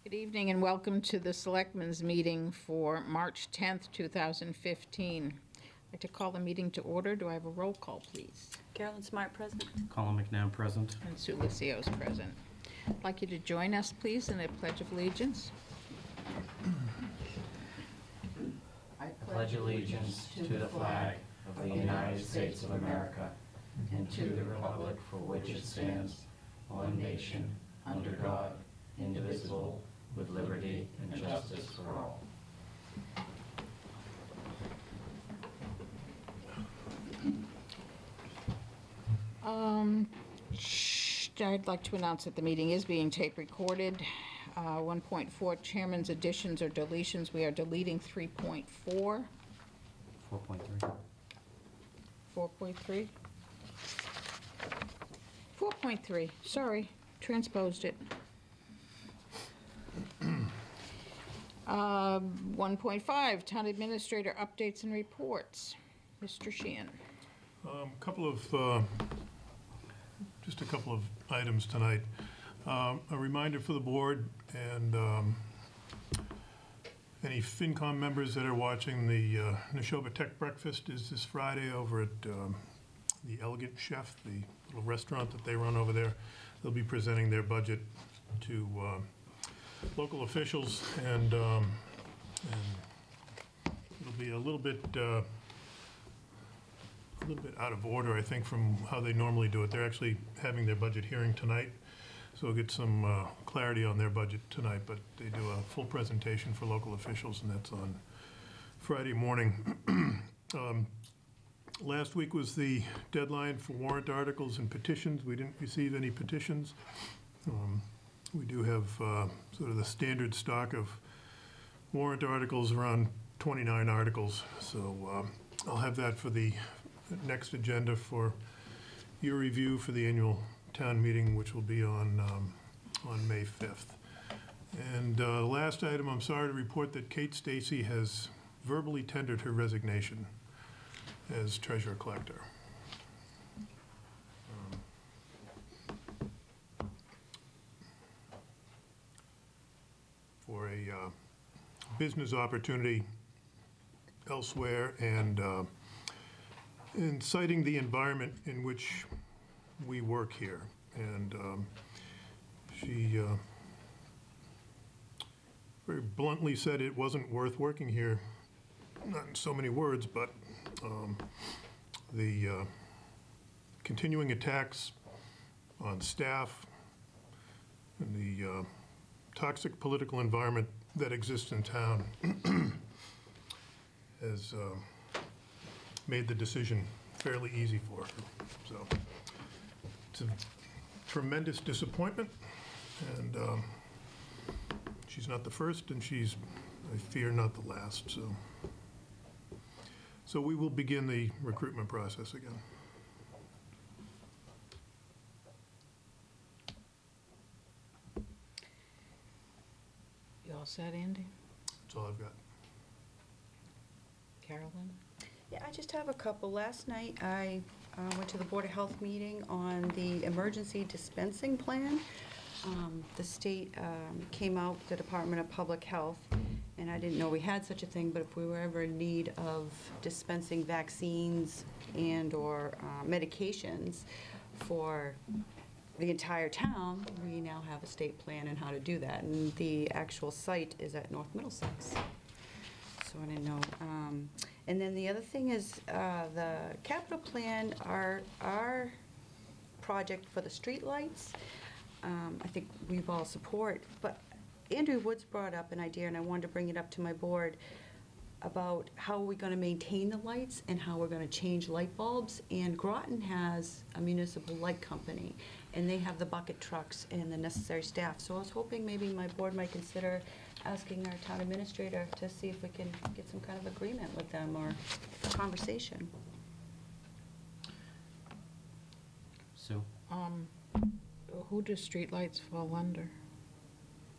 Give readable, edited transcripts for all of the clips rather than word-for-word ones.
Good evening and welcome to the Selectmen's meeting for March 10th, 2015. I'd like to call the meeting to order. Do I have a roll call, please? Carolyn Smart, present. Colin McNabb, present. And Sue Lucio's present. I'd like you to join us, please, in the Pledge of Allegiance. I pledge allegiance to the flag of the United States of America and to the republic for which it stands, one nation, under God, indivisible, with liberty and justice for all. I'd like to announce that the meeting is being tape recorded. 1.4, Chairman's additions or deletions. We are deleting 3.4. 4.3. 4.3? 4.3, sorry, transposed it. 1.5, Town Administrator updates and reports. Mr. Sheehan. Just a couple of items tonight. A reminder for the board and any FinCom members that are watching, the Neshoba Tech Breakfast is this Friday over at the Elegant Chef, the little restaurant that they run over there. They'll be presenting their budget to local officials, and it'll be a little bit out of order, I think, from how they normally do it. They're actually having their budget hearing tonight, so we'll get some clarity on their budget tonight, but they do a full presentation for local officials, and that's on Friday morning. Last week was the deadline for warrant articles and petitions. We didn't receive any petitions. We do have sort of the standard stock of warrant articles, around 29 articles, so I'll have that for the next agenda for your review for the annual town meeting, which will be on May 5th. And last item, I'm sorry to report that Kate Stacy has verbally tendered her resignation as treasurer collector. For a business opportunity elsewhere, and citing the environment in which we work here. And she very bluntly said it wasn't worth working here, not in so many words, but the continuing attacks on staff and the toxic political environment that exists in town has made the decision fairly easy for her. So it's a tremendous disappointment, and she's not the first, and she's, I fear, not the last. So we will begin the recruitment process again. You all set, Andy? That's all I've got. Carolyn? Yeah, I just have a couple. Last night, I went to the Board of Health meeting on the emergency dispensing plan. The state came out, the Department of Public Health, and I didn't know we had such a thing, but if we were ever in need of dispensing vaccines and or medications for the entire town, we now have a state plan on how to do that. And the actual site is at North Middlesex. So I didn't know. And then the other thing is the capital plan, our project for the street lights, I think we've all support. But Andrew Woods brought up an idea, and I wanted to bring it up to my board, about how we're going to maintain the lights and how we're going to change light bulbs. And Groton has a municipal light company, and they have the bucket trucks and the necessary staff. So I was hoping maybe my board might consider asking our town administrator to see if we can get some kind of agreement with them or conversation. Sue? Who does streetlights fall under?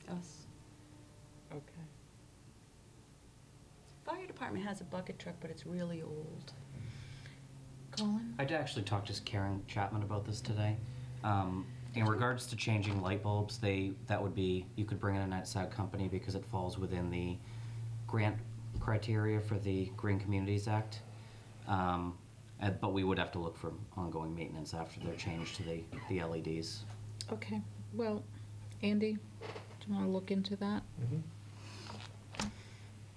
Us. Okay. Fire department has a bucket truck, but it's really old. Colin? I actually talked to Karen Chapman about this today. In regards to changing light bulbs, that would be, you could bring in an outside company because it falls within the grant criteria for the Green Communities Act. But we would have to look for ongoing maintenance after they're changed to the LEDs. Okay, well, Andy, do you want to look into that?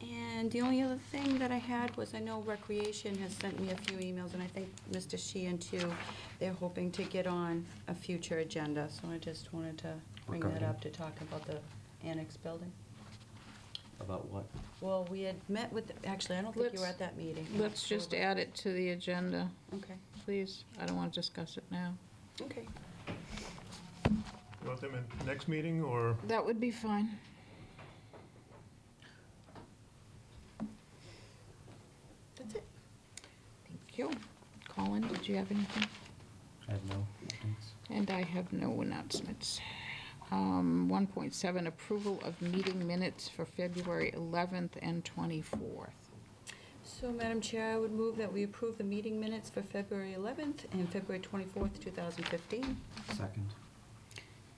And the only other thing that I had was, I know Recreation has sent me a few emails, and I think Mr. Sheehan too. They're hoping to get on a future agenda, so I just wanted to bring that Regarding? up to talk about the annex building. About what? Well, we had met with, actually, I don't think you were at that meeting. in Let's just October. add it to the agenda, Okay, please. I don't want to discuss it now. okay. You want them in next meeting, or? That would be fine. That's it. Thank you. Colin, did you have anything? I have no updates. And I have no announcements. 1.7, approval of meeting minutes for February 11th and 24th. So, Madam Chair, I would move that we approve the meeting minutes for February 11th and February 24th, 2015. Second.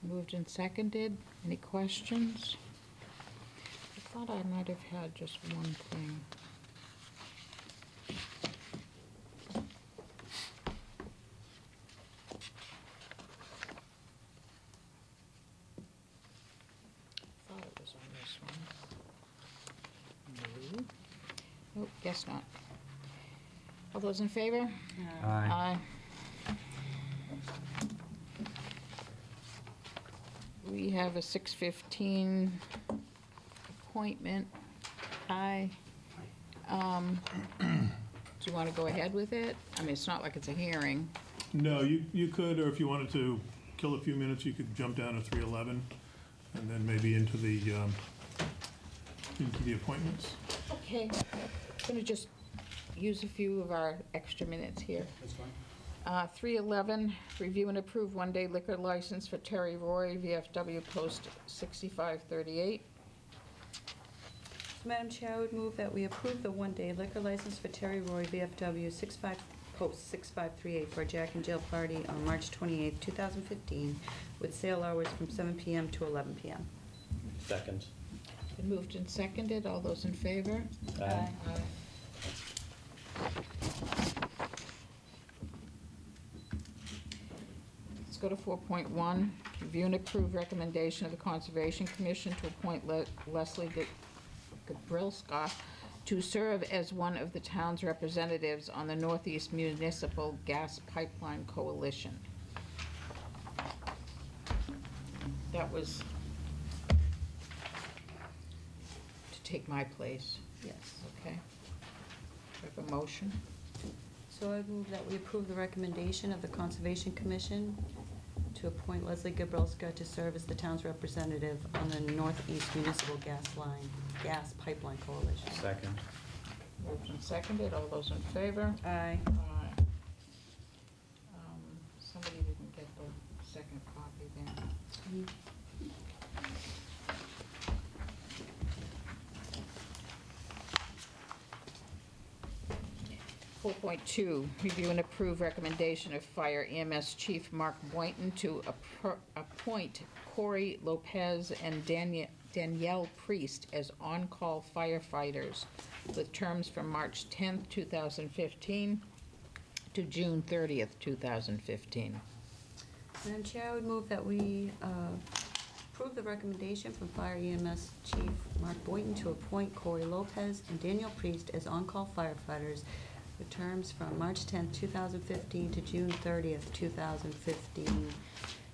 Moved and seconded. Any questions? I thought I might have had just one thing. Thought it was on this one. No. Nope, guess not. All those in favor? Aye. We have a 6:15 appointment. Aye. Do you want to go ahead with it? I mean, it's not like it's a hearing. No, you could, or if you wanted to kill a few minutes, you could jump down to 3:11, and then maybe into the appointments. Okay. I'm going to just use a few of our extra minutes here. That's fine. 3:11, review and approve one-day liquor license for Terry Roy, VFW Post 6538. So, Madam Chair, I would move that we approve the one-day liquor license for Terry Roy, VFW, Post 6538, for a Jack and Jill party on March 28th, 2015, with sale hours from 7 p.m. to 11 p.m. Second. Been moved and seconded. All those in favor? Aye. Let's go to 4.1, review and approve recommendation of the Conservation Commission to appoint Leslie Gabrilska to serve as one of the town's representatives on the Northeast Municipal Gas Pipeline Coalition. That was to take my place, Yes. okay? We have a motion. So I move that we approve the recommendation of the Conservation Commission to appoint Leslie Gabrilska to serve as the town's representative on the Northeast Municipal Gas Pipeline Coalition. Second. Moved and seconded. All those in favor? Aye. Aye. Somebody didn't get the second copy there. 4.2, review and approve recommendation of Fire EMS Chief Mark Boynton to appoint Corey Lopez and Danielle Priest as on-call firefighters with terms from March 10th, 2015 to June 30th, 2015. Madam Chair, I would move that we approve the recommendation from Fire EMS Chief Mark Boynton to appoint Corey Lopez and Danielle Priest as on-call firefighters with terms from March 10th, 2015 to June 30th, 2015.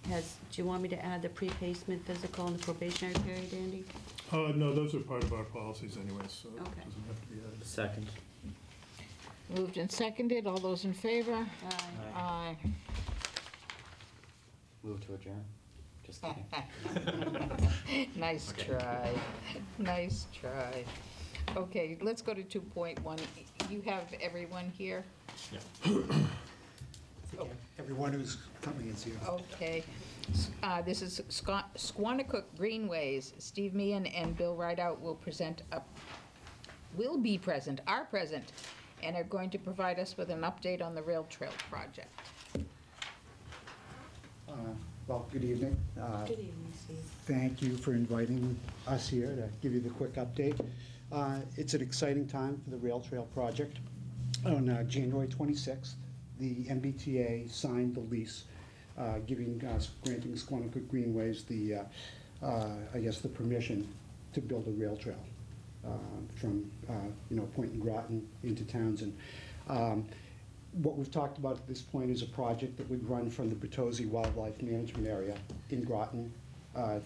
Do you want me to add the pre-placement physical and the probationary period, Andy? No, those are part of our policies anyways, so it Okay. doesn't have to be added. Second. Moved and seconded. All those in favor? Aye. Aye. Move to adjourn. Just kidding. Nice try. Nice try. Okay, let's go to 2.1. You have everyone here? Everyone who's coming is here. Okay. This is Squanicook Greenways. Steve Meehan and Bill Rideout are present, and are going to provide us with an update on the rail trail project. Well, good evening. Good evening, Steve. Thank you for inviting us here to give you the quick update. It's an exciting time for the rail trail project. On January 26th, the MBTA signed the lease, granting Squanicook Greenways the, I guess, the permission to build a rail trail from, Point in Groton into Townsend. What we've talked about at this point is a project that would run from the Bertozzi Wildlife Management Area in Groton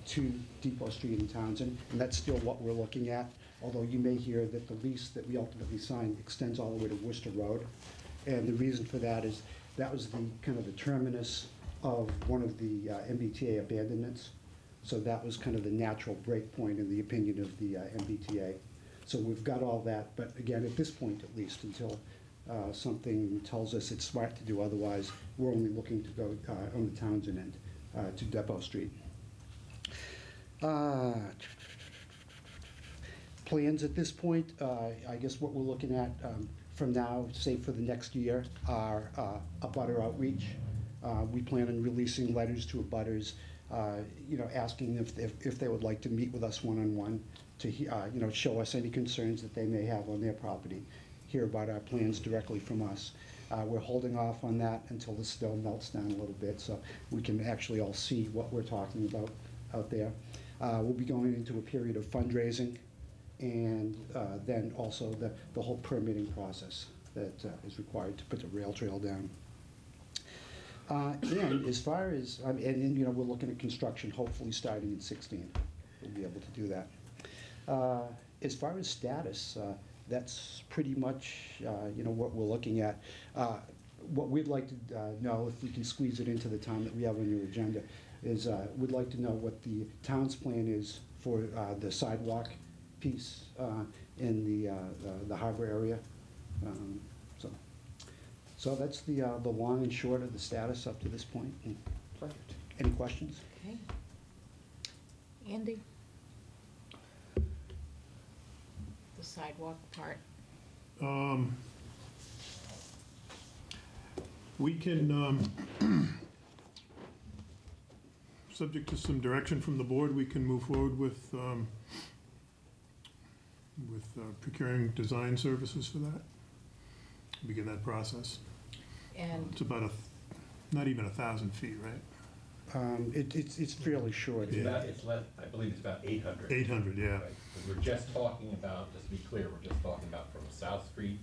to Depot Street in Townsend, and that's still what we're looking at, although you may hear that the lease that we ultimately signed extends all the way to Worcester Road. And the reason for that is that was the kind of the terminus of one of the MBTA abandonments. So that was kind of the natural break point in the opinion of the MBTA. So we've got all that, but again, at this point at least, until something tells us it's smart to do otherwise, we're only looking to go on the Townsend end to Depot Street. Plans at this point, I guess what we're looking at from now, say for the next year, are abutter outreach. We plan on releasing letters to abutters, asking if they would like to meet with us one-on-one to, show us any concerns that they may have on their property, hear about our plans directly from us. We're holding off on that until the snow melts down a little bit so we can actually all see what we're talking about out there. We'll be going into a period of fundraising and then also the whole permitting process that is required to put the rail trail down. And as far as, we're looking at construction hopefully starting in 16. We'll be able to do that. As far as status, that's pretty much, what we're looking at. What we'd like to know, if we can squeeze it into the time that we have on your agenda, is we'd like to know what the town's plan is for the sidewalk piece in the harbor area. So that's the long and short of the status up to this point. Perfect. Any questions? Okay. Andy? The sidewalk part. We can, subject to some direction from the board, we can move forward with procuring design services for that. Begin that process. And It's about not even 1,000 feet, right? It's fairly short. It's about, it's less, I believe it's about 800. 800, yeah. Right. But we're just talking about, just to be clear, we're just talking about from South Street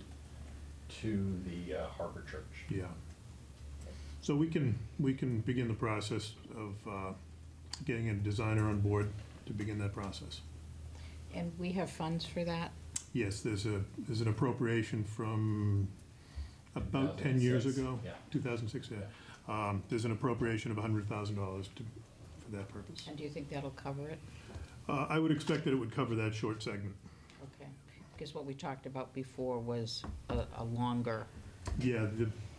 to the Harbor Church. Yeah. So we can begin the process of getting a designer on board to begin that process. and we have funds for that? Yes, there's an appropriation from about 10 years 2006, ago. yeah. 2006, yeah. There's an appropriation of $100,000 for that purpose. And do you think that'll cover it? I would expect that it would cover that short segment. Okay, because what we talked about before was a longer, Yeah,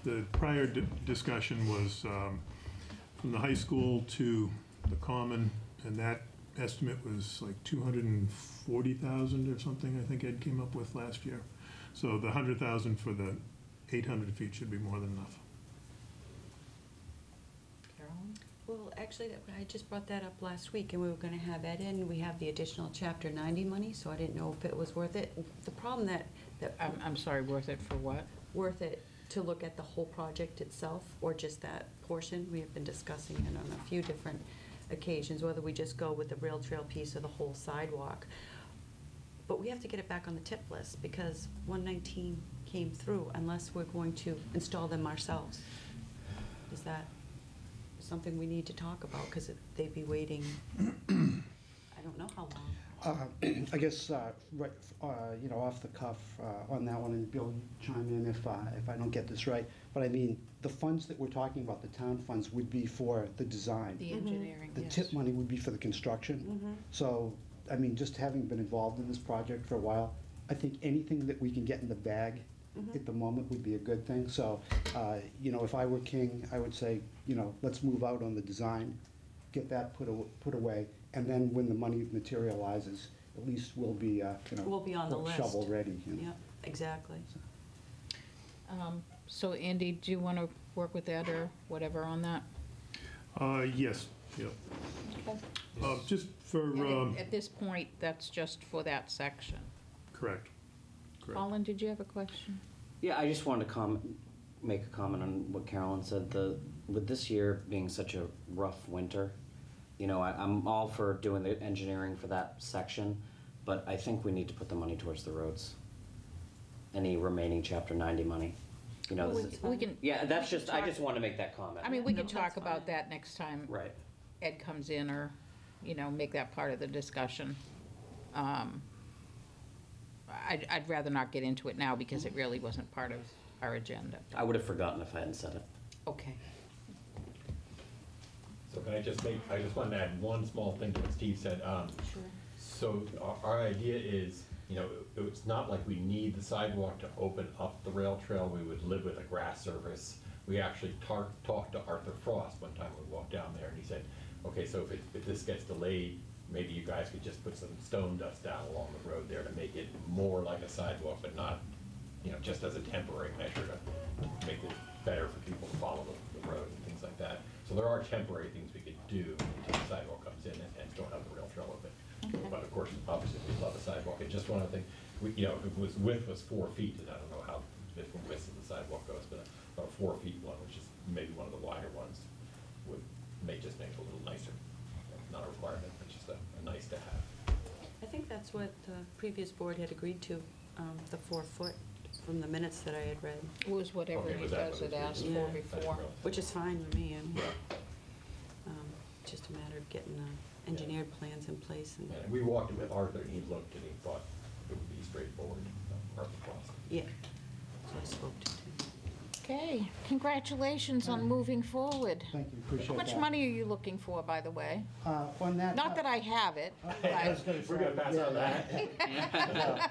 the prior discussion was from the high school to the common, and that estimate was like 240,000 or something, I think Ed came up with last year. So the 100,000 for the 800 feet should be more than enough. Carolyn? Well, actually, I just brought that up last week, and we were gonna have Ed in. We have the additional Chapter 90 money, so I didn't know if it was worth it. The problem that I'm sorry, worth it for what? worth it to look at the whole project itself, or just that portion. We have been discussing it on a few different occasions, whether we just go with the rail trail piece or the whole sidewalk. But we have to get it back on the tip list, because 119 came through, unless we're going to install them ourselves. Is that something we need to talk about? Because they'd be waiting, I don't know how long. I guess, right, off the cuff on that one, and Bill, chime in if I don't get this right. But I mean, the funds that we're talking about, the town funds, would be for the design. The engineering, The yes. tip money would be for the construction. So, I mean, just having been involved in this project for a while, I think anything that we can get in the bag at the moment would be a good thing. So, if I were king, I would say, let's move out on the design, get that put away, and then when the money materializes, at least we'll be, We'll be on the list. shovel ready. Yep, exactly. So Andy, do you want to work with Ed or whatever on that? Yes, yep. Okay. Just for, And at this point, that's just for that section. correct. Correct. Colin, did you have a question? Yeah, I just wanted to make a comment on what Carolyn said. With this year being such a rough winter, you know, I'm all for doing the engineering for that section, but I think we need to put the money towards the roads. Any remaining Chapter 90 money, you know. Well, this is- we can. Yeah, that's we can just, I talk- just want to make that comment. I mean, we No, can talk that's about fine. that next time Right. Ed comes in, or, you know, make that part of the discussion. I'd rather not get into it now because it really wasn't part of our agenda. I would have forgotten if I hadn't said it. Okay. So can I just want to add one small thing to what Steve said. Sure. So our idea is, you know, it's not like we need the sidewalk to open up the rail trail. We would live with a grass surface. We actually talked to Arthur Frost one time we walked down there, and he said, okay, so if this gets delayed, maybe you guys could just put some stone dust down along the road there to make it more like a sidewalk, but not, you know, just as a temporary measure to make it better for people to follow the road and things like that. So there are temporary things we could do until the sidewalk comes in and still have the rail trail open. Okay. But of course, obviously, we love a sidewalk. And just one other thing, you know, if it was width was 4 feet, and I don't know how different widths of the sidewalk goes, but a 4 feet one, which is maybe one of the wider ones, may just make it a little nicer. Not a requirement, but just a nice to have. I think that's what the previous board had agreed to, the 4 foot, from the minutes that I had read, It was whatever Okay, you was that guys what had it was? asked Yeah. for before. which is fine with me. I mean, Yeah. just a matter of getting the engineered plans in place and, And we walked it with Arthur, and he looked and he thought it would be straightforward, Arthur Frost. yeah, so I spoke to him. Okay, congratulations on moving forward. Thank you, appreciate How that. much money are you looking for, by the way? On that. Not that I have it, I was but, gonna We're gonna say, pass on that.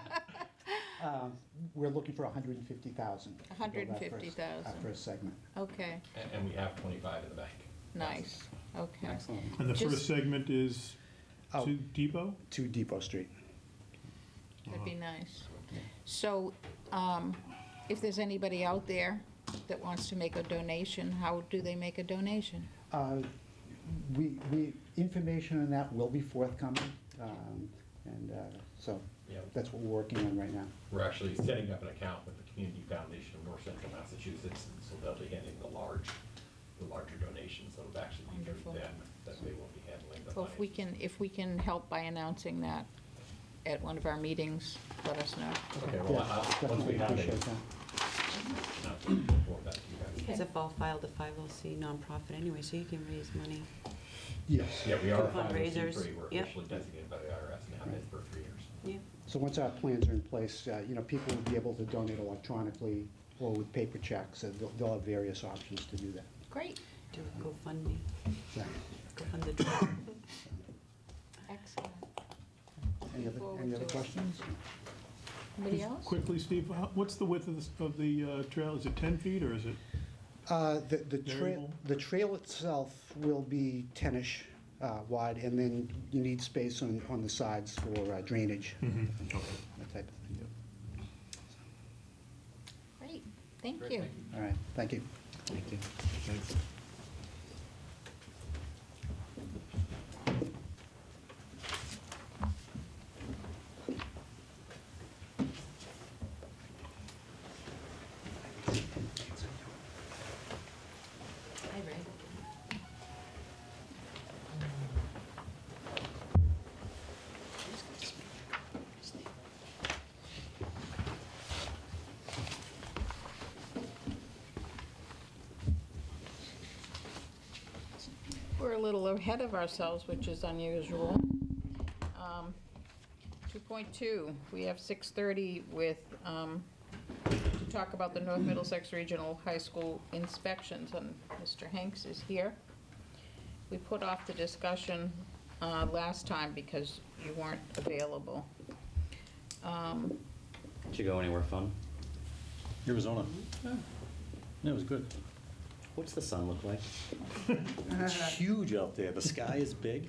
We're looking for 150,000. to build that first- 150,000. That first segment. okay, And we have 25 in the bank. nice, okay. Excellent. And the Just- first segment is Oh. to Depot? To Depot Street. That'd be nice. So, if there's anybody out there that wants to make a donation, how do they make a donation? Information on that will be forthcoming, and so Yeah. that's what we're working on right now. We're actually setting up an account with the Community Foundation of North Central Massachusetts, and so they'll be handling the larger donations. That'll actually be Wonderful. through them, that they will be handling the So money. if we can help by announcing that at one of our meetings, let us know. Okay, Yeah, well, once we definitely have it, appreciate that. I'll report back to you guys. You guys have all filed a 501c nonprofit anyway, so you can raise money. Yes. Yeah, we are a Fundraisers, 501c3. We're yep. officially designated by the IRS and have been for 3 years. Yeah, So once our plans are in place, people will be able to donate electronically or with paper checks. They'll have various options to do that. Great, do a GoFundMe, Yeah. go fund the drive. excellent. Any Forward other to it. questions? Anybody Just else? Quickly, Steve, what's the width of the trail? Is it 10 feet or is it? The Variable? trail itself will be 10-ish wide, and then you need space on the sides for drainage, Okay. that type of thing. Great, thank Great, you. thank you. All right, thank you. Thank you. Thanks. Hi, Ray. We're a little ahead of ourselves, which is unusual. 2.2, we have 6:30 with, to talk about the North Middlesex Regional High School inspections, and Mr. Hanks is here. We put off the discussion last time because you weren't available. Did you go anywhere fun? Arizona. Yeah, it was good. What's the sun look like? It's huge out there. The sky is big.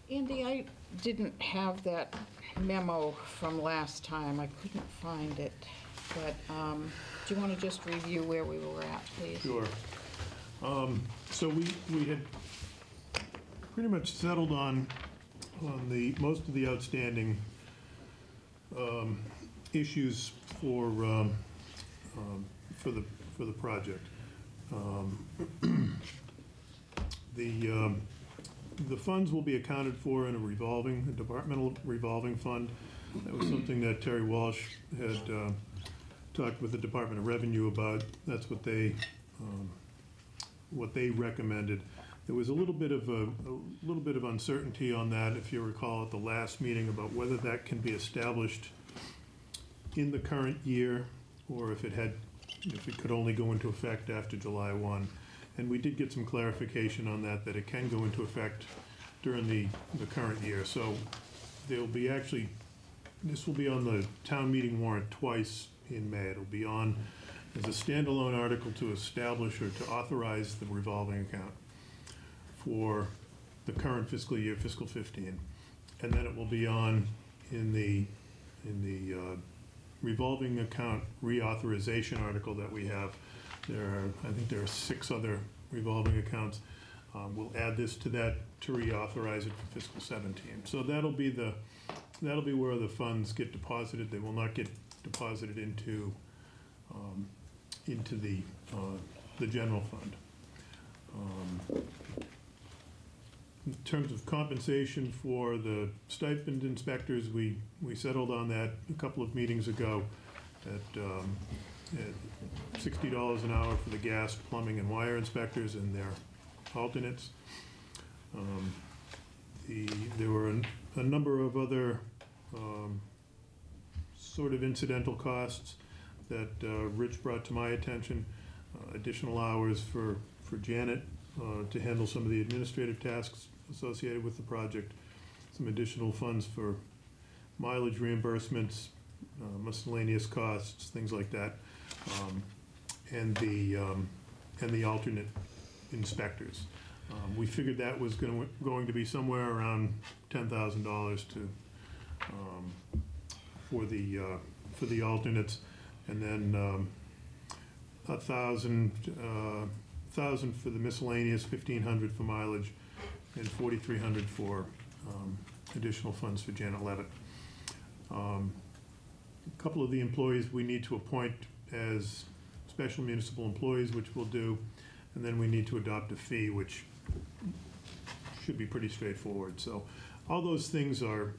Andy, I didn't have that memo from last time. I couldn't find it. But do you want to just review where we were at, please? Sure. So we had pretty much settled on most of the outstanding issues for the project. The funds will be accounted for in a departmental revolving fund. That was something that Terry Walsh had talked with the Department of Revenue about. That's what they recommended. There was a little bit of uncertainty on that, if you recall, at the last meeting about whether that can be established in the current year or if it could only go into effect after July 1. And we did get some clarification on that it can go into effect during the current year. So there'll be this will be on the town meeting warrant twice in May. It'll be on as a standalone article to establish or to authorize the revolving account for the current fiscal year, fiscal 15. And then it will be on in the revolving account reauthorization article that we have. I think there are 6 other revolving accounts. We'll add this to that to reauthorize it for fiscal 17. So that'll be where the funds get deposited. They will not get deposited into the general fund. In terms of compensation for the stipend inspectors, we settled on that a couple of meetings ago at $60 an hour for the gas, plumbing, and wire inspectors and their alternates. There were a number of other sort of incidental costs that Rich brought to my attention. Additional hours for Janet to handle some of the administrative tasks associated with the project, some additional funds for mileage reimbursements, miscellaneous costs, things like that, and the alternate inspectors. We figured that was going to be somewhere around $10,000 for the alternates, and then $1,000 for the miscellaneous, $1,500 for mileage, and $4,300 for additional funds for Janet Levitt. A couple of the employees we need to appoint as special municipal employees, which we'll do, and then we need to adopt a fee, which should be pretty straightforward. So all those things are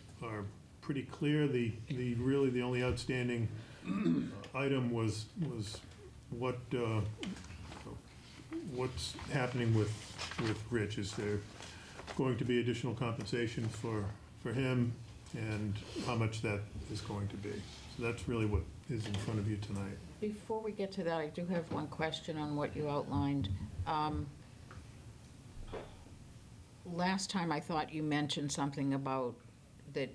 pretty clear. Really the only outstanding item was what's happening with Rich. Is there going to be additional compensation for him, and how much that is going to be? So that's really what is in front of you tonight. Before we get to that, I do have one question on what you outlined. Last time I thought you mentioned something about that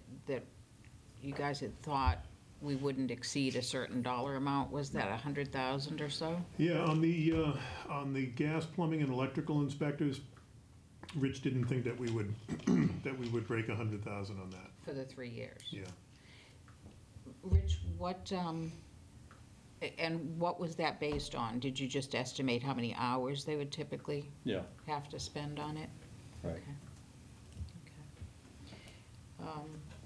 you guys had thought we wouldn't exceed a certain dollar amount. Was that 100,000 or so? Yeah, on the gas, plumbing, and electrical inspectors, Rich didn't think that we would break 100,000 on that. For the 3 years? Yeah. Rich, what was that based on? Did you just estimate how many hours they would typically have to spend on it? Right. Okay.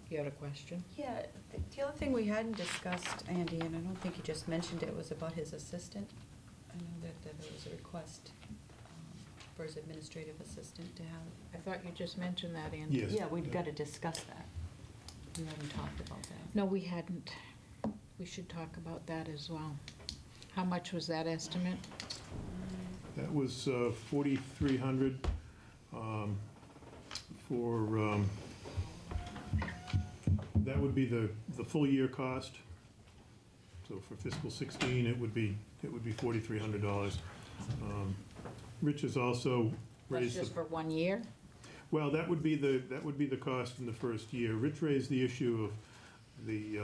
You had a question? Yeah, the other thing we hadn't discussed, Andy, and I don't think you just mentioned it, was about his assistant. I know that there was a request for his administrative assistant to have. I thought you just mentioned that, Andy. Yes. Yeah, we've got to discuss that. We haven't talked about that. No, we hadn't. We should talk about that as well. How much was that estimate? That was 4,300 for. That would be the full year cost. So for fiscal 16, it would be $4,300. Rich has also raised. That's just for 1 year? Well, that would be the cost in the first year. Rich raised the issue of the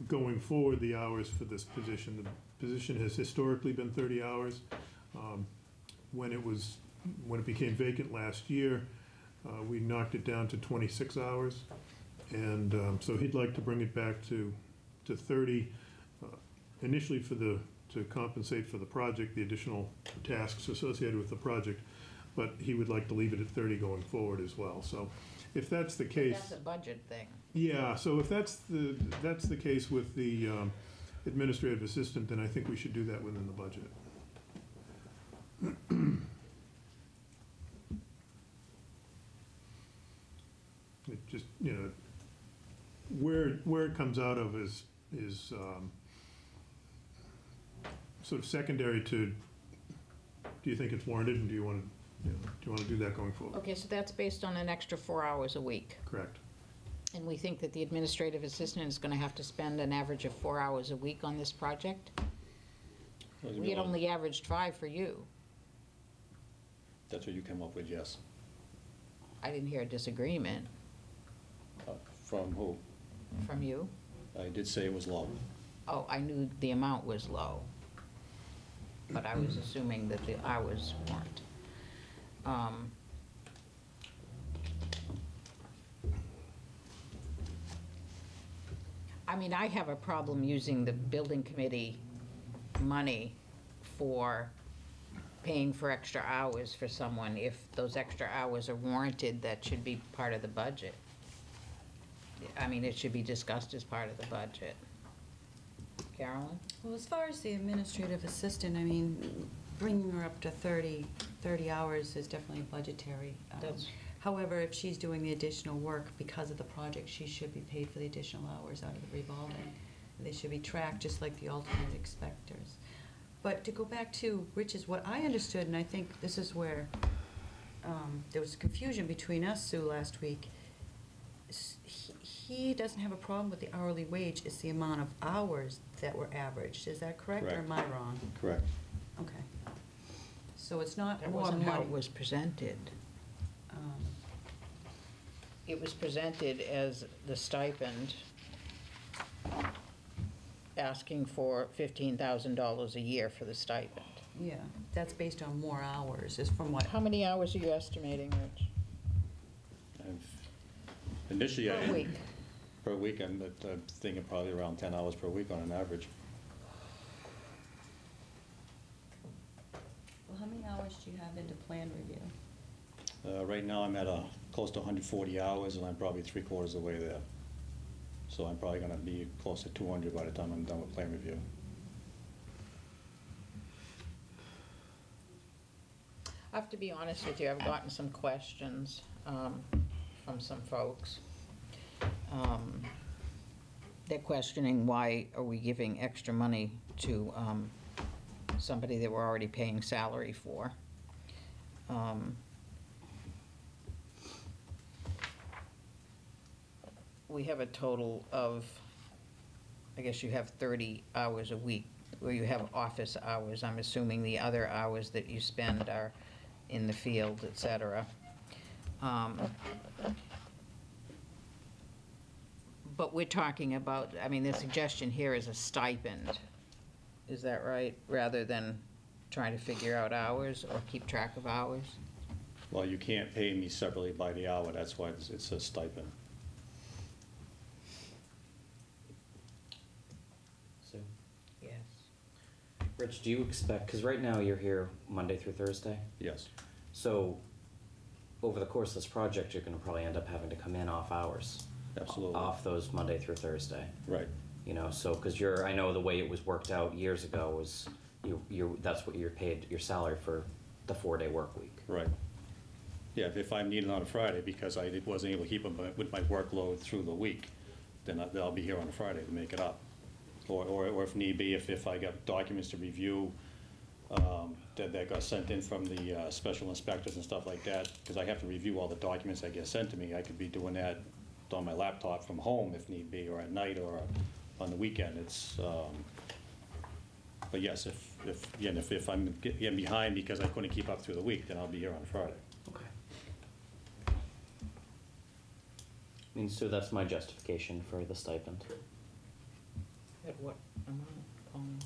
going forward, the hours for this position. The position has historically been 30 hours. When it became vacant last year, we knocked it down to 26 hours. And so he'd like to bring it back to 30, initially for the to compensate for the project, the additional tasks associated with the project, but he would like to leave it at 30 going forward as well. So if that's the case. That's a budget thing. Yeah, so if that's the case with the administrative assistant, then I think we should do that within the budget. It just, you know, where it comes out of is sort of secondary to, do you think it's warranted, and do you want to do that going forward? Okay, so that's based on an extra 4 hours a week. Correct. And we think that the administrative assistant is going to have to spend an average of 4 hours a week on this project? We had only averaged 5 for you. That's what you came up with, yes. I didn't hear a disagreement From who? from you. I did say it was low. Oh, I knew the amount was low, but I was assuming that the hours weren't. I mean, I have a problem using the building committee money for paying for extra hours for someone. If those extra hours are warranted, that should be part of the budget. I mean, it should be discussed as part of the budget. Carolyn? Well, as far as the administrative assistant, I mean, bringing her up to 30 hours is definitely budgetary. That's- However, if she's doing the additional work because of the project, she should be paid for the additional hours out of the revolving. They should be tracked just like the alternate inspectors. But to go back to Rich's, what I understood, and I think this is where there was confusion between us, Sue, last week, he doesn't have a problem with the hourly wage, it's the amount of hours that were averaged. Is that correct, or am I wrong? Correct. Okay. So it's not That more wasn't how money. it was presented. It was presented as the stipend, asking for $15,000 a year for the stipend. Yeah, that's based on more hours, is from what? How many hours are you estimating, Rich? Initially, Per week. Per week, I'm thinking probably around 10 hours per week on an average. Well, how many hours do you have into plan review? Right now, I'm at close to 140 hours, and I'm probably 3/4 of the way there. So I'm probably going to be close to 200 by the time I'm done with plan review. I have to be honest with you, I've gotten some questions from some folks. They're questioning, why are we giving extra money to somebody that we're already paying salary for? We have a total of, I guess you have 30 hours a week, where you have office hours. I'm assuming the other hours that you spend are in the field, et cetera. But we're talking about, I mean, the suggestion here is a stipend. Is that right? Rather than trying to figure out hours or keep track of hours? Well, you can't pay me separately by the hour, that's why it's a stipend. So, Yes. Rich, do you expect, because right now you're here Monday through Thursday, Yes. so over the course of this project, you're gonna probably end up having to come in off hours. Absolutely. Off those Monday through Thursday. Right. You know, so, because I know the way it was worked out years ago was, that's what you're paid, your salary for the 4-day work week. Right. Yeah, if I'm needed on a Friday because I wasn't able to keep up with my workload through the week, then I'll be here on a Friday to make it up. Or if need be, if I got documents to review that got sent in from the special inspectors and stuff like that, because I have to review all the documents that get sent to me, I could be doing that on my laptop from home if need be, or at night, or on the weekend. But yes, if I'm getting behind because I couldn't keep up through the week, then I'll be here on Friday. Okay. I mean, so that's my justification for the stipend. At what amount, Colin?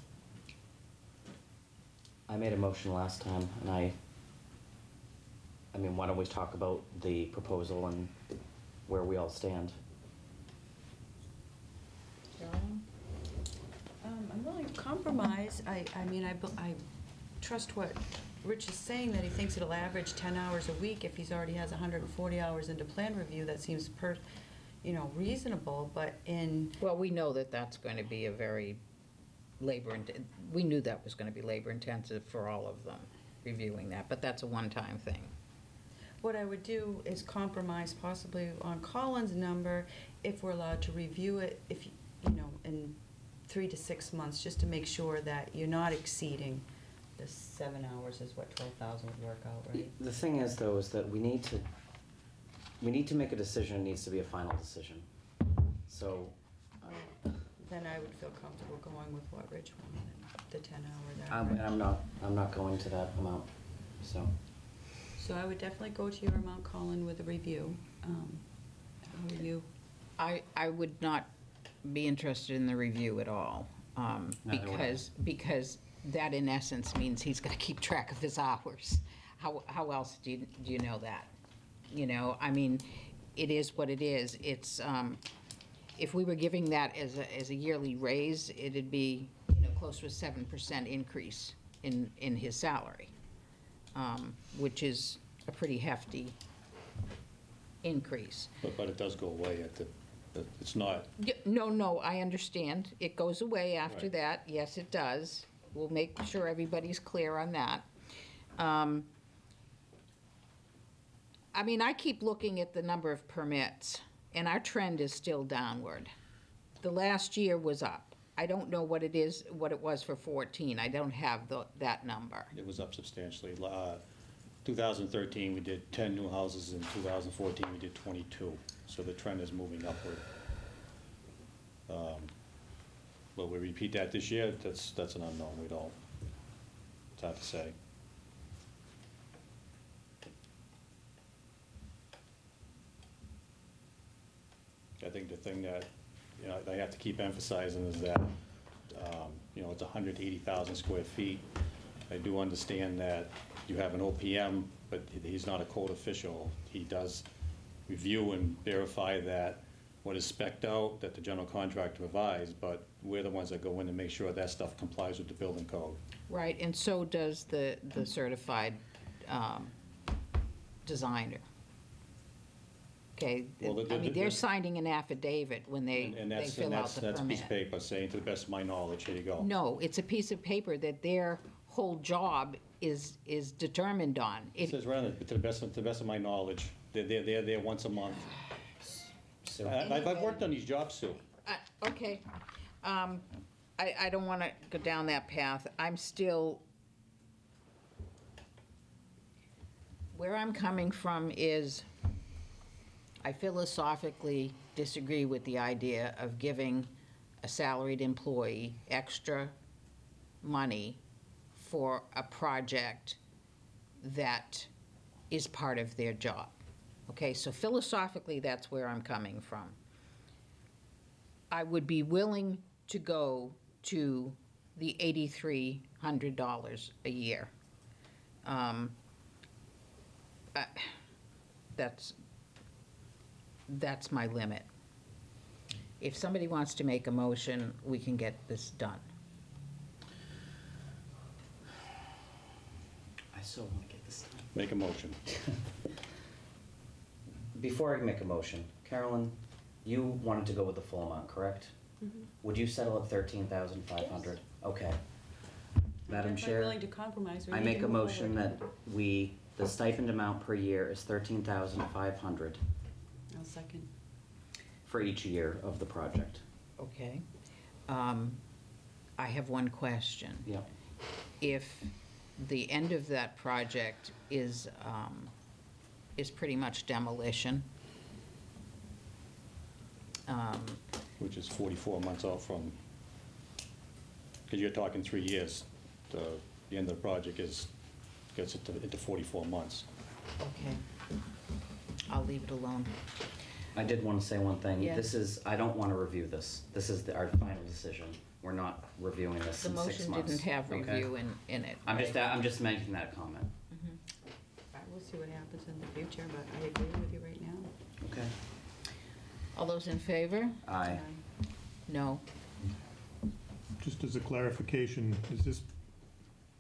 I made a motion last time, and I mean, why don't we talk about the proposal and where we all stand? Carolyn? I'm willing compromise, I mean, I trust what Rich is saying, that he thinks it'll average 10 hours a week. If he's already has 140 hours into plan review, that seems reasonable, but Well, we know that that's going to be a very we knew that was going to be labor-intensive for all of them, reviewing that, but that's a one-time thing. what I would do is compromise possibly on Colin's number if we're allowed to review it, if, in 3 to 6 months, just to make sure that you're not exceeding the 7 hours is what 12,000 would work out, right? The thing is, though, is that we need to make a decision. It needs to be a final decision. So, Then I would feel comfortable going with what Rich wanted, the 10-hour there. and I'm not going to that amount, so. So I would definitely go to your amount, Colin, with a review. How are you? I would not be interested in the review at all, Neither would I. because that in essence means he's gonna keep track of his hours. How else do you know that? I mean, it is what it is. It's, if we were giving that as a yearly raise, it'd be, close to a 7% increase in his salary, which is a pretty hefty increase. But it does go away it's not, No, I understand. It goes away after Right. that. Yes, it does. We'll make sure everybody's clear on that. I mean, I keep looking at the number of permits, and our trend is still downward. The last year was up. I don't know what it was for 14. I don't have that number. it was up substantially. 2013, we did 10 new houses. In 2014, we did 22. So the trend is moving upward. Will we repeat that this year? That's an unknown. We don't. It's hard to say. I think the thing that I have to keep emphasizing is that it's 180,000 square feet. I do understand that you have an OPM, but he's not a code official. He does review and verify that what is spec'd out, that the general contractor provides, but we're the ones that go in to make sure that stuff complies with the building code. Right, and so does the designer. Okay, Well, I mean, they're signing an affidavit when they fill out the That's a piece of permit. paper saying, to the best of my knowledge, here you go. No, it's a piece of paper that their whole job is determined on. It says right on it, to the best of my knowledge, they're there once a month. So, I've worked on these jobs, Sue. Okay, I don't want to go down that path. I'm still, where I'm coming from is, I philosophically disagree with the idea of giving a salaried employee extra money for a project that is part of their job. Okay, so philosophically, that's where I'm coming from. I would be willing to go to the $8,300 a year. That's my limit. If somebody wants to make a motion, we can get this done. I so want to get this done. Make a motion. Before I make a motion, Carolyn, you wanted to go with the full amount, correct? Would you settle at 13,500? Okay. Madam I'm Chair, willing to compromise. We I need make to a move motion forward. that the stipend amount per year is 13,500 I'll second. for each year of the project. Okay. I have one question. Yeah. If the end of that project is pretty much demolition, Which is 44 months out from, because you're talking 3 years. The end of the project gets into 44 months. okay, I'll leave it alone. I did want to say one thing. Yes. I don't want to review this. This is our final decision. We're not reviewing this The in 6 motion months. didn't have okay? review in it. I'm right? just making that comment. We'll see what happens in the future, but I agree with you right now. Okay. All those in favor? Aye. No. just as a clarification, is this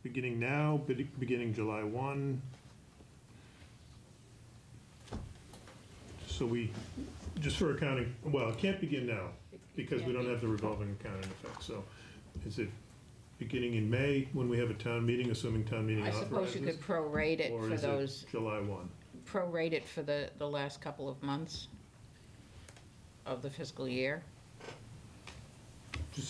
beginning now, beginning July 1? So we, just for accounting, well, it can't begin now, because we don't have the revolving account in effect, so is it beginning in May, when we have a town meeting, assuming town meeting I authorizes? suppose you could prorate it Or for is it those, July 1? prorate it for the last couple of months of the fiscal year. Just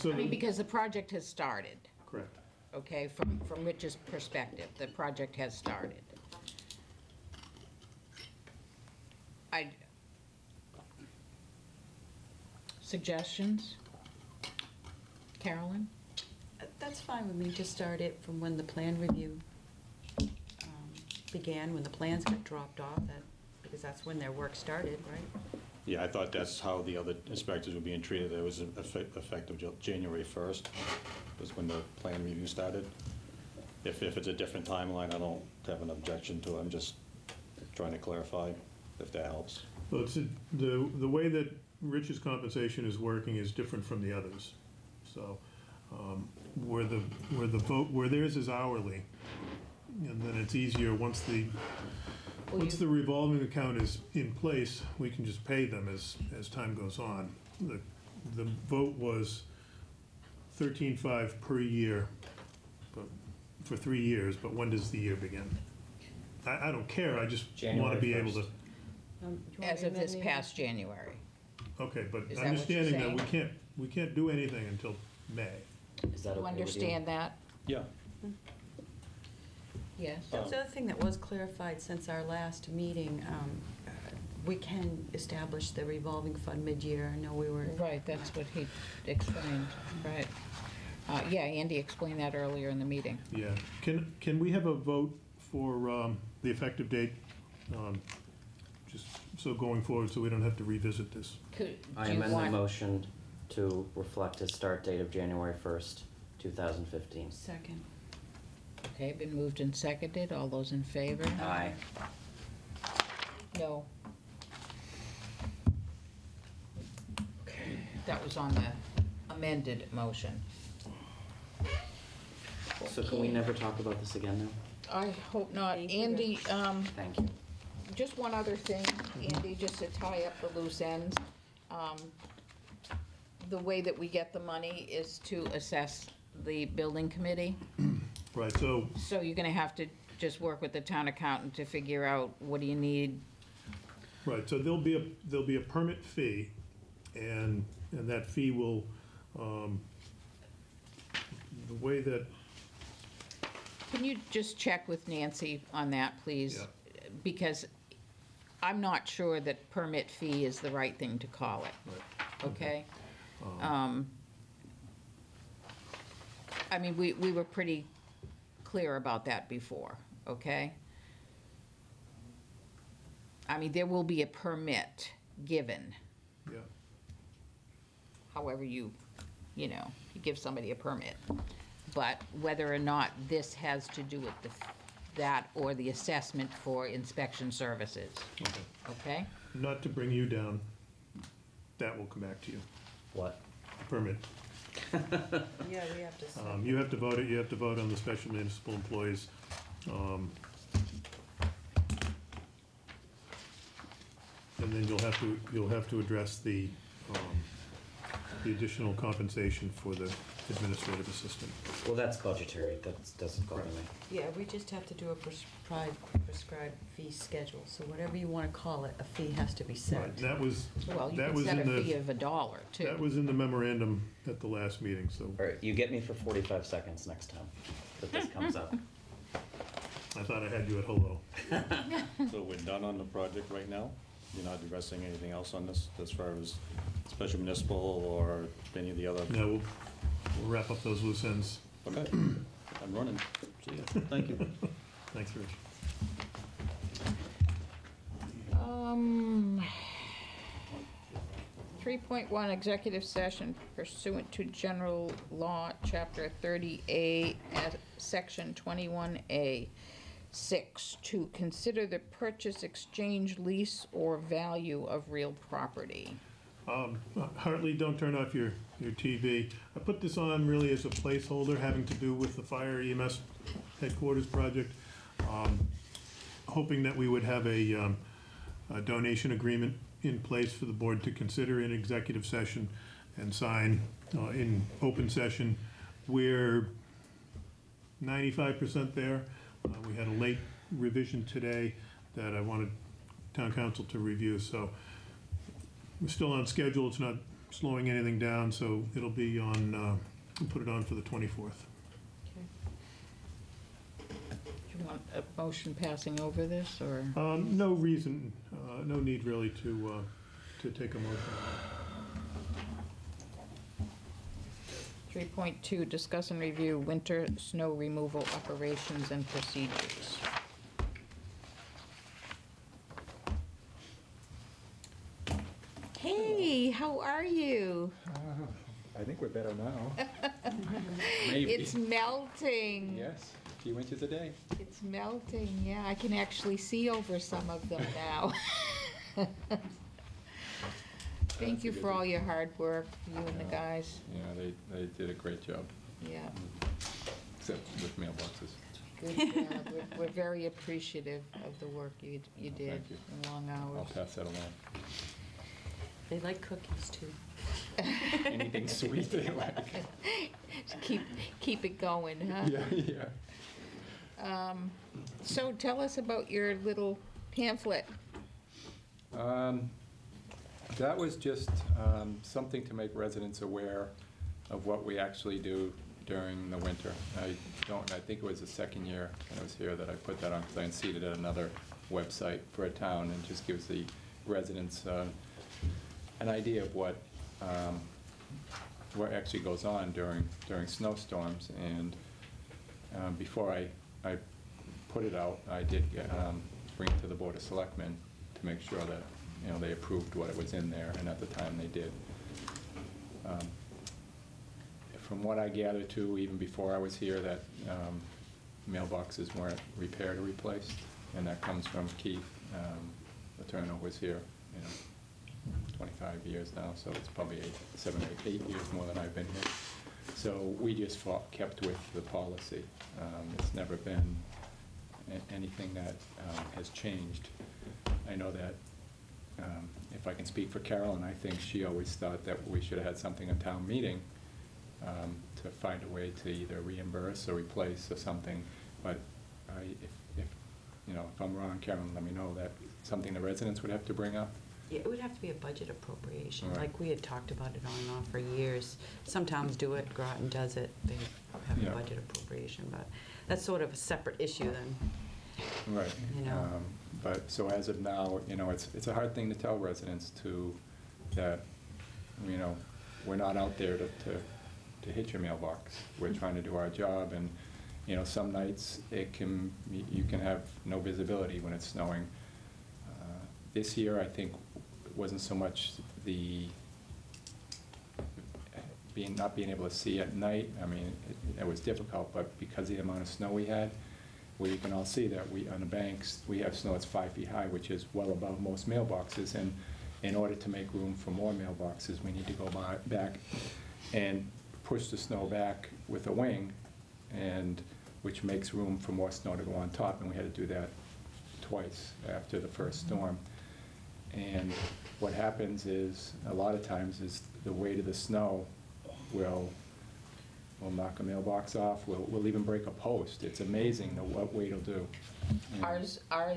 so, I mean, because the project has started, correct. okay, from Rich's perspective, the project has started. Suggestions? Carolyn? That's fine with me to start it from when the plan review began, when the plans got dropped off, because that's when their work started, right? Yeah, I thought that's how the other inspectors were being treated. It was effective January 1st, was when the plan review started. If it's a different timeline, I don't have an objection to it. I'm just trying to clarify, if that helps. Well, it's, the way that Rich's compensation is working is different from the others. So, where theirs is hourly, and then it's easier once the revolving account is in place, we can just pay them as time goes on. The vote was 13.5 per year, but for 3 years, but when does the year begin? I don't care, I just want to be able to. As of this past January. Okay, but Is that what you're understanding that saying? we can't do anything until May. Is that okay You with understand that? Yeah. Yes. That's the other thing that was clarified since our last meeting. We can establish the revolving fund mid-year. I know we were. Right, that's what he explained, right. Yeah, Andy explained that earlier in the meeting. Yeah, can we have a vote for the effective date? Just so going forward, so we don't have to revisit this. I amend the motion to reflect his start date of January 1st, 2015. Second. Okay, been moved and seconded. All those in favor? Aye. No. Okay, that was on the amended motion. So can we never talk about this again now? I hope not. Thank you, Andy, Thank you. just one other thing, Andy, just to tie up the loose ends. The way that we get the money is to assess the building committee. Right, so, So you're gonna have to just work with the town accountant to figure out what do you need. right, so there'll be a permit fee, and that fee will, the way that, Can you just check with Nancy on that, please? Yeah. Because I'm not sure that permit fee is the right thing to call it, right, okay? I mean, we were pretty clear about that before, okay? I mean, there will be a permit given, yeah, however you give somebody a permit. But whether or not this has to do with that or the assessment for inspection services, okay. okay? Not to bring you down, that will come back to you, What? permit. Yeah, we have to. You have to vote it, you have to vote on the special municipal employees. And then you'll have to address the additional compensation for the administrative assistant. Well, that's budgetary. That doesn't go to me. Yeah, we just have to do a prescribed fee schedule. So whatever you want to call it, a fee has to be set. Right, that was, Well, you that could was set a in fee the, of $1, too. that was in the memorandum at the last meeting, so All right, you get me for 45 seconds next time that this comes up. I thought I had you at hello. So we're done on the project right now? You're not addressing anything else on this, as far as special municipal or any of the other? Now, we'll wrap up those loose ends. Okay, I'm running. See ya. Thank you. Thanks, Rich. 3.1, executive session pursuant to general law, chapter 30A, at section 21A. 6, to consider the purchase, exchange, lease, or value of real property. Hartley, don't turn off your TV. I put this on really as a placeholder having to do with the fire EMS headquarters project, hoping that we would have a donation agreement in place for the board to consider in executive session and sign in open session. We're 95% there. We had a late revision today that I wanted town council to review, so we're still on schedule. It's not slowing anything down, so it'll be on, we'll put it on for the 24th. Do you want a motion passing over this, or? No reason, no need really to take a motion. 3.2, discuss and review winter snow removal operations and procedures. Hey, how are you? I think we're better now. It's melting. Yes, a few inches a day. It's melting, yeah. I can actually see over some of them now. Thank you for all your hard work, you and the guys. Yeah, they did a great job, Yeah, except with mailboxes. good job. We're very appreciative of the work you did Thank you. in long I'll hours. pass that along. They like cookies, too. Anything sweet they like. Keep it going, huh? Yeah. So tell us about your little pamphlet. That was just something to make residents aware of what we actually do during the winter. I think it was the second year when I was here that I put that on, because I had seen it at another website for a town, and just gives the residents an idea of what actually goes on during snowstorms. And before I put it out, I did bring it to the Board of Selectmen to make sure that they approved what was in there, and at the time they did. From what I gathered too, even before I was here, that mailboxes weren't repaired or replaced, and that comes from Keith Letourneau, was here 25 years now, so it's probably 8 years more than I've been here. So we just kept with the policy. It's never been anything that has changed. I know that if I can speak for Carolyn, I think she always thought that we should have had something at town meeting to find a way to either reimburse or replace or something. But if I'm wrong, Carolyn, let me know. That something the residents would have to bring up. Yeah, it would have to be a budget appropriation, Right. like we had talked about it on and off for years. Some towns do it, Groton does it, they have Yeah. a budget appropriation, but that's sort of a separate issue then. Right. You know. But so as of now, it's a hard thing to tell residents that we're not out there to hit your mailbox. We're trying to do our job, and some nights you can have no visibility when it's snowing. This year, I think, it wasn't so much the not being able to see at night. I mean, it was difficult, but because of the amount of snow we had, where you can all see that on the banks, we have snow that's 5 feet high, which is well above most mailboxes. And in order to make room for more mailboxes, we need to go back and push the snow back with a wing, which makes room for more snow to go on top. And we had to do that twice after the first storm. And what happens is, a lot of times, is the weight of the snow will knock a mailbox off. We'll even break a post. It's amazing what weight will do. Ours are,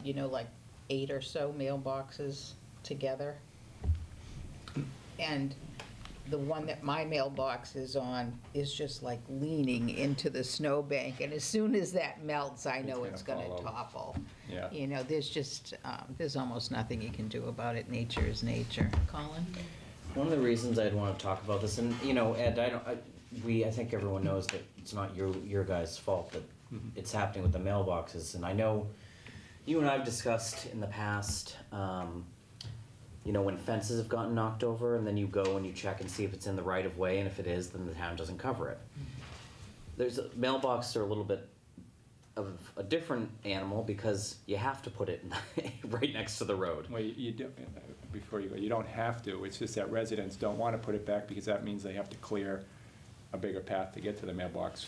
like 8 or so mailboxes together. And the one that my mailbox is on is just like leaning into the snowbank. And as soon as that melts, I know it's gonna gonna fall over. topple. Yeah. There's almost nothing you can do about it. Nature is nature. Colin? One of the reasons I'd want to talk about this, and Ed, I think everyone knows that it's not your guys' fault that it's happening with the mailboxes, and I know you and I've discussed in the past, when fences have gotten knocked over, and then you go and you check and see if it's in the right of way, and if it is, then the town doesn't cover it. Mailboxes are a little bit of a different animal because you have to put it right next to the road. Well, you do, before you go, you don't have to, it's just that residents don't want to put it back because that means they have to clear a bigger path to get to the mailbox.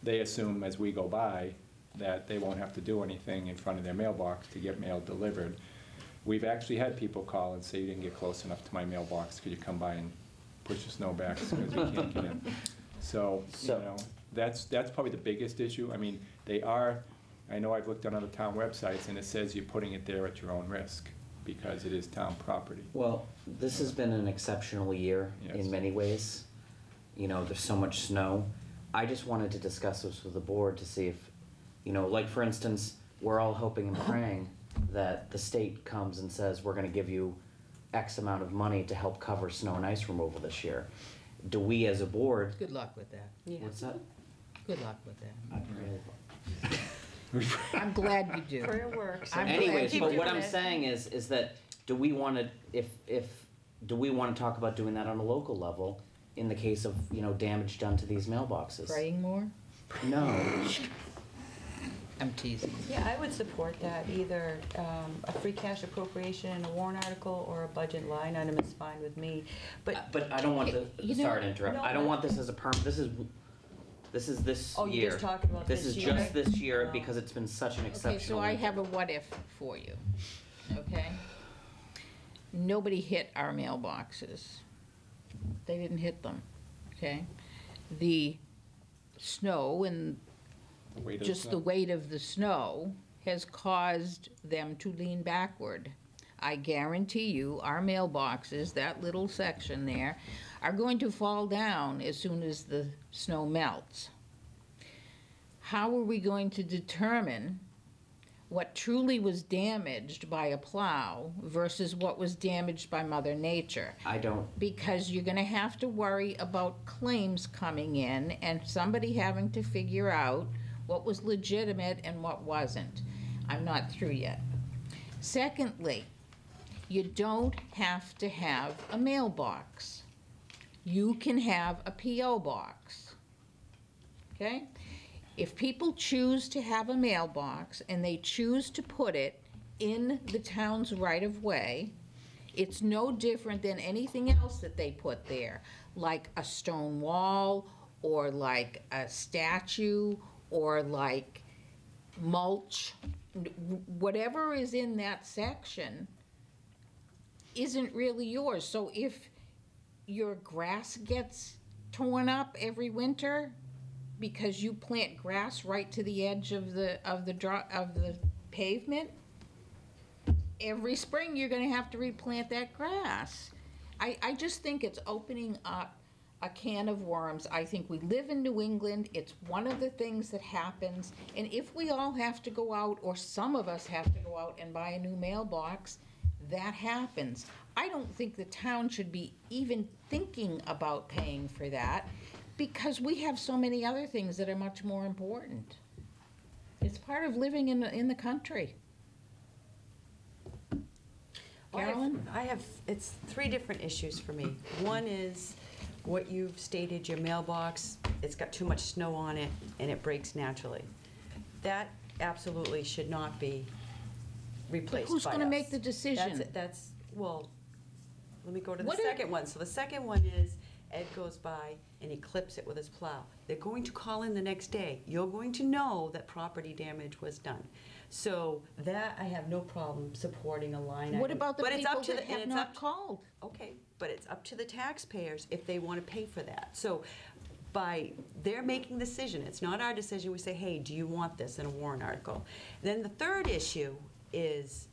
They assume as we go by that they won't have to do anything in front of their mailbox to get mail delivered. We've actually had people call and say, you didn't get close enough to my mailbox, could you come by and push the snow back because we can't get in? So, you know, that's probably the biggest issue. I mean, I know I've looked on other town websites and it says you're putting it there at your own risk because it is town property. Well, this has been an exceptional year Yes. in many ways. You know, there's so much snow. I just wanted to discuss this with the board to see if, you know, like for instance, we're all hoping and praying that the state comes and says, we're gonna give you X amount of money to help cover snow and ice removal this year. Do we as a board, Good luck with that. what's that? Good luck with that. I really- I'm glad you do. Prayer works. I'm glad Anyways, you but do what doing I'm it. saying is that, do we wanna, do we wanna talk about doing that on a local level in the case of, you know, damage done to these mailboxes? Praying more? No. I'm teasing. Yeah, I would support that, either a free cash appropriation in a warrant article or a budget line item is fine with me. But But I don't want You know- sorry to interrupt, No, I don't no. want this as a this is this Oh, year. you're just talking about This this is year? just this year Oh. because it's been such an Okay, exceptional so I year. have a what if for you, okay? Nobody hit our mailboxes. They didn't hit them, okay? The snow and Weight of just snow. the weight of the snow has caused them to lean backward. I guarantee you, our mailboxes, that little section there, are going to fall down as soon as the snow melts. How are we going to determine what truly was damaged by a plow versus what was damaged by Mother Nature? I don't Because you're gonna have to worry about claims coming in and somebody having to figure out what was legitimate and what wasn't. I'm not through yet. Secondly, you don't have to have a mailbox. You can have a P.O. box, okay? If people choose to have a mailbox and they choose to put it in the town's right-of-way, it's no different than anything else that they put there, like a stone wall, or like a statue, or like mulch. Whatever is in that section isn't really yours. So if your grass gets torn up every winter because you plant grass right to the edge of the pavement, every spring you're gonna have to replant that grass. I just think it's opening up a can of worms. I think we live in New England, it's one of the things that happens, and if we all have to go out, or some of us have to go out and buy a new mailbox, that happens. I don't think the town should be even thinking about paying for that, because we have so many other things that are much more important. It's part of living in the country. Carolyn? It's three different issues for me. One is what you've stated, your mailbox, it's got too much snow on it and it breaks naturally. That absolutely should not be replaced by us. who's gonna make the decision? Well, let me go to the What if- second one. So the second one is Ed goes by and he clips it with his plow. They're going to call in the next day. You're going to know that property damage was done. So that, I have no problem supporting a line item. What about the But it's people up to that the- and have it's not up to- called? Okay, but it's up to the taxpayers if they want to pay for that. So they're making the decision. It's not our decision. We say, hey, do you want this in a warrant article? Then the third issue is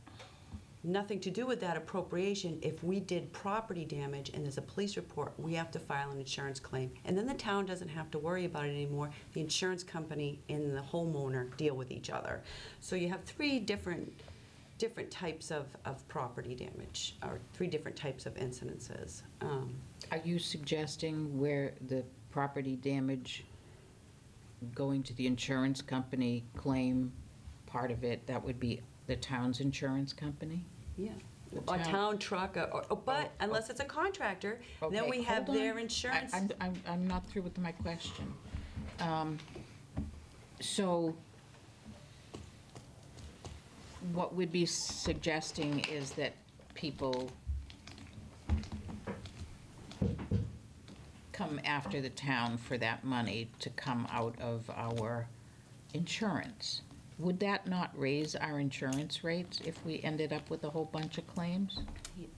nothing to do with that appropriation. If we did property damage and there's a police report, we have to file an insurance claim. And then the town doesn't have to worry about it anymore. The insurance company and the homeowner deal with each other. So you have three different types of property damage, or three different types of incidences. Are you suggesting where the property damage going to the insurance company claim part of it, that would be the town's insurance company? Yeah. The A town- town truck, but unless it's a contractor, then Okay, we have hold on. their insurance. I'm not through with my question. So, what we'd be suggesting is that people come after the town for that money to come out of our insurance. Would that not raise our insurance rates if we ended up with a whole bunch of claims?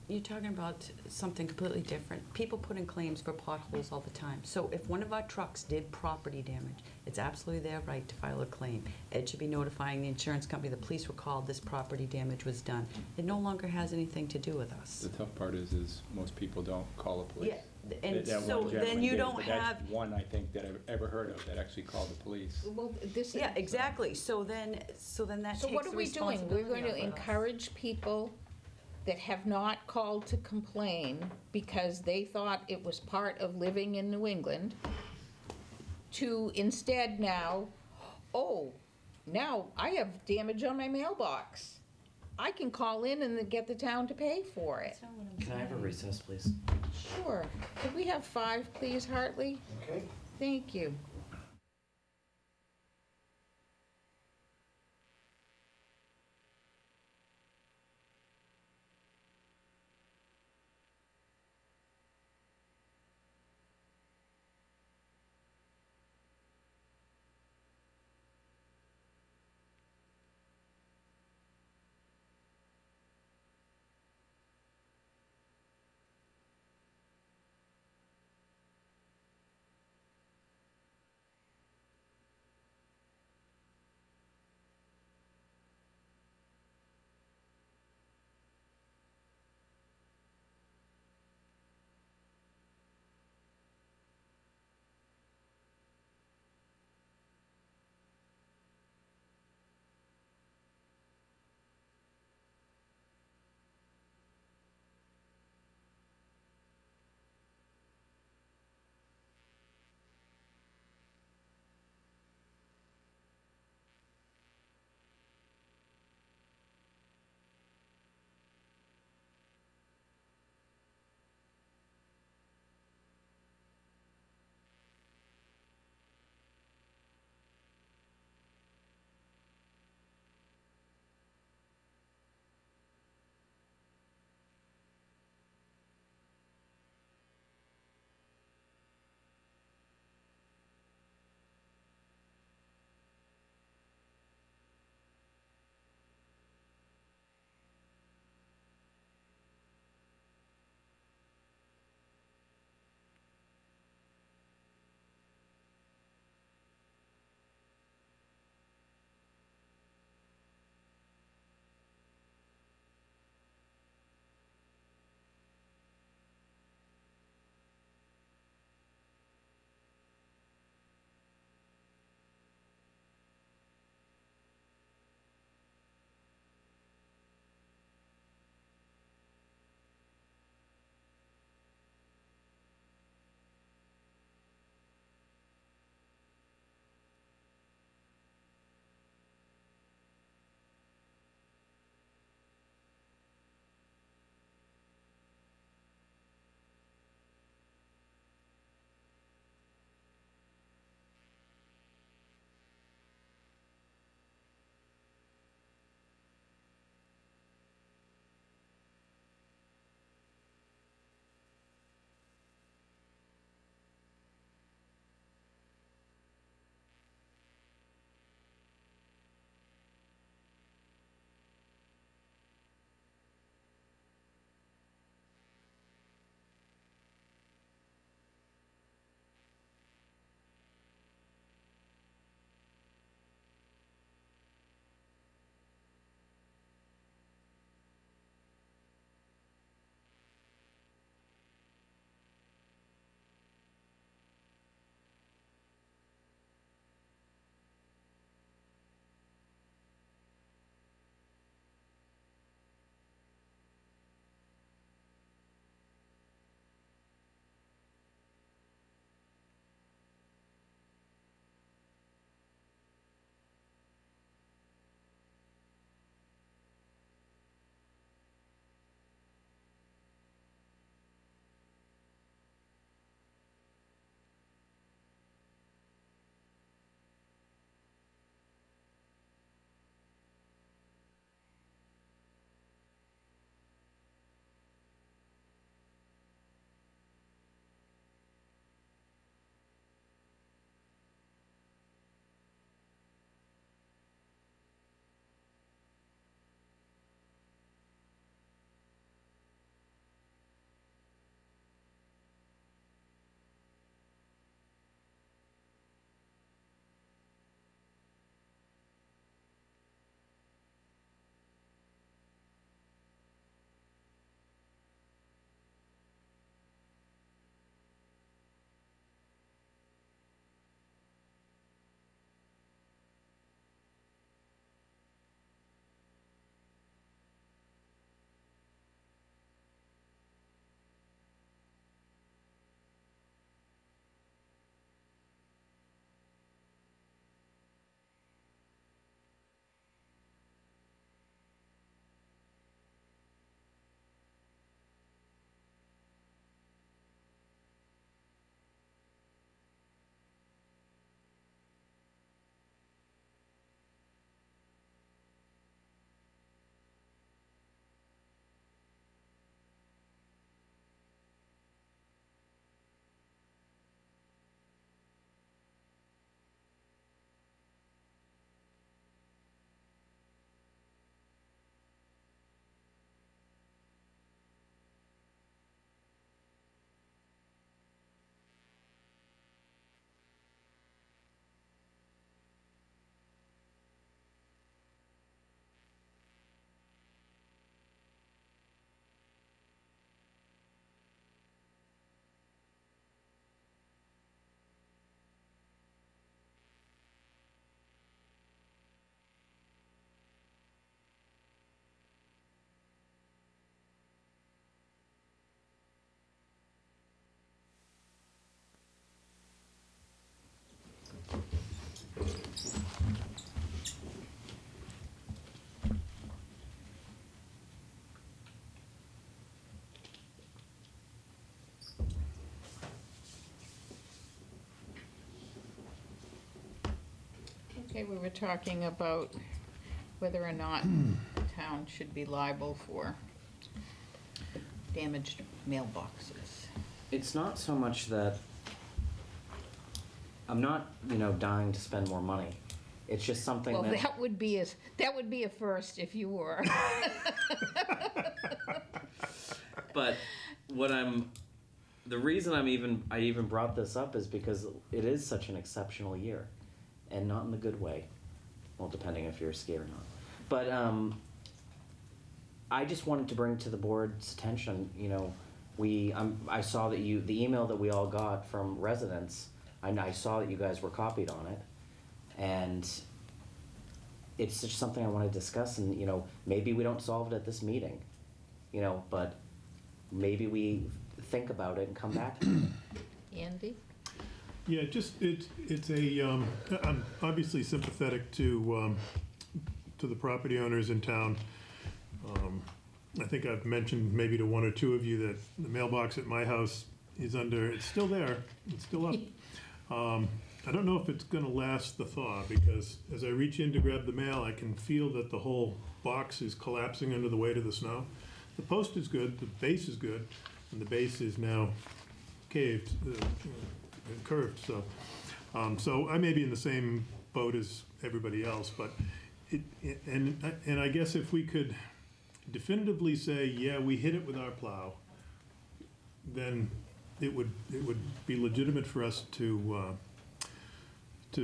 You're talking about something completely different. People put in claims for potholes all the time. So if one of our trucks did property damage, it's absolutely their right to file a claim. Ed should be notifying the insurance company, the police were called, this property damage was done. It no longer has anything to do with us. The tough part is most people don't call the police. Yeah, and That one so then gentleman you did, don't but that's have. one, I think, that I've ever heard of that actually called the police. Well, this. Yeah, exactly. So then that So takes what are the we doing? We're going responsibility to off of us. encourage people that have not called to complain because they thought it was part of living in New England to instead now, oh, now I have damage on my mailbox. I can call in and then get the town to pay for it. That's not what I'm Can I have a saying. recess, please? Sure. Could we have 5, please, Hartley? Okay. Thank you. Okay, we were talking about whether or not the town should be liable for damaged mailboxes. It's not so much that, I'm not, dying to spend more money. It's just something Well, that. that would be a first if you were. But the reason I even brought this up is because it is such an exceptional year, and not in the good way. Well, depending if you're skier or not. But I just wanted to bring to the board's attention, I saw that the email that we all got from residents, I saw that you guys were copied on it, and it's just something I want to discuss, and maybe we don't solve it at this meeting, but maybe we think about it and come back to it. Andy? Yeah, it's a, I'm obviously sympathetic to the property owners in town. I think I've mentioned maybe to one or two of you that the mailbox at my house is it's still there, it's still up. I don't know if it's gonna last the thaw, because as I reach in to grab the mail, I can feel that the whole box is collapsing under the weight of the snow. The post is good, the base is good, and the base is now caved, and curved, so. So I may be in the same boat as everybody else, but and I guess if we could definitively say, yeah, we hit it with our plow, then it would be legitimate for us to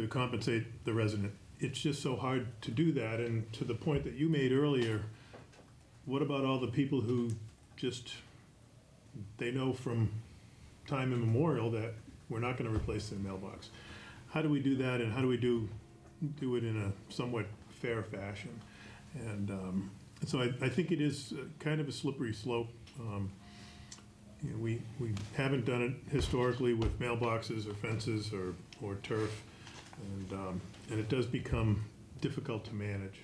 compensate the resident. It's just so hard to do that, and to the point that you made earlier, what about all the people who they know from time immemorial that we're not going to replace their mailbox? How do we do that, and how do we do it in a somewhat fair fashion? And so I think it is kind of a slippery slope. We haven't done it historically with mailboxes or fences or turf, and it does become difficult to manage.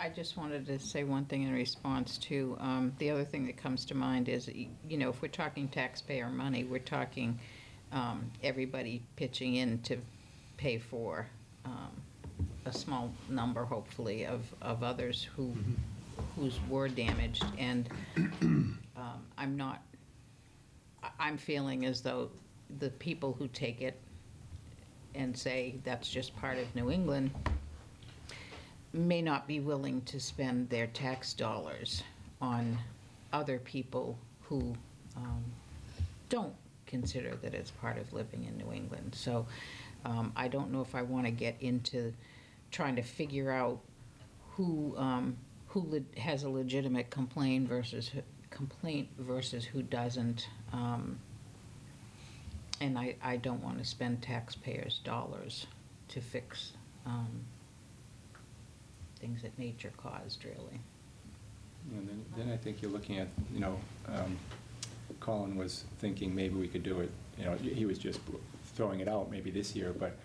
I just wanted to say one thing in response to, the other thing that comes to mind is, if we're talking taxpayer money, we're talking everybody pitching in to pay for a small number, hopefully, of others whose were damaged. And I'm feeling as though the people who take it and say that's just part of New England may not be willing to spend their tax dollars on other people who don't consider that it's part of living in New England. So I don't know if I want to get into trying to figure out who has a legitimate complaint versus who doesn't. And I don't want to spend taxpayers' dollars to fix things that nature caused, really. Then I think you're looking at, Colin was thinking maybe we could do it, he was just throwing it out maybe this year, but,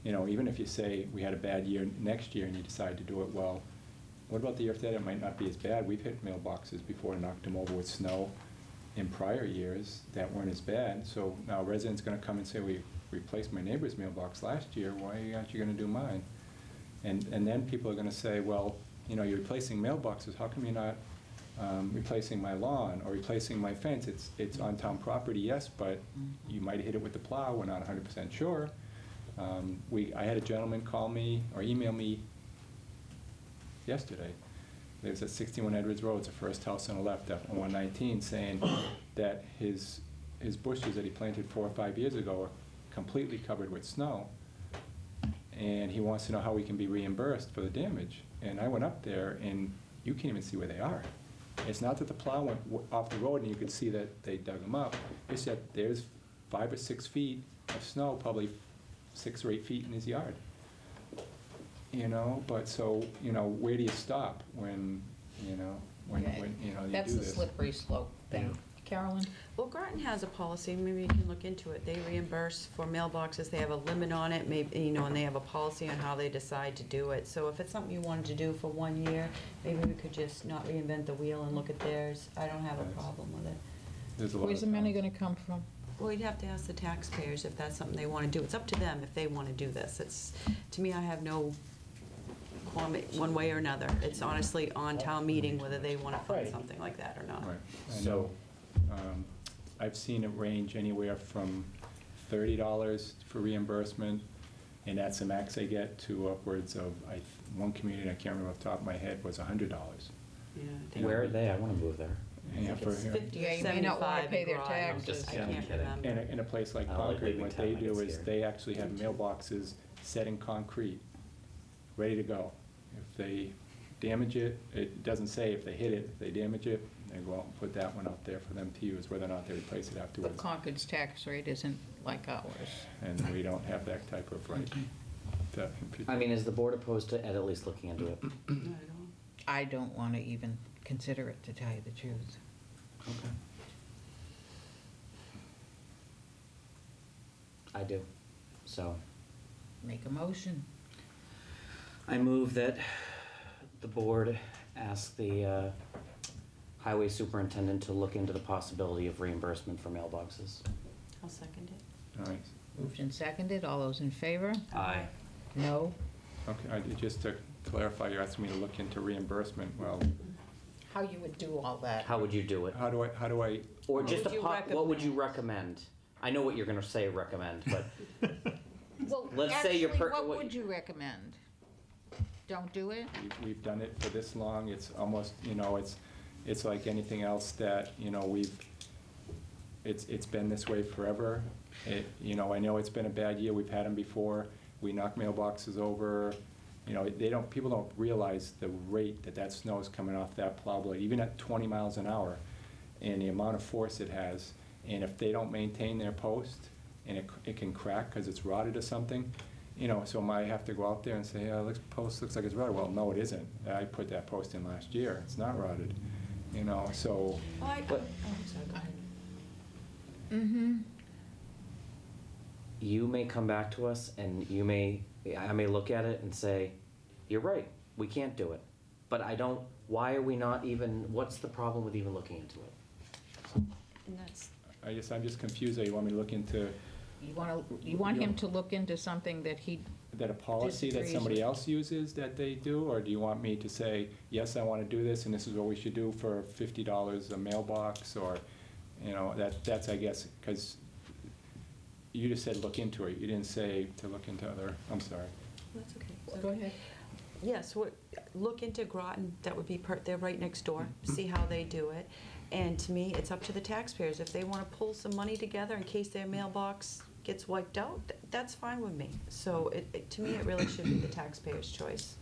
even if you say we had a bad year next year and you decide to do it, well, what about the year after that? It might not be as bad. We've hit mailboxes before and knocked them over with snow in prior years that weren't as bad. So now a resident's going to come and say, we replaced my neighbor's mailbox last year, why aren't you going to do mine? And then people are going to say, well, you're replacing mailboxes, how come you're not replacing my lawn or replacing my fence? It's on town property, yes, but you might hit it with the plow, we're not 100% sure. I had a gentleman call me or email me yesterday. There's at 61 Edwards Road, it's the first house on the left, on 119, saying that his bushes that he planted 4 or 5 years ago are completely covered with snow, and he wants to know how he can be reimbursed for the damage. And I went up there, and you can't even see where they are. It's not that the plow went off the road and you could see that they dug them up. It's that there's 5 or 6 feet of snow, probably 6 or 8 feet in his yard. But so, where do you stop when you do this? That's the slippery slope thing. Yeah. Carolyn? Well, Groton has a policy, maybe you can look into it. They reimburse for mailboxes, they have a limit on it, maybe, and they have a policy on how they decide to do it. So if it's something you wanted to do for 1 year, maybe we could just not reinvent the wheel and look at theirs. I don't have a problem with it. There's a lot Where's the of money towns. going to come from? Well, you'd have to ask the taxpayers if that's something they want to do. It's up to them if they want to do this. It's, to me, I have no comment one way or another. It's honestly on town meeting whether they want to fund Right. something like that or not. Right. I So- know, I've seen it range anywhere from $30 for reimbursement, and that's the max I get, to upwards of, one community, I can't remember off the top of my head, was $100. Yeah, Where are they? I want to move there. Yeah, for, it's 50 or Yeah, you may not wanna 75 pay their in Groton. taxes. I I'm can't kidding. remember. in a place like I don't like Concord, leaving what town, they I do get is scared. they actually have mailboxes set in concrete, ready to go. If they damage it, it doesn't say if they hit it, if they damage it, they go out and put that one out there for them to use, whether or not they replace it But afterwards. Concord's tax rate isn't like ours. And we don't have that type of right. I mean, is the board opposed to Ed at least looking into it? No, I don't. I don't want to even consider it, to tell you the truth. Okay. I do. So, Make a motion. I move that the board ask the highway superintendent to look into the possibility of reimbursement for mailboxes. I'll second it. All right. Moved and seconded. All those in favor? Aye. No? Okay, just to clarify, you're asking me to look into reimbursement. Well, How you would do all that? How would you do it? how do I, Or What just would you what would you recommend? recommend? I know what you're gonna say, recommend, but Well, Let's say you're actually, what what would you recommend? Don't do it? we've done it for this long, it's almost, it's like anything else that, it's been this way forever. I know it's been a bad year, we've had them before, we knock mailboxes over, people don't realize the rate that snow is coming off that plow blade, even at 20 miles an hour, and the amount of force it has. And if they don't maintain their post, and it can crack because it's rotted or something, so I have to go out there and say, yeah, this post looks like it's rotted. Well, no, it isn't. I put that post in last year. It's not rotted, so. Well, But- I'm sorry, go ahead. Mm-hmm. you may come back to us and I may look at it and say, you're right, we can't do it. But why are we not even, what's the problem with even looking into it? And that's, I'm just confused. You want me to look into You want him to look into something that he, that a policy that Disagrees somebody with- else uses that they do? Or do you want me to say, yes, I want to do this and this is what we should do for $50 a mailbox? Or, that's, I guess, because you just said look into it. You didn't say to look into other, I'm sorry. that's okay. go ahead. Yes, look into Groton, that would be, they're right next door, see how they do it. And to me, it's up to the taxpayers. If they want to pull some money together in case their mailbox gets wiped out, that's fine with me. So to me, it really should be the taxpayer's choice.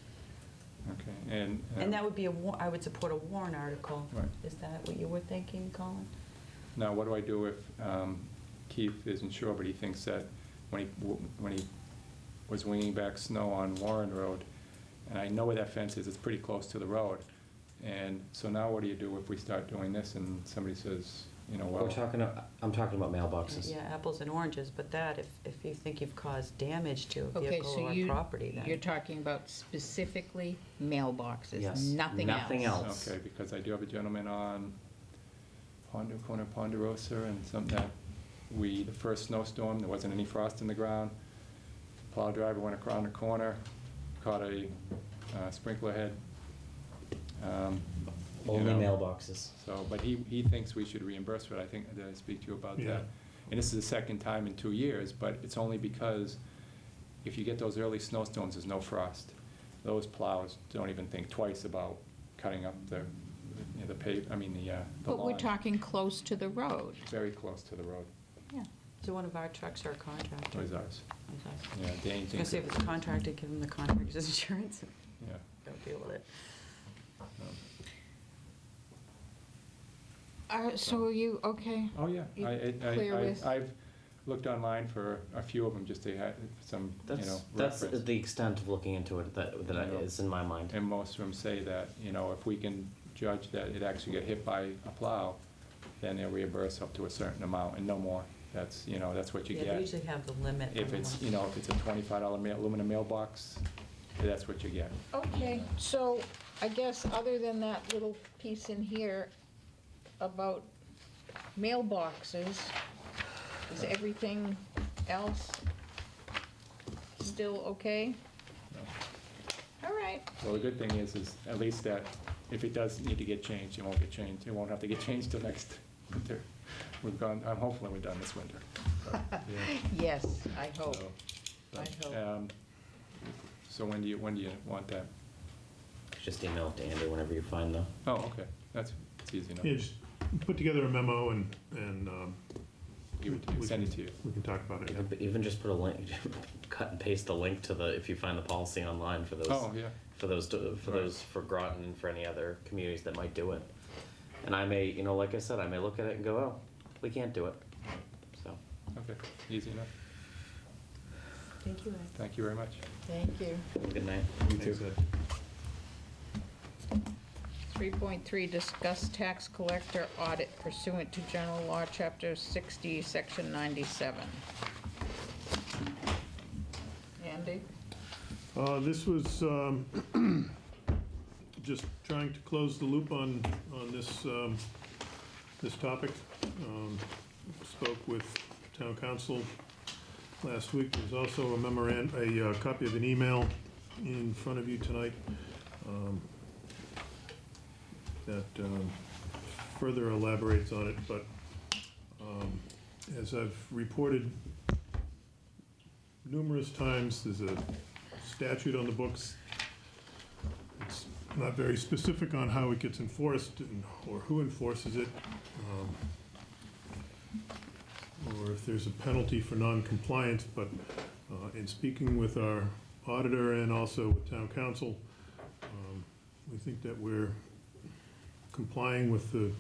Okay, and. And that would be I would support a warrant article. Right. Is that what you were thinking, Colin? Now, what do I do if Keith isn't sure, but he thinks that when he was winging back snow on Warren Road, and I know where that fence is, it's pretty close to the road, and so now what do you do if we start doing this and somebody says, well. I'm talking about mailboxes. Yeah, apples and oranges, but that, if you think you've caused damage to a Okay, vehicle so or property, then. you're talking about specifically mailboxes, Yes, nothing else? nothing else. Okay, because I do have a gentleman on corner Ponderosa, and something that the first snowstorm, there wasn't any frost in the ground, plow driver went around the corner, caught a sprinkler head. Only mailboxes. So, but he thinks we should reimburse for it. I think, did I speak to you about Yeah. that? And this is the second time in 2 years, but it's only because if you get those early snowstorms, there's no frost. Those plows don't even think twice about cutting up the But we're lawn. talking close to the road. Very close to the road. Yeah. So one of our trucks are a contractor. Where's ours? Okay. Yeah, Dane I was gonna thinks, say, if it's a contractor, give them the contractor's insurance. yeah. Don't deal with it. So are you, okay? Oh, yeah. You clear with- I've looked online for a few of them, just to have some, That's reference. the extent of looking into it that is in my mind. And most of them say that, if we can judge that it actually got hit by a plow, then they'll reimburse up to a certain amount and no more. That's, that's what you Yeah, they get. usually have the limit. If it's, if it's a $25 aluminum mailbox, that's what you get. Okay, so I guess other than that little piece in here about mailboxes, Is everything else still okay? All right. Well, the good thing is at least that if it does need to get changed, it won't get changed. It won't have to get changed till next winter. Hopefully we're done this winter. But, Yes, I hope. so, I but, hope. So when do you want that? Just email it to Andy whenever you find the. Oh, okay, that's easy enough. Yeah, just put together a memo and Give it to you, send it to you. we can talk about it. Yeah. Even just put a link, cut and paste a link to the, if you find the policy online for those. Oh, yeah. For those, for Groton and for any other communities that might do it. And I may, like I said, I may look at it and go, oh, we can't do it, so. Okay, easy enough. Thank you, Ed. Thank you very much. Thank you. Have a good night. Thanks, Ed. 3.3, discuss tax collector audit pursuant to general law, chapter 60, section 97. Andy? This was just trying to close the loop on this topic. Spoke with town council last week. There's also a copy of an email in front of you tonight that further elaborates on it, but as I've reported numerous times, there's a statute on the books. It's not very specific on how it gets enforced or who enforces it, or if there's a penalty for non-compliance, but in speaking with our auditor and also with town council, we think that we're complying with the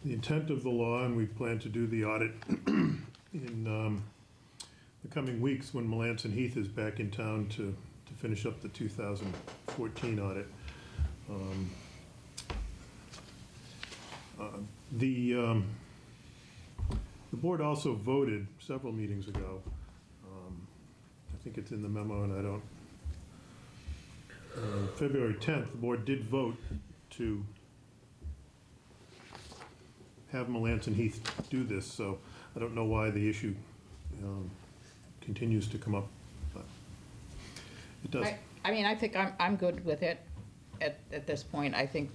intent of the law, and we plan to do the audit in the coming weeks when Melanson Heath is back in town to finish up the 2014 audit. The board also voted several meetings ago. I think it's in the memo, and I don't. February 10th, the board did vote to have Melanson Heath do this, so I don't know why the issue continues to come up, but it does. I mean, I think I'm good with it at this point. I think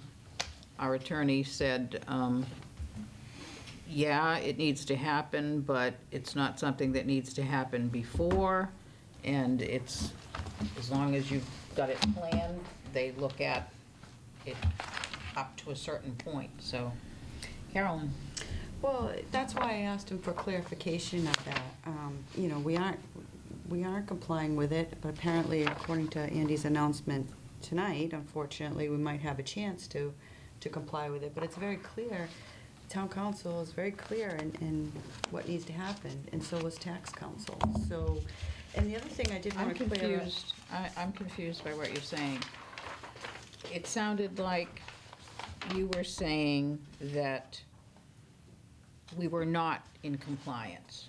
our attorney said, yeah, it needs to happen, but it's not something that needs to happen before, and it's, as long as you've got it planned, they look at it up to a certain point, so. Carolyn? Well, that's why I asked him for clarification of that. We aren't complying with it, but apparently, according to Andy's announcement tonight, unfortunately, we might have a chance to comply with it. But it's very clear, town council is very clear in what needs to happen, and so is tax council. So, and the other thing I did want to clear up. I'm confused by what you're saying. It sounded like you were saying that we were not in compliance.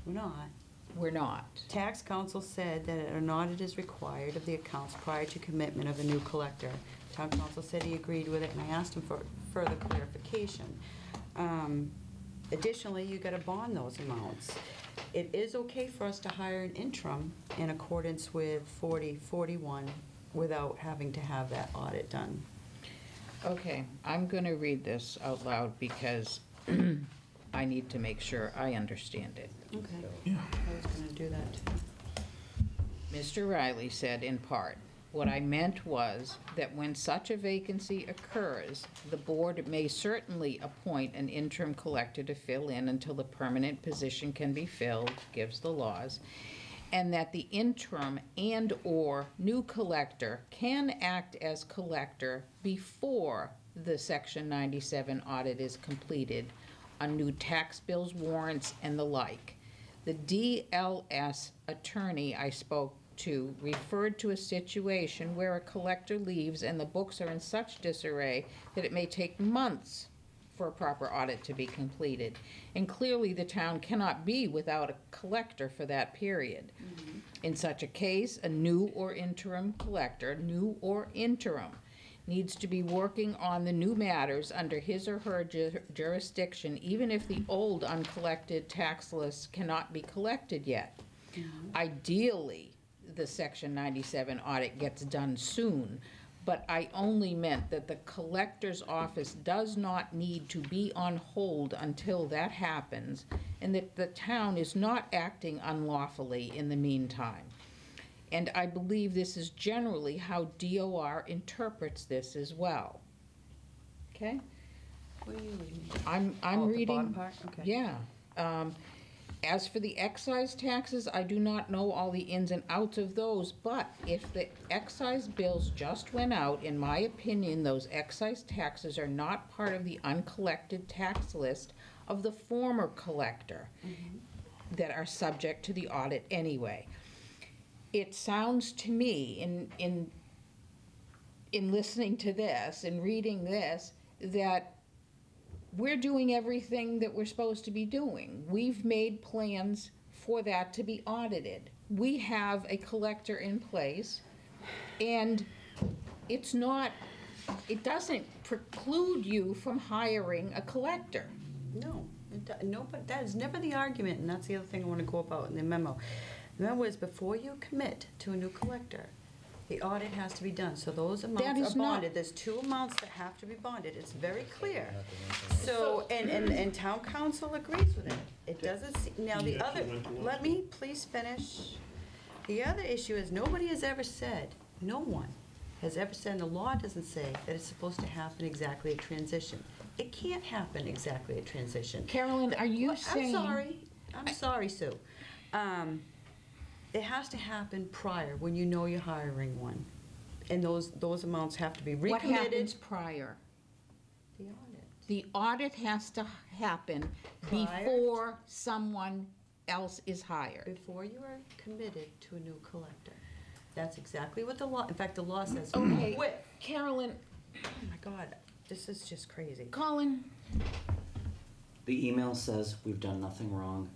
We're not. We're not. Tax council said that an audit is required of the accounts prior to commitment of a new collector. Town council said he agreed with it, and I asked him for further clarification. Additionally, you got to bond those amounts. It is okay for us to hire an interim in accordance with 4041 without having to have that audit done. Okay, I'm going to read this out loud because I need to make sure I understand it. Okay. Yeah. I was going to do that too. Mr. Riley said in part, what I meant was that when such a vacancy occurs, the board may certainly appoint an interim collector to fill in until the permanent position can be filled, gives the laws, and that the interim and/or new collector can act as collector before the Section 97 audit is completed on new tax bills, warrants, and the like. The DLS attorney I spoke to referred to a situation where a collector leaves and the books are in such disarray that it may take months for a proper audit to be completed. And clearly the town cannot be without a collector for that period. Mm-hmm. In such a case, a new or interim collector, needs to be working on the new matters under his or her jurisdiction, even if the old uncollected tax lists cannot be collected yet. Ideally, the Section 97 audit gets done soon, but I only meant that the collector's office does not need to be on hold until that happens, and that the town is not acting unlawfully in the meantime. And I believe this is generally how DOR interprets this as well. Okay? What are you reading? I'm Oh, the reading. bottom part? Okay. Yeah. As for the excise taxes, I do not know all the ins and outs of those, but if the excise bills just went out, in my opinion, those excise taxes are not part of the uncollected tax list of the former collector that are subject to the audit anyway. It sounds to me, in listening to this and reading this, that we're doing everything that we're supposed to be doing. We've made plans for that to be audited. We have a collector in place, and it doesn't preclude you from hiring a collector. No, no, but that is never the argument, and that's the other thing I want to go about in the memo. The memo is before you commit to a new collector, the audit has to be done, so those That amounts is are not- bonded. There's two amounts that have to be bonded, it's very clear. So, and town council agrees with it. It doesn't, now the other, let me please finish. The other issue is, nobody has ever said, no one has ever said, and the law doesn't say that it's supposed to happen exactly at transition. It can't happen exactly at transition. Carolyn, are you saying? I'm sorry, Sue. It has to happen prior, when you know you're hiring one. And those amounts have to be What recommitted. happens prior? The audit. The audit has to happen Prior? before someone else is hired. Before you are committed to a new collector. That's exactly what the law, in fact, the law says, Okay, with. Carolyn, Oh my God, this is just crazy. Colin, The email says we've done nothing wrong.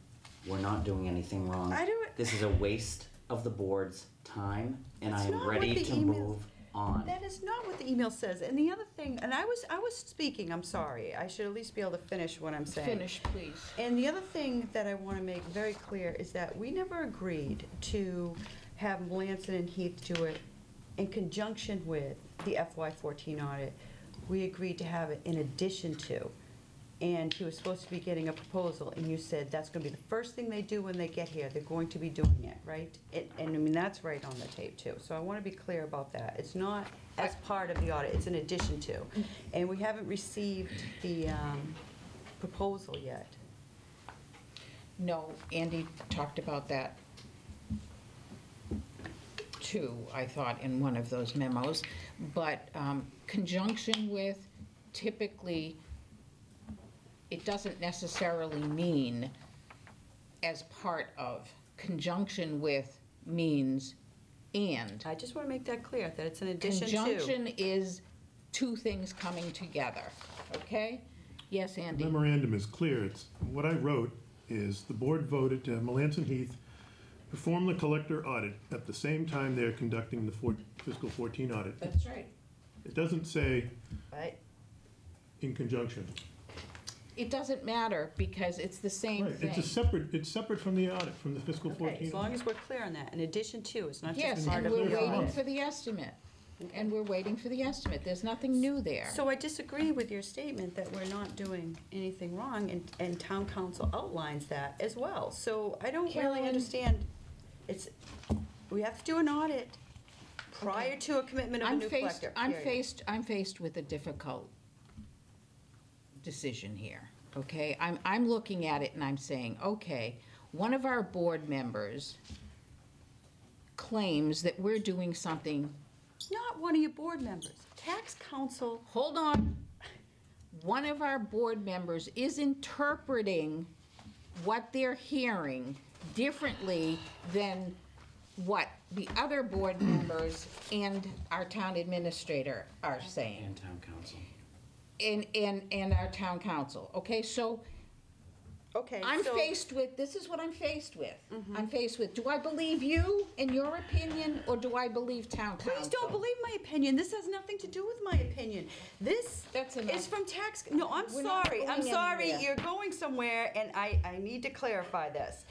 We're not doing anything wrong. I do it. This is a waste of the board's time, and That's I am not what ready the to email- move on. That is not what the email says. And the other thing, and I was speaking, I'm sorry. I should at least be able to finish what I'm saying. finish, please. And the other thing that I want to make very clear is that we never agreed to have Melanson and Heath do it in conjunction with the FY14 audit. We agreed to have it in addition to. And he was supposed to be getting a proposal, and you said that's going to be the first thing they do when they get here. They're going to be doing it, right? And I mean, that's right on the tape, too. So I want to be clear about that. It's not as part of the audit, it's in addition to. And we haven't received the proposal yet. No, Andy talked about that too, I thought, in one of those memos. But conjunction with, typically, it doesn't necessarily mean as part of. Conjunction with means and. I just want to make that clear, that it's in addition to. Conjunction is two things coming together, okay? Yes, The Andy? memorandum is clear. It's, what I wrote is, the board voted to have Melanson Heath perform the collector audit at the same time they're conducting the fiscal 14 audit. That's right. It doesn't say Right? in conjunction. It doesn't matter because it's the same Right, thing. it's separate from the audit, from the fiscal 14 Okay, as long as we're clear on that, in addition to, it's not Yes, just part and of we're the waiting audit. for the estimate. And we're waiting for the estimate. There's nothing new there. So I disagree with your statement that we're not doing anything wrong, and town council outlines that as well. So I don't really Carolyn? understand, we have to do an audit prior to a commitment of a new collector, period. I'm faced with a difficult decision here, okay? I'm looking at it and I'm saying, okay, one of our board members claims that we're doing something. Not one of your board members, tax council. Hold on. One of our board members is interpreting what they're hearing differently than what the other board members and our town administrator are saying. And town council. And our town council, okay? So Okay, I'm so- faced with, this is what I'm faced with. Mm-hmm. I'm faced with, do I believe you in your opinion, or do I believe town council? Please don't believe my opinion. This has nothing to do with my opinion. This That's enough. is from tax, no, I'm We're not sorry. I'm going sorry. anywhere. You're going somewhere, and I need to clarify this.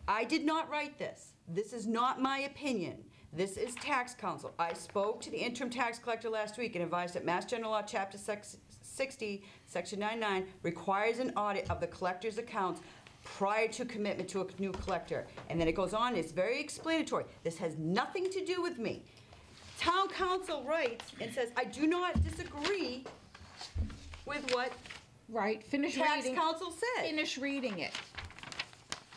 I did not write this. This is not my opinion. This is tax council. I spoke to the interim tax collector last week and advised that Mass General Law, Chapter 60, Section 99, requires an audit of the collector's accounts prior to commitment to a new collector. And then it goes on, it's very explanatory. This has nothing to do with me. Town council writes and says, I do not disagree with what Right, finish tax reading. council said. Finish reading it.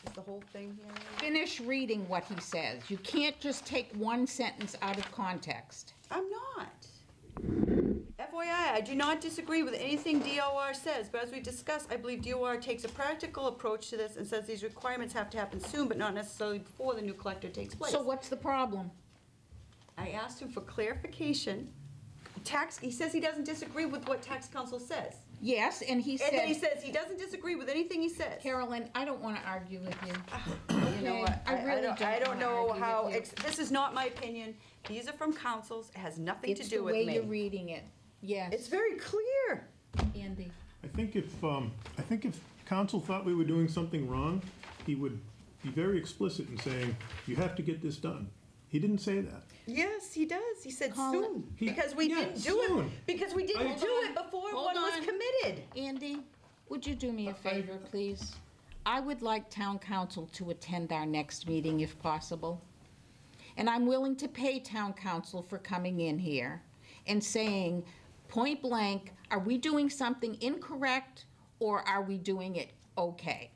Is the whole thing here? Finish reading what he says. You can't just take one sentence out of context. I'm not. FYI, I do not disagree with anything DOR says, but as we discussed, I believe DOR takes a practical approach to this and says these requirements have to happen soon, but not necessarily before the new collector takes place. So what's the problem? I asked him for clarification. He says he doesn't disagree with what tax council says. Yes, and he And then he said, says he doesn't disagree with anything he says. Carolyn, I don't want to argue with you. You know Okay? what? I really don't I don't wanna know argue how, with you. this is not my opinion. These are from councils. It has nothing to It's the do with way you're me. reading it. Yes. It's very clear. Andy. I think if council thought we were doing something wrong, he would be very explicit in saying, you have to get this done. He didn't say that. Yes, he does. He said Colin. soon. He- Because we yeah, didn't do it, soon. because we didn't do it before Hold one was on. committed. Andy, would you do me a favor, please? I would like town council to attend our next meeting if possible. And I'm willing to pay town council for coming in here and saying, point blank, are we doing something incorrect or are we doing it okay?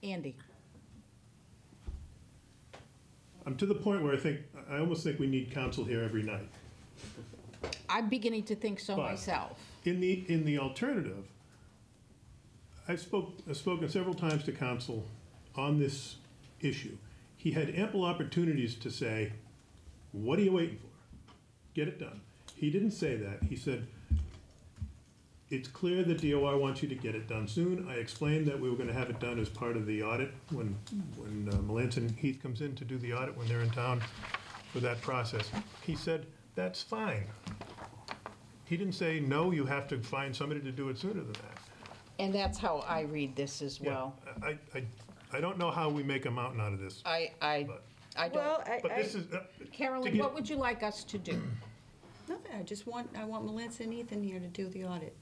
Andy? I'm to the point where I almost think we need council here every night. I'm beginning to think so But myself. In the alternative, I've spoken several times to council on this issue. He had ample opportunities to say, what are you waiting for? Get it done. He didn't say that. He said, it's clear that DOR wants you to get it done soon. I explained that we were gonna have it done as part of the audit when Melanson Heath comes in to do the audit when they're in town for that process. He said, that's fine. He didn't say, no, you have to find somebody to do it sooner than that. And that's how I read this as well. Yeah, I don't know how we make a mountain out of this, I but, Well, don't. but this is, Carolyn, to get- what would you like us to do? Nothing, I want Melanson and Ethan here to do the audit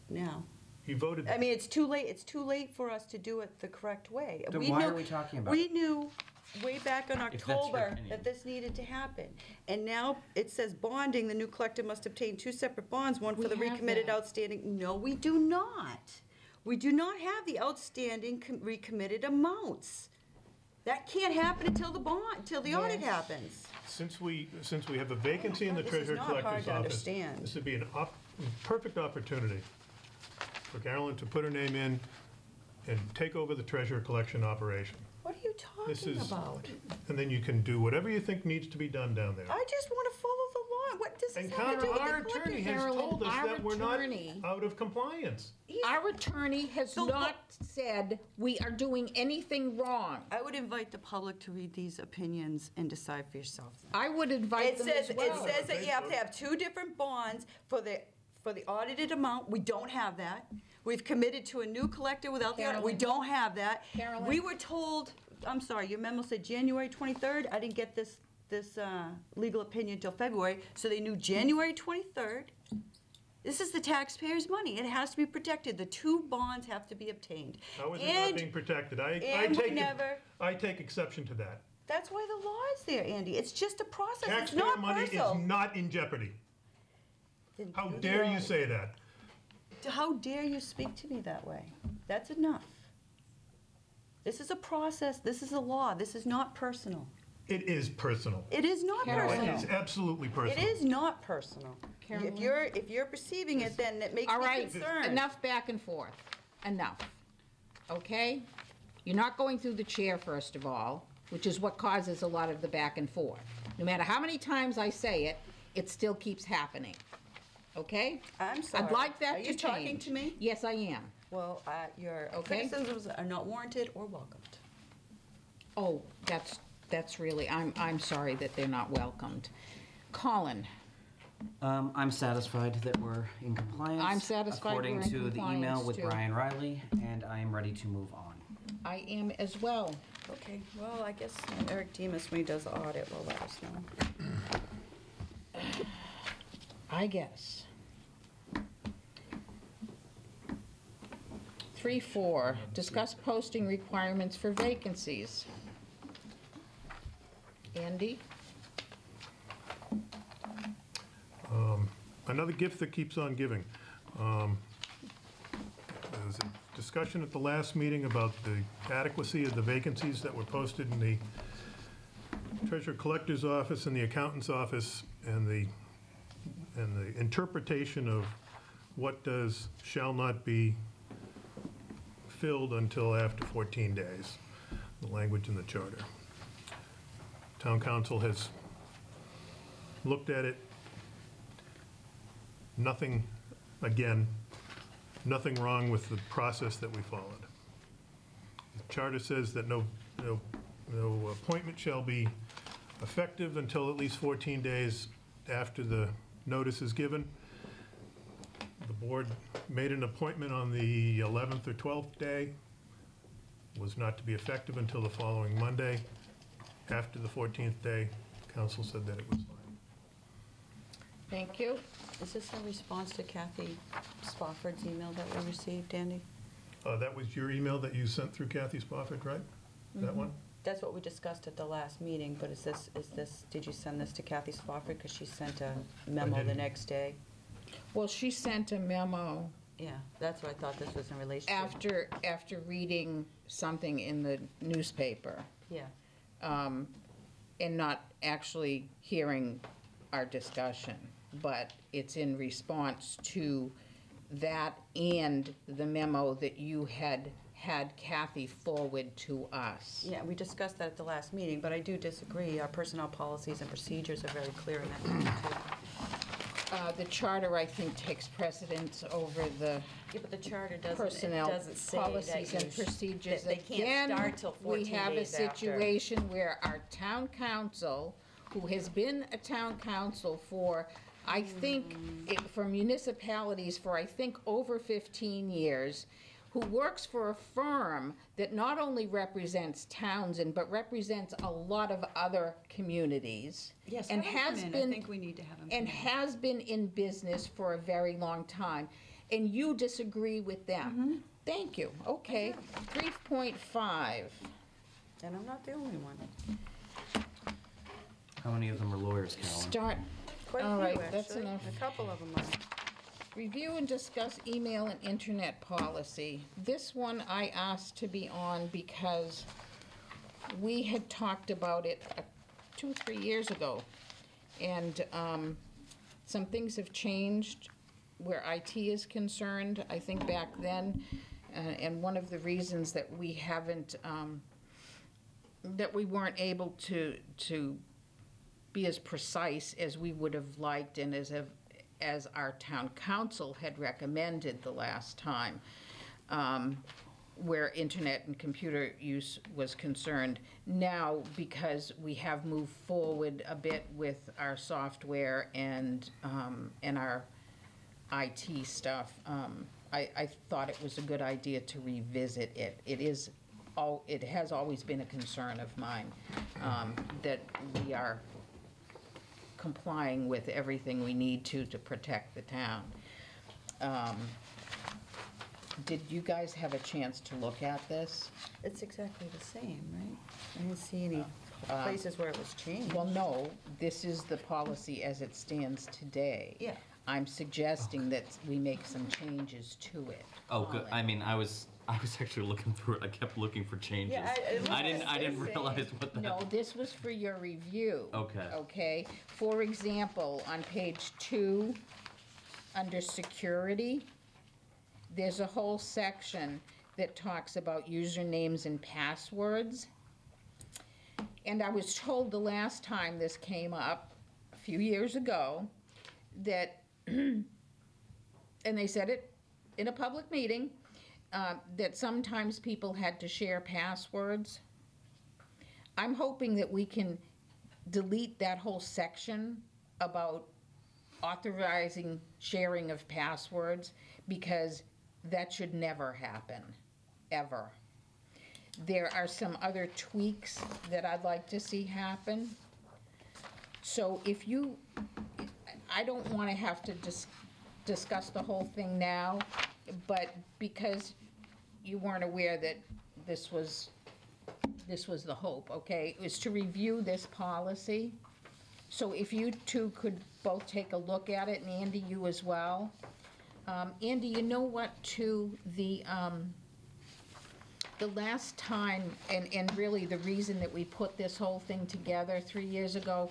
now. you voted, I mean, it's too late for us to do it the correct way. Then We why knew- are we talking about We it? knew way back in that's your October opinion. that this needed to happen. And now it says bonding, the new collector must obtain two separate bonds, one for We the have recommitted that. outstanding. No, we do not. We do not have the outstanding recommitted amounts. That can't happen until the audit Yes. happens. since we have a vacancy in the This is treasurer not hard collector's to office, understand. this would be a perfect opportunity for Carolyn to put her name in and take over the treasurer collection operation. What are you This talking is, about? and then you can do whatever you think needs to be done down there. I just want to follow the law. What does And this have to do with our the collector? attorney has Carolyn, told us our that we're not attorney- out of compliance. Our attorney has So not said we are doing anything wrong. I would invite the public to read these opinions and decide for yourself. I would invite It them says, as well. it says that you have to have two different bonds for the audited amount. We don't have that. We've committed to a new collector without the audit. We Carolyn. don't have that. Carolyn. We were told, I'm sorry, your memo said January 23rd. I didn't get this legal opinion until February, so they knew January 23rd. This is the taxpayers' money. It has to be protected. The two bonds have to be obtained. How is it not And being protected? I and we take, never- I take exception to that. that's why the law is there, Andy. It's just a process. It's Taxpayer not money is personal. not in jeopardy. Then How do the dare you audit. say that? How dare you speak to me that way? That's enough. This is a process, this is a law, this is not personal. It is personal. It is not Carolyn. It personal. is absolutely It personal. is not personal. Carolyn. If you're perceiving it, then it makes All me right, concerned. enough back and forth. Enough. Okay? You're not going through the chair, first of all, which is what causes a lot of the back and forth. No matter how many times I say it, it still keeps happening. Okay? I'm sorry. I'd like that Are to you change. talking to me? Yes, I am. Well, your Okay. criticisms are not warranted or welcomed. Oh, that's really, I'm sorry that they're not welcomed. Colin, I'm satisfied that we're in compliance. I'm satisfied we're in According to the email compliance, with too. Brian Riley, and I am ready to move on. I am as well. Okay, well, I guess Eric Demas, when he does the audit, will let us know. I guess. 3.4, discuss posting requirements for vacancies. Andy? Another gift that keeps on giving. There was a discussion at the last meeting about the adequacy of the vacancies that were posted in the treasurer collector's office and the accountant's office, and the interpretation of what shall not be filled until after 14 days, the language in the charter. Town council has looked at it. Nothing wrong with the process that we followed. The charter says that no appointment shall be effective until at least 14 days after the notice is given. The board made an appointment on the 11th or 12th day, was not to be effective until the following Monday. After the 14th day, council said that it was fine. Thank you. Is this in response to Kathy Spofford's email that we received, Andy? That was your email that you sent through Kathy Spofford, right? That one? That's what we discussed at the last meeting, but did you send this to Kathy Spofford? Because she sent a memo the didn't. next day. Well, she sent a memo Yeah, that's what I thought this was in relation to. after reading something in the newspaper, Yeah, and not actually hearing our discussion, but it's in response to that and the memo that you had Kathy forward to us. yeah, we discussed that at the last meeting, but I do disagree. Our personnel policies and procedures are very clear in that too. The charter, I think, takes precedence over the Yeah, but the charter doesn't, it personnel doesn't say policies that and procedures. that they can't start till 14 Again, we have a days after. situation where our town council, who has been a town council for, I think, for municipalities for, I think, over 15 years, who works for a firm that not only represents Townsend, but represents a lot of other communities. Yes, and have him has come in. been I think we need to have him and come in. has been in business for a very long time, and you disagree with them. Thank you. Okay. 3.5. And I'm not the only one. How many of them are lawyers, Carolyn? Start. Quite a All few, right, actually. that's enough. A couple of them are. Review and discuss email and internet policy. This one I asked to be on because we had talked about it 2 or 3 years ago. And some things have changed where IT is concerned, I think back then. And one of the reasons that we haven't, that we weren't able to be as precise as we would have liked and as our town council had recommended the last time, where internet and computer use was concerned. Now, because we have moved forward a bit with our software and our IT stuff, I thought it was a good idea to revisit it. It has always been a concern of mine, that we are complying with everything we need to protect the town. Did you guys have a chance to look at this? It's exactly the same, right? I didn't see any places where it was changed. Well, no, this is the policy as it stands today. Yeah. I'm suggesting that we make some changes to it. Oh, good. Colin. I mean, I was actually looking through it. I kept looking for changes. Yeah, I didn't realize what that. No, this was for your review. Okay. Okay? For example, on page 2, under security, there's a whole section that talks about usernames and passwords. And I was told the last time this came up, a few years ago, that, and they said it in a public meeting, that sometimes people had to share passwords. I'm hoping that we can delete that whole section about authorizing sharing of passwords, because that should never happen, ever. There are some other tweaks that I'd like to see happen. So if you, I don't want to have to discuss the whole thing now, but because you weren't aware that this was the hope, okay, is to review this policy. So if you two could both take a look at it, and Andy, you as well. Andy, you know what, too, the last time, and really the reason that we put this whole thing together 3 years ago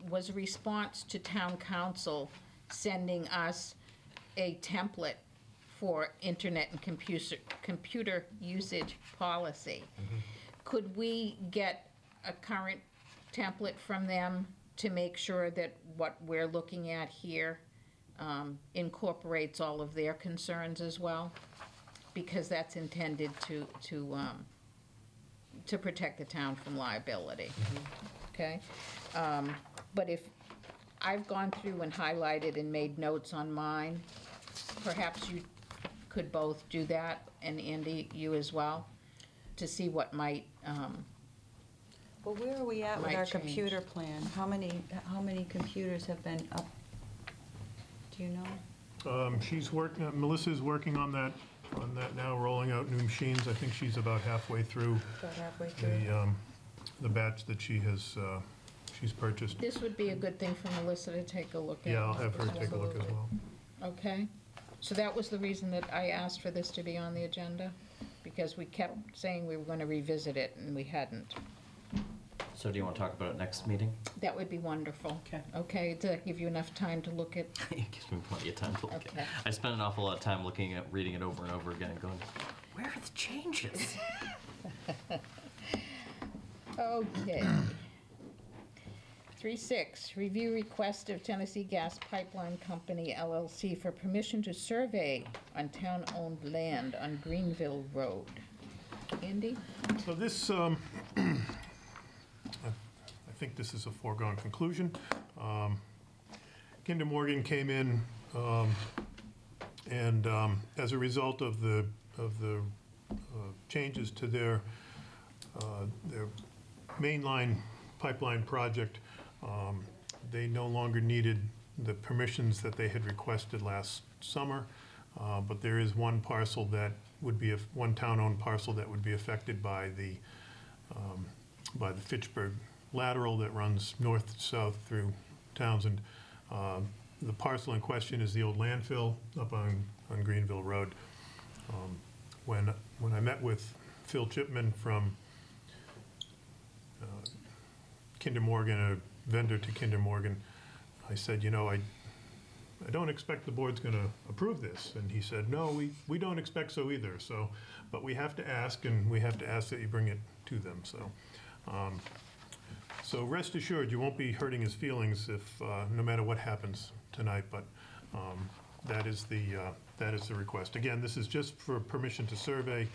was a response to town council sending us a template for internet and computer usage policy. Mm-hmm. Could we get a current template from them to make sure that what we're looking at here incorporates all of their concerns as well? Because that's intended to protect the town from liability, okay? But if I've gone through and highlighted and made notes on mine, perhaps you could both do that, and Andy, you as well, to see what might, Well, where are we at with Might our change. computer plan? How many computers have been up? Do you know? She's working, Melissa's working on that now, rolling out new machines. I think she's about halfway through About halfway through? the batch that she's purchased. this would be a good thing for Melissa to take a look at. Yeah, I'll have her take a look as Absolutely. well. Okay, so that was the reason that I asked for this to be on the agenda, because we kept saying we were going to revisit it, and we hadn't. So do you want to talk about it next meeting? That would be wonderful. Okay. Okay, does that give you enough time to look at? It gives me plenty of time to look Okay. at. I spent an awful lot of time looking at, reading it over and over again and going, where are the changes? Okay. 3.6, review request of Tennessee Gas Pipeline Company LLC for permission to survey on town-owned land on Greenville Road. Andy? So this, I think this is a foregone conclusion. Kinder Morgan came in, and as a result of the changes to their mainline pipeline project, they no longer needed the permissions that they had requested last summer, but there is one parcel that would be, one town-owned parcel that would be affected by the Fitchburg lateral that runs north-south through Townsend. The parcel in question is the old landfill up on Greenville Road. When I met with Phil Chipman from Kinder Morgan, a vendor to Kinder Morgan, I said, you know, I don't expect the board's going to approve this. And he said, no, we don't expect so either. So, but we have to ask, and we have to ask that you bring it to them. So, so rest assured, you won't be hurting his feelings if, no matter what happens tonight. But that is the request. Again, this is just for permission to survey,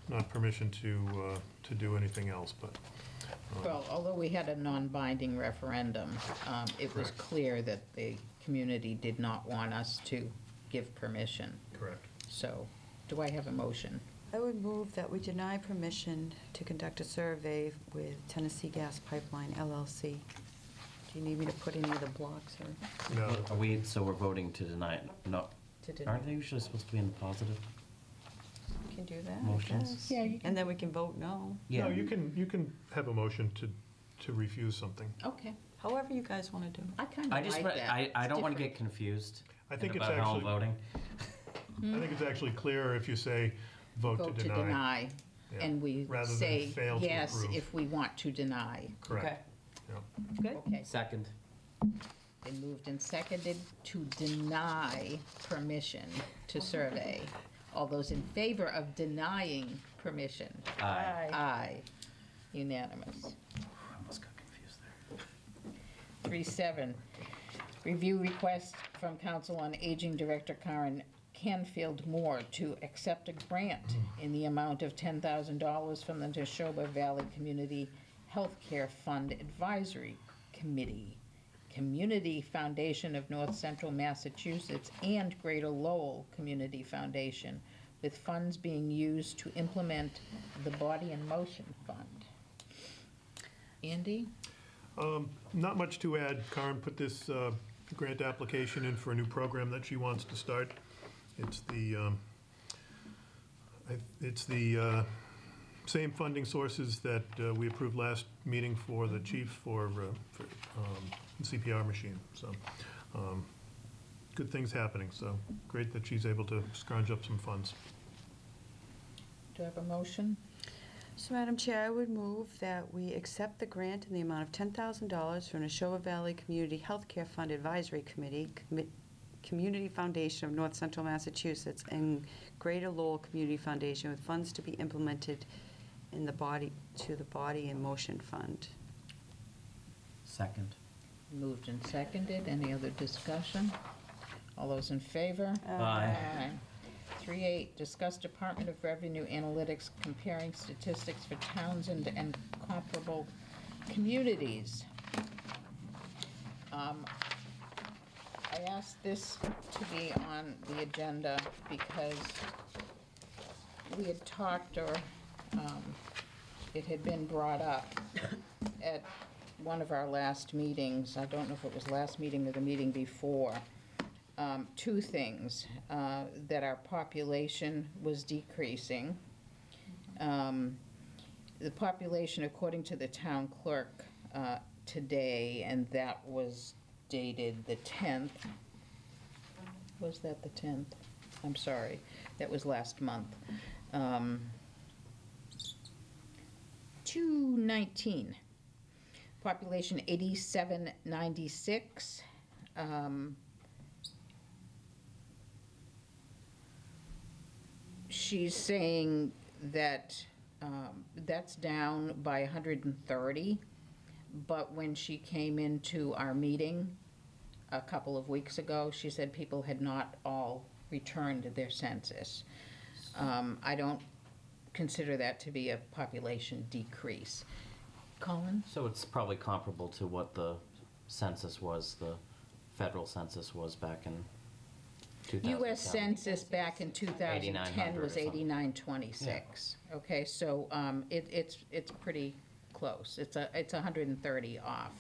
not permission to do anything else. But Well, although we had a non-binding referendum, it was Correct. clear that the community did not want us to give permission. correct. So, do I have a motion? I would move that we deny permission to conduct a survey with Tennessee Gas Pipeline LLC. Do you need me to put any of the blocks or? No, Are we, so we're voting to deny it? No. To deny. Aren't they usually supposed to be in the positive? We can do that, I Motions? guess. Yeah, you can. And then we can vote no. no, you can have a motion to refuse something. Okay, However you guys want to do it. I kind I of just, like that. I It's don't want to different. get confused I think it's about how I'm actually, voting. I think it's actually clearer if you say vote to deny. Yeah, And we rather than say fail to yes approve. if we want to deny. Correct. Yeah. Good. Okay, Second. been moved and seconded to deny permission to survey. All those in favor of denying permission? Aye. Aye. Unanimous. I almost got confused there. 3.7, review request from Council on Aging Director Karen Canfield Moore to accept a grant in the amount of $10,000 from the Neshoba Valley Community Healthcare Fund Advisory Committee, Community Foundation of North Central Massachusetts, and Greater Lowell Community Foundation, with funds being used to implement the Body in Motion Fund. Andy? Not much to add. Karen put this grant application in for a new program that she wants to start. It's the same funding sources that we approved last meeting for the chief for CPR machine. So good things happening. So great that she's able to scrounge up some funds. Do I have a motion? So, Madam Chair, I would move that we accept the grant in the amount of $10,000 from Neshoba Valley Community Healthcare Fund Advisory Committee, Community Foundation of North Central Massachusetts, and Greater Lowell Community Foundation, with funds to be implemented in the Body in Motion Fund. Second. Moved and seconded. Any other discussion? All those in favor? Aye. 3.8, discuss Department of Revenue Analytics comparing statistics for Townsend and comparable communities. I asked this to be on the agenda because we had talked, or it had been brought up at one of our last meetings. I don't know if it was last meeting or the meeting before. Two things, that our population was decreasing. The population, according to the town clerk today, and that was dated the 10th. Was that the 10th? I'm sorry, that was last month. 219. Population 8796. She's saying that that's down by 130, but when she came into our meeting a couple of weeks ago, she said people had not all returned their census. I don't consider that to be a population decrease. Colin? So it's probably comparable to what the census was, the federal census was back in 2007. U.S. Census back in 2010 was 8926. Okay, so it's pretty close. It's 130 off.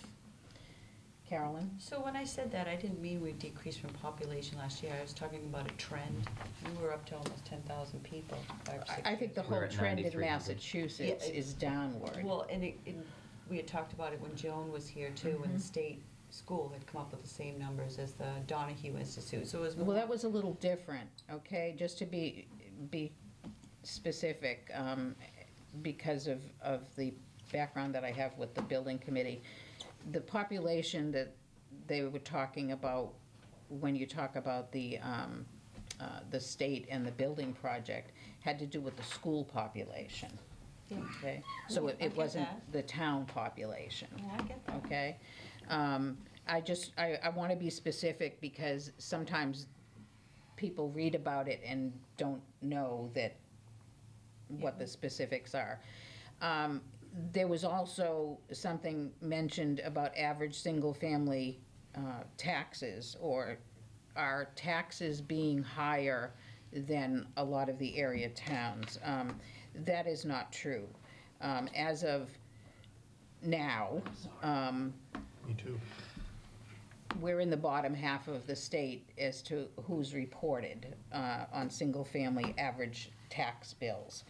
Carolyn? So when I said that, I didn't mean we decreased from population last year. I was talking about a trend. We were up to almost 10,000 people. I think the We're whole at trend in 9,300. Massachusetts Yeah, is downward. Well, and we had talked about it when Joan was here too, and the state school had come up with the same numbers as the Donahue Institute. So it was Well, that was a little different, okay, just to be specific, because of the background that I have with the building committee. The population that they were talking about when you talk about the state and the building project had to do with the school population. Yeah. Okay, so I it get wasn't that. the town population. Yeah, I get that. Okay? I want to be specific because sometimes people read about it and don't know what the specifics are. There was also something mentioned about average single-family taxes, or our taxes being higher than a lot of the area towns. That is not true. As of now, Me too. we're in the bottom half of the state as to who's reported on single-family average tax bills.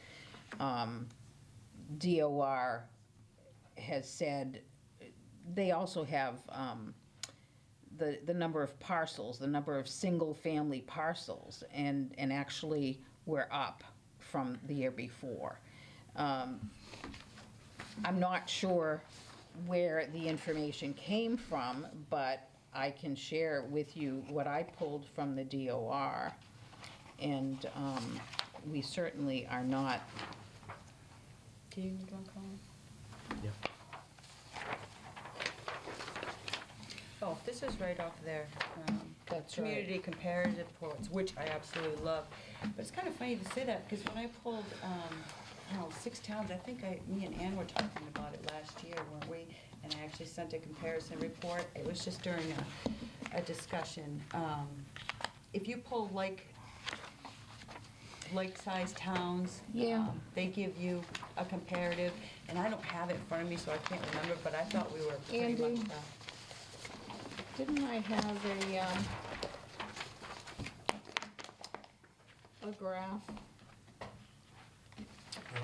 DOR has said they also have the number of parcels, the number of single-family parcels, and actually we're up from the year before. I'm not sure where the information came from, but I can share with you what I pulled from the DOR, and we certainly are not. Do you need one, Colin? Yeah. Oh, this is right off their That's right. community comparative reports, which I absolutely love. But it's kind of funny to say that, because when I pulled, I don't know, 6 towns, I think me and Ann were talking about it last year, weren't we? And I actually sent a comparison report. It was just during a discussion. If you pull like-sized towns, Yeah. they give you a comparative, and I don't have it in front of me, so I can't remember, but I thought we were pretty Andy? much Didn't I have a graph?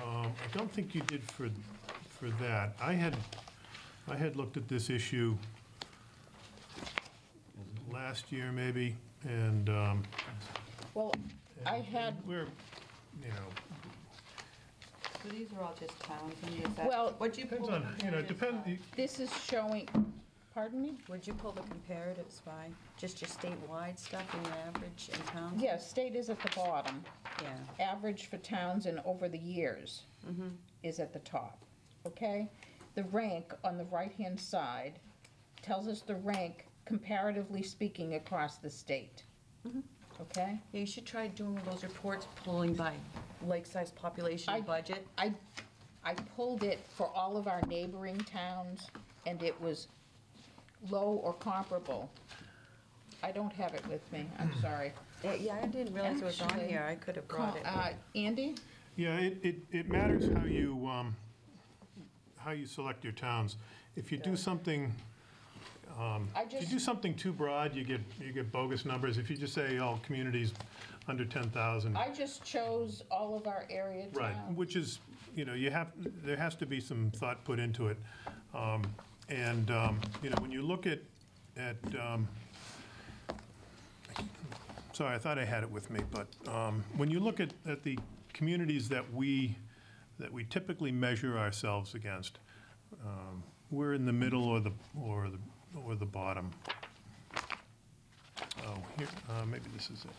I don't think you did for that. I had looked at this issue last year maybe, and Well, I had, we're, you know, So these are all just towns, and is that, Well, what'd you pull depends the on, you know, comparatives by? this is showing, pardon me? Would you pull the comparatives by? Just your statewide stuff and your average in towns? Yeah, state is at the bottom. Yeah. Average for towns and over the years is at the top, okay? The rank on the right-hand side tells us the rank comparatively speaking across the state, okay? Yeah, you should try doing one of those reports, pulling by like-sized population and budget. I pulled it for all of our neighboring towns, and it was low or comparable. I don't have it with me, I'm sorry. Yeah, I didn't realize it was on Actually, here. I could have brought it. Andy? yeah, it matters how you select your towns. If you do something, if you do something too broad, you get bogus numbers. If you just say, oh, communities under 10,000. I just chose all of our area towns. Right, which is, you know, there has to be some thought put into it. You know, when you look at sorry, I thought I had it with me, but when you look at the communities that we typically measure ourselves against, we're in the middle or the bottom. Oh, here, maybe this is it.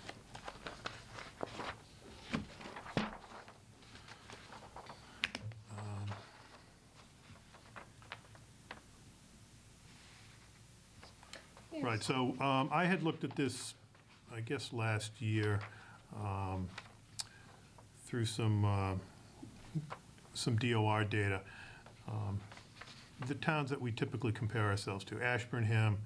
Yes. Right, so I had looked at this, I guess, last year through some DOR data. The towns that we typically compare ourselves to: Ashburnham,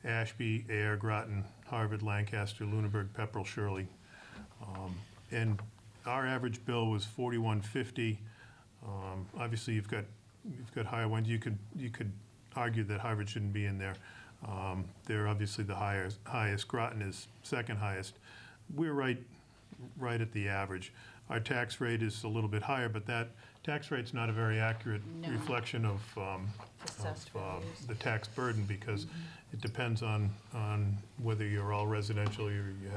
Ashby, Ayer, Groton, Harvard, Lancaster, Lunenburg, Pepperell, Shirley. And our average bill was $41.50. Obviously, you've got higher ones. You could argue that Harvard shouldn't be in there. They're obviously the highest. Groton is second highest. We're right at the average. Our tax rate is a little bit higher, but that tax rate's not a very accurate No. reflection of Assessed values. the tax burden, because it depends on whether you're all residential or you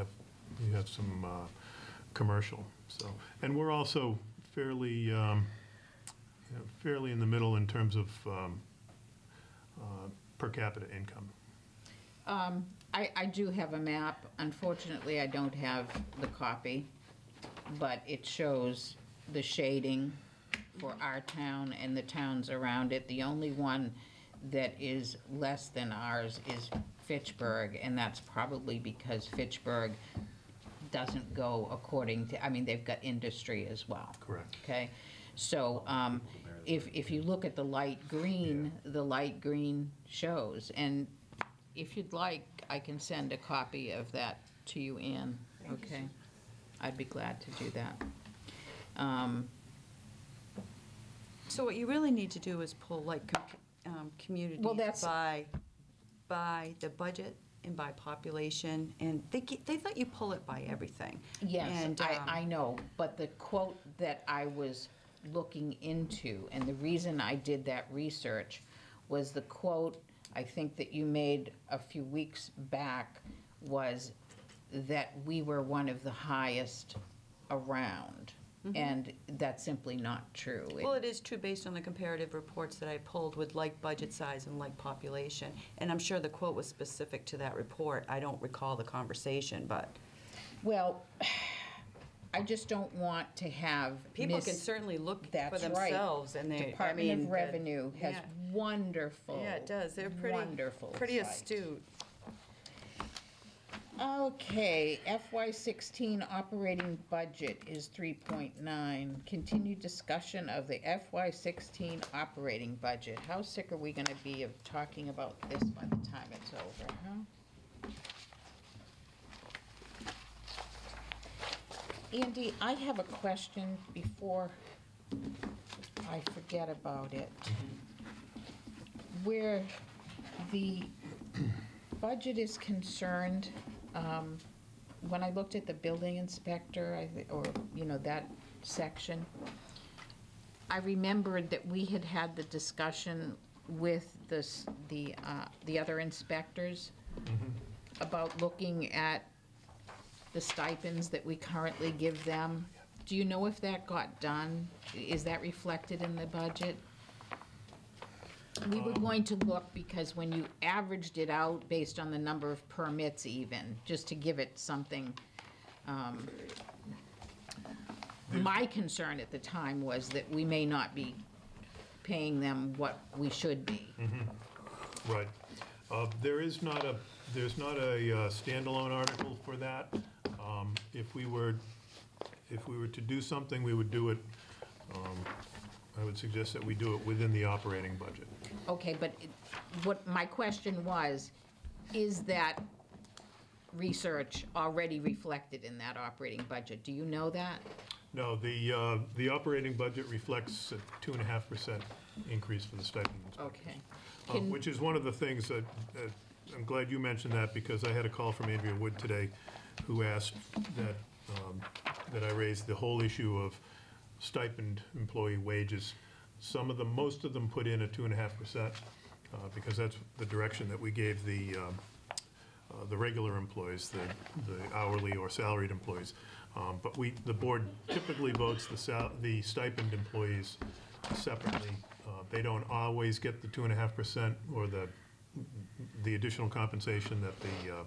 have some commercial. So, and we're also fairly in the middle in terms of per capita income. I do have a map. Unfortunately, I don't have the copy, but it shows the shading for our town and the towns around it. The only one that is less than ours is Fitchburg, and that's probably because Fitchburg doesn't go according to, I mean, they've got industry as well. Correct. Okay? So if you look at the light green, the light green shows. And if you'd like, I can send a copy of that to you, Ann. Okay? I'd be glad to do that. So what you really need to do is pull like communities Well, that's- by the budget and by population, and they let you pull it by everything. Yes, And, I know, but the quote that I was looking into, and the reason I did that research was the quote, I think that you made a few weeks back, was that we were one of the highest around. And that's simply not true. Well, it is true based on the comparative reports that I pulled with like budget size and like population. And I'm sure the quote was specific to that report. I don't recall the conversation, but. Well, I just don't want to have. People can certainly look for That's right. themselves, and they, Department of Revenue has yeah. wonderful. Yeah, it does. They're pretty, wonderful pretty sites. astute. Okay, FY16 operating budget is 3.9. Continued discussion of the FY16 operating budget. How sick are we gonna be of talking about this by the time it's over, huh? Andy, I have a question before I forget about it. Where the budget is concerned, when I looked at the building inspector, or, that section, I remembered that we had had the discussion with the other inspectors about looking at the stipends that we currently give them. Do you know if that got done? Is that reflected in the budget? We were going to look, because when you averaged it out based on the number of permits even, just to give it something, my concern at the time was that we may not be paying them what we should be. Right. There's not a standalone article for that. If we were to do something, we would do it, I would suggest that we do it within the operating budget. Okay, but what my question was, is that research already reflected in that operating budget? Do you know that? No, the operating budget reflects a 2.5% increase for the stipend inspectors. Okay. Which is one of the things that, I'm glad you mentioned that, because I had a call from Andrea Wood today, who asked that I raise the whole issue of stipend employee wages. Most of them put in a 2.5%, because that's the direction that we gave the regular employees, the hourly or salaried employees. But the board typically votes the stipend employees separately. They don't always get the 2.5% or the additional compensation that the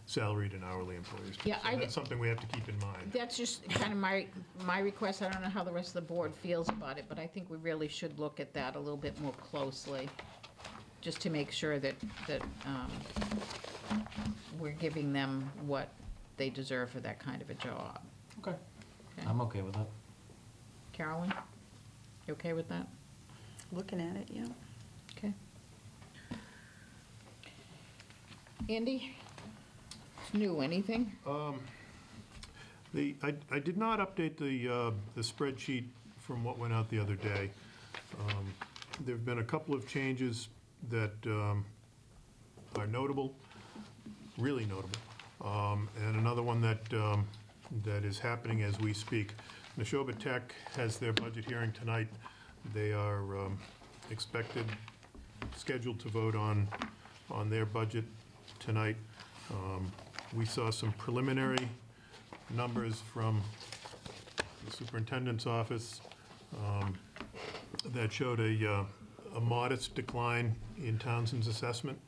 salaried and hourly employees do. Yeah, So that's something we have to keep in mind. That's just kind of my request. I don't know how the rest of the board feels about it, but I think we really should look at that a little bit more closely, just to make sure that we're giving them what they deserve for that kind of a job. Okay. Okay. I'm okay with that. Carolyn, you okay with that? Looking at it, yeah. Okay. Andy? New, anything? I did not update the spreadsheet from what went out the other day. There have been a couple of changes that are notable, really notable, and another one that is happening as we speak. Neshoba Tech has their budget hearing tonight. They are scheduled to vote on their budget tonight. We saw some preliminary numbers from the superintendent's office that showed a modest decline in Townsend's assessment.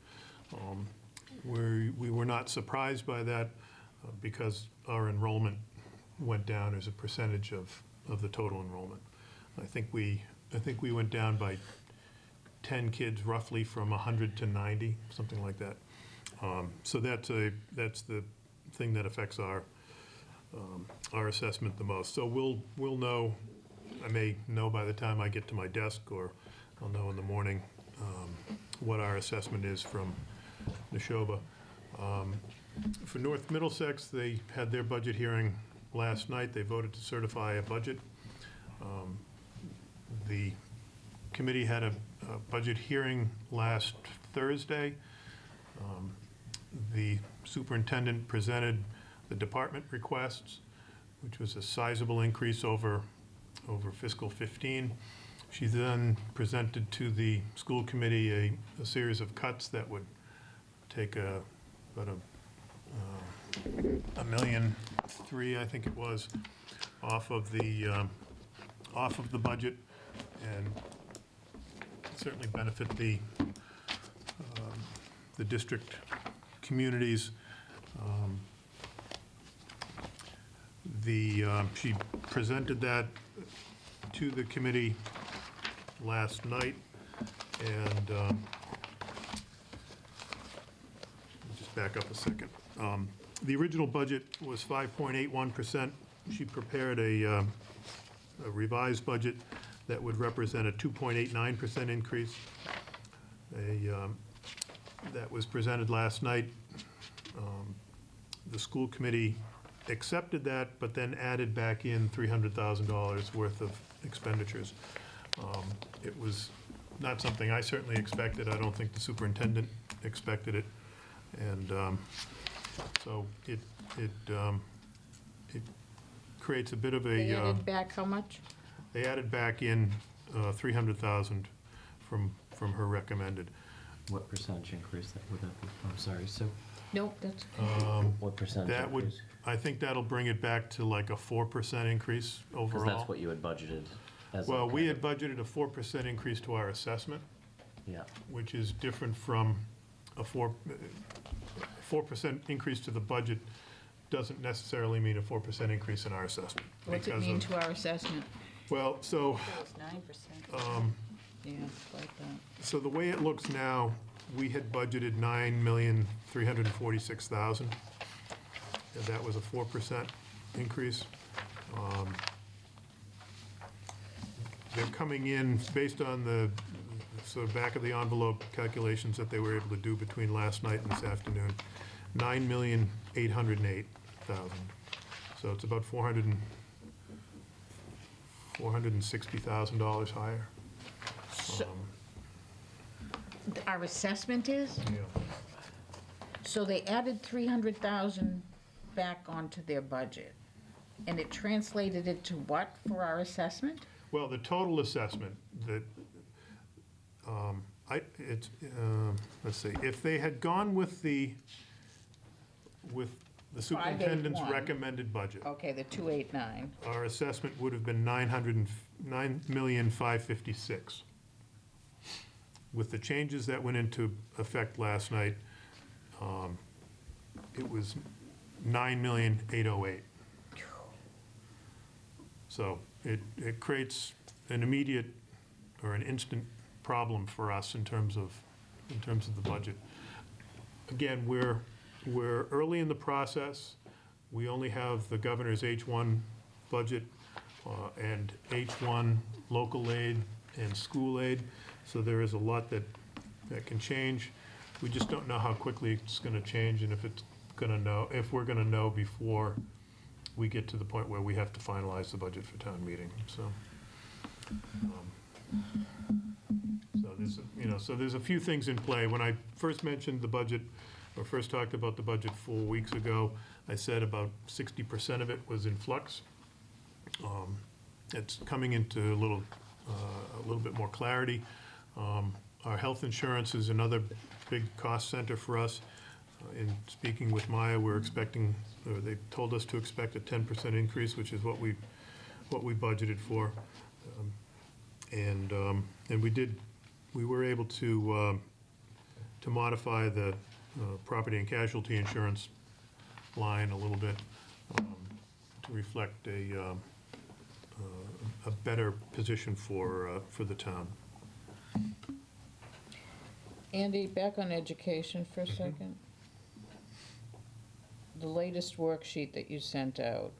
We were not surprised by that because our enrollment went down as a percentage of the total enrollment. I think we went down by 10 kids roughly from 100 to 90, something like that. So that's the thing that affects our assessment the most. So we'll know. I may know by the time I get to my desk, or I'll know in the morning what our assessment is from Neshoba. For North Middlesex, they had their budget hearing last night. They voted to certify a budget. The committee had a budget hearing last Thursday. The superintendent presented the department requests, which was a sizable increase over fiscal 15. She then presented to the school committee a series of cuts that would take about $1.3 million, I think it was, off of the budget, and certainly benefit the district communities. She presented that to the committee last night, and just back up a second. The original budget was 5.81%. She prepared a revised budget that would represent a 2.89% increase. That was presented last night. The school committee accepted that, but then added back in $300,000 worth of expenditures. It was not something I certainly expected. I don't think the superintendent expected it. And so it creates a bit of a... They added back how much? They added back in 300,000 from her recommended. What percentage increase would that be? I'm sorry, so Nope, that's, what percentage That would, increase? I think that'll bring it back to like a 4% increase overall. Because that's what you had budgeted as a Well, we kind had budgeted a 4% increase to our assessment, Yeah, which is different from a 4% increase to the budget doesn't necessarily mean a 4% increase in our assessment. what's it because mean of- to our assessment? Well, so, It's 9%. Yeah, like that. so the way it looks now, we had budgeted $9,346,000. And that was a 4% increase. They're coming in, based on the sort of back of the envelope calculations that they were able to do between last night and this afternoon, $9,808,000. So it's about $460,000 higher. So, our assessment is? Yeah. So they added 300,000 back onto their budget, and it translated it to what for our assessment? Well, the total assessment that, let's see, if they had gone with the superintendent's 581. recommended budget, Okay, the 289. our assessment would have been $909,556,000. With the changes that went into effect last night, it was $9,808,000. So it creates an immediate or an instant problem for us in terms of the budget. Again, we're early in the process. We only have the governor's H1 budget and H1 local aid and school aid, so there is a lot that can change. We just don't know how quickly it's going to change, and if we're going to know before we get to the point where we have to finalize the budget for town meeting. So, so there's a few things in play. When I first mentioned the budget, or first talked about the budget 4 weeks ago, I said about 60% of it was in flux. It's coming into a little bit more clarity. Our health insurance is another big cost center for us. In speaking with Maya, we're expecting, or they told us to expect a 10% increase, which is what we budgeted for. And we were able to modify the property and casualty insurance line a little bit to reflect a better position for the town. Andy, back on education for a second. The latest worksheet that you sent out,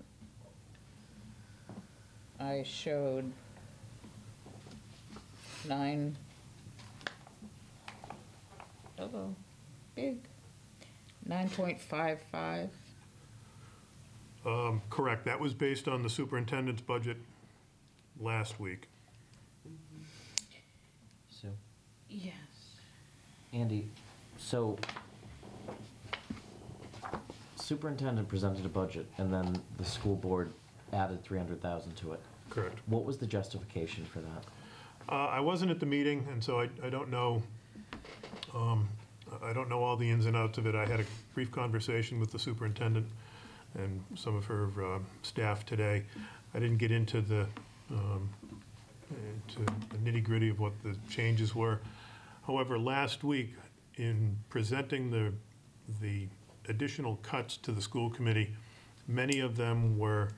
I showed 9.55. Correct. That was based on the superintendent's budget last week. so, Yes. Andy, so superintendent presented a budget, and then the school board added 300,000 to it. Correct. What was the justification for that? I wasn't at the meeting, and so I don't know, I don't know all the ins and outs of it. I had a brief conversation with the superintendent and some of her staff today. I didn't get into the nitty-gritty of what the changes were. However, last week, in presenting the additional cuts to the school committee, many of them were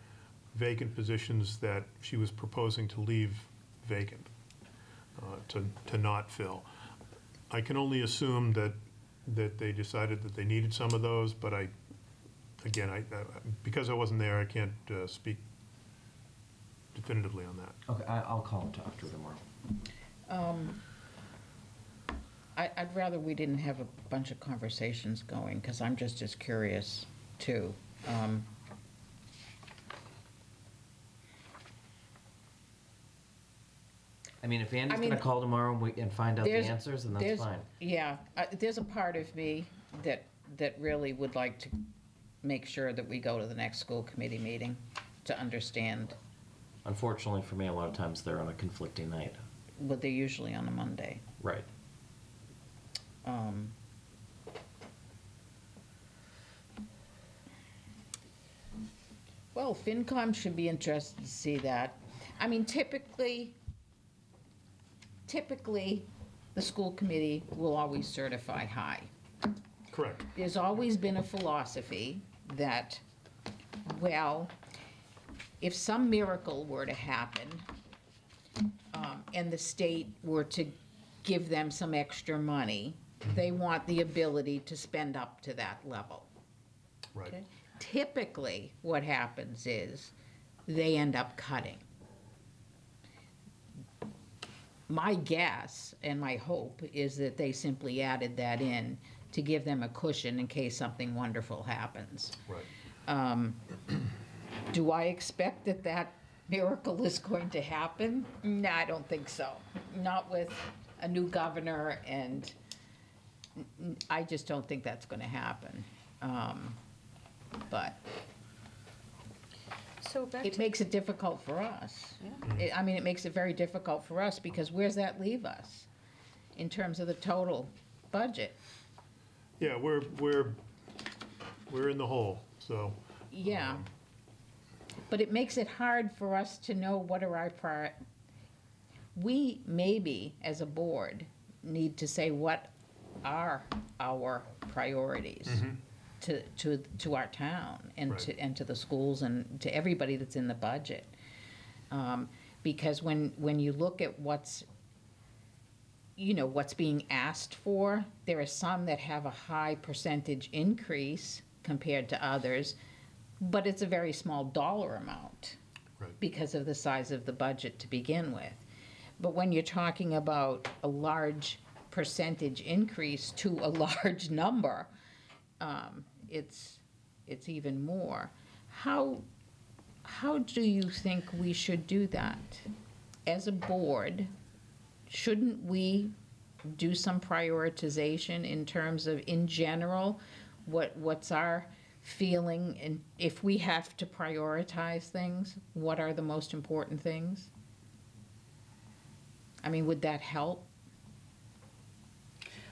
vacant positions that she was proposing to leave vacant, to not fill. I can only assume that they decided that they needed some of those, but again, because I wasn't there, I can't speak definitively on that. Okay, I'll call and talk to her tomorrow. I'd rather we didn't have a bunch of conversations going, because I'm just as curious, too. I mean, if Andy's I mean, gonna call tomorrow and find out the There's- answers, then that's there's- fine. Yeah, there's a part of me that really would like to make sure that we go to the next school committee meeting to understand Unfortunately for me, a lot of times they're on a conflicting night. what they're usually on a Monday. Right. Well, FinCom should be interested to see that. I mean, typically, the school committee will always certify high. Correct. There's always been a philosophy that, well, if some miracle were to happen, and the state were to give them some extra money, they want the ability to spend up to that level. Right. Okay? Typically, what happens is they end up cutting. My guess and my hope is that they simply added that in to give them a cushion in case something wonderful happens. Right. Do I expect that miracle is going to happen? No, I don't think so. Not with a new governor, and I just don't think that's going to happen. But So back it to, makes it difficult for us. I mean, it makes it very difficult for us, because where's that leave us in terms of the total budget? Yeah, we're in the hole, so. Yeah. But it makes it hard for us to know what are our we maybe, as a board, need to say what are our priorities to our town and Right. and to the schools and to everybody that's in the budget. Because when you look at what's being asked for, there are some that have a high percentage increase compared to others, but it's a very small dollar amount Right. because of the size of the budget to begin with. But when you're talking about a large percentage increase to a large number, it's even more. How do you think we should do that? As a board, shouldn't we do some prioritization in terms of, in general, what's our feeling, and if we have to prioritize things, what are the most important things? I mean, would that help?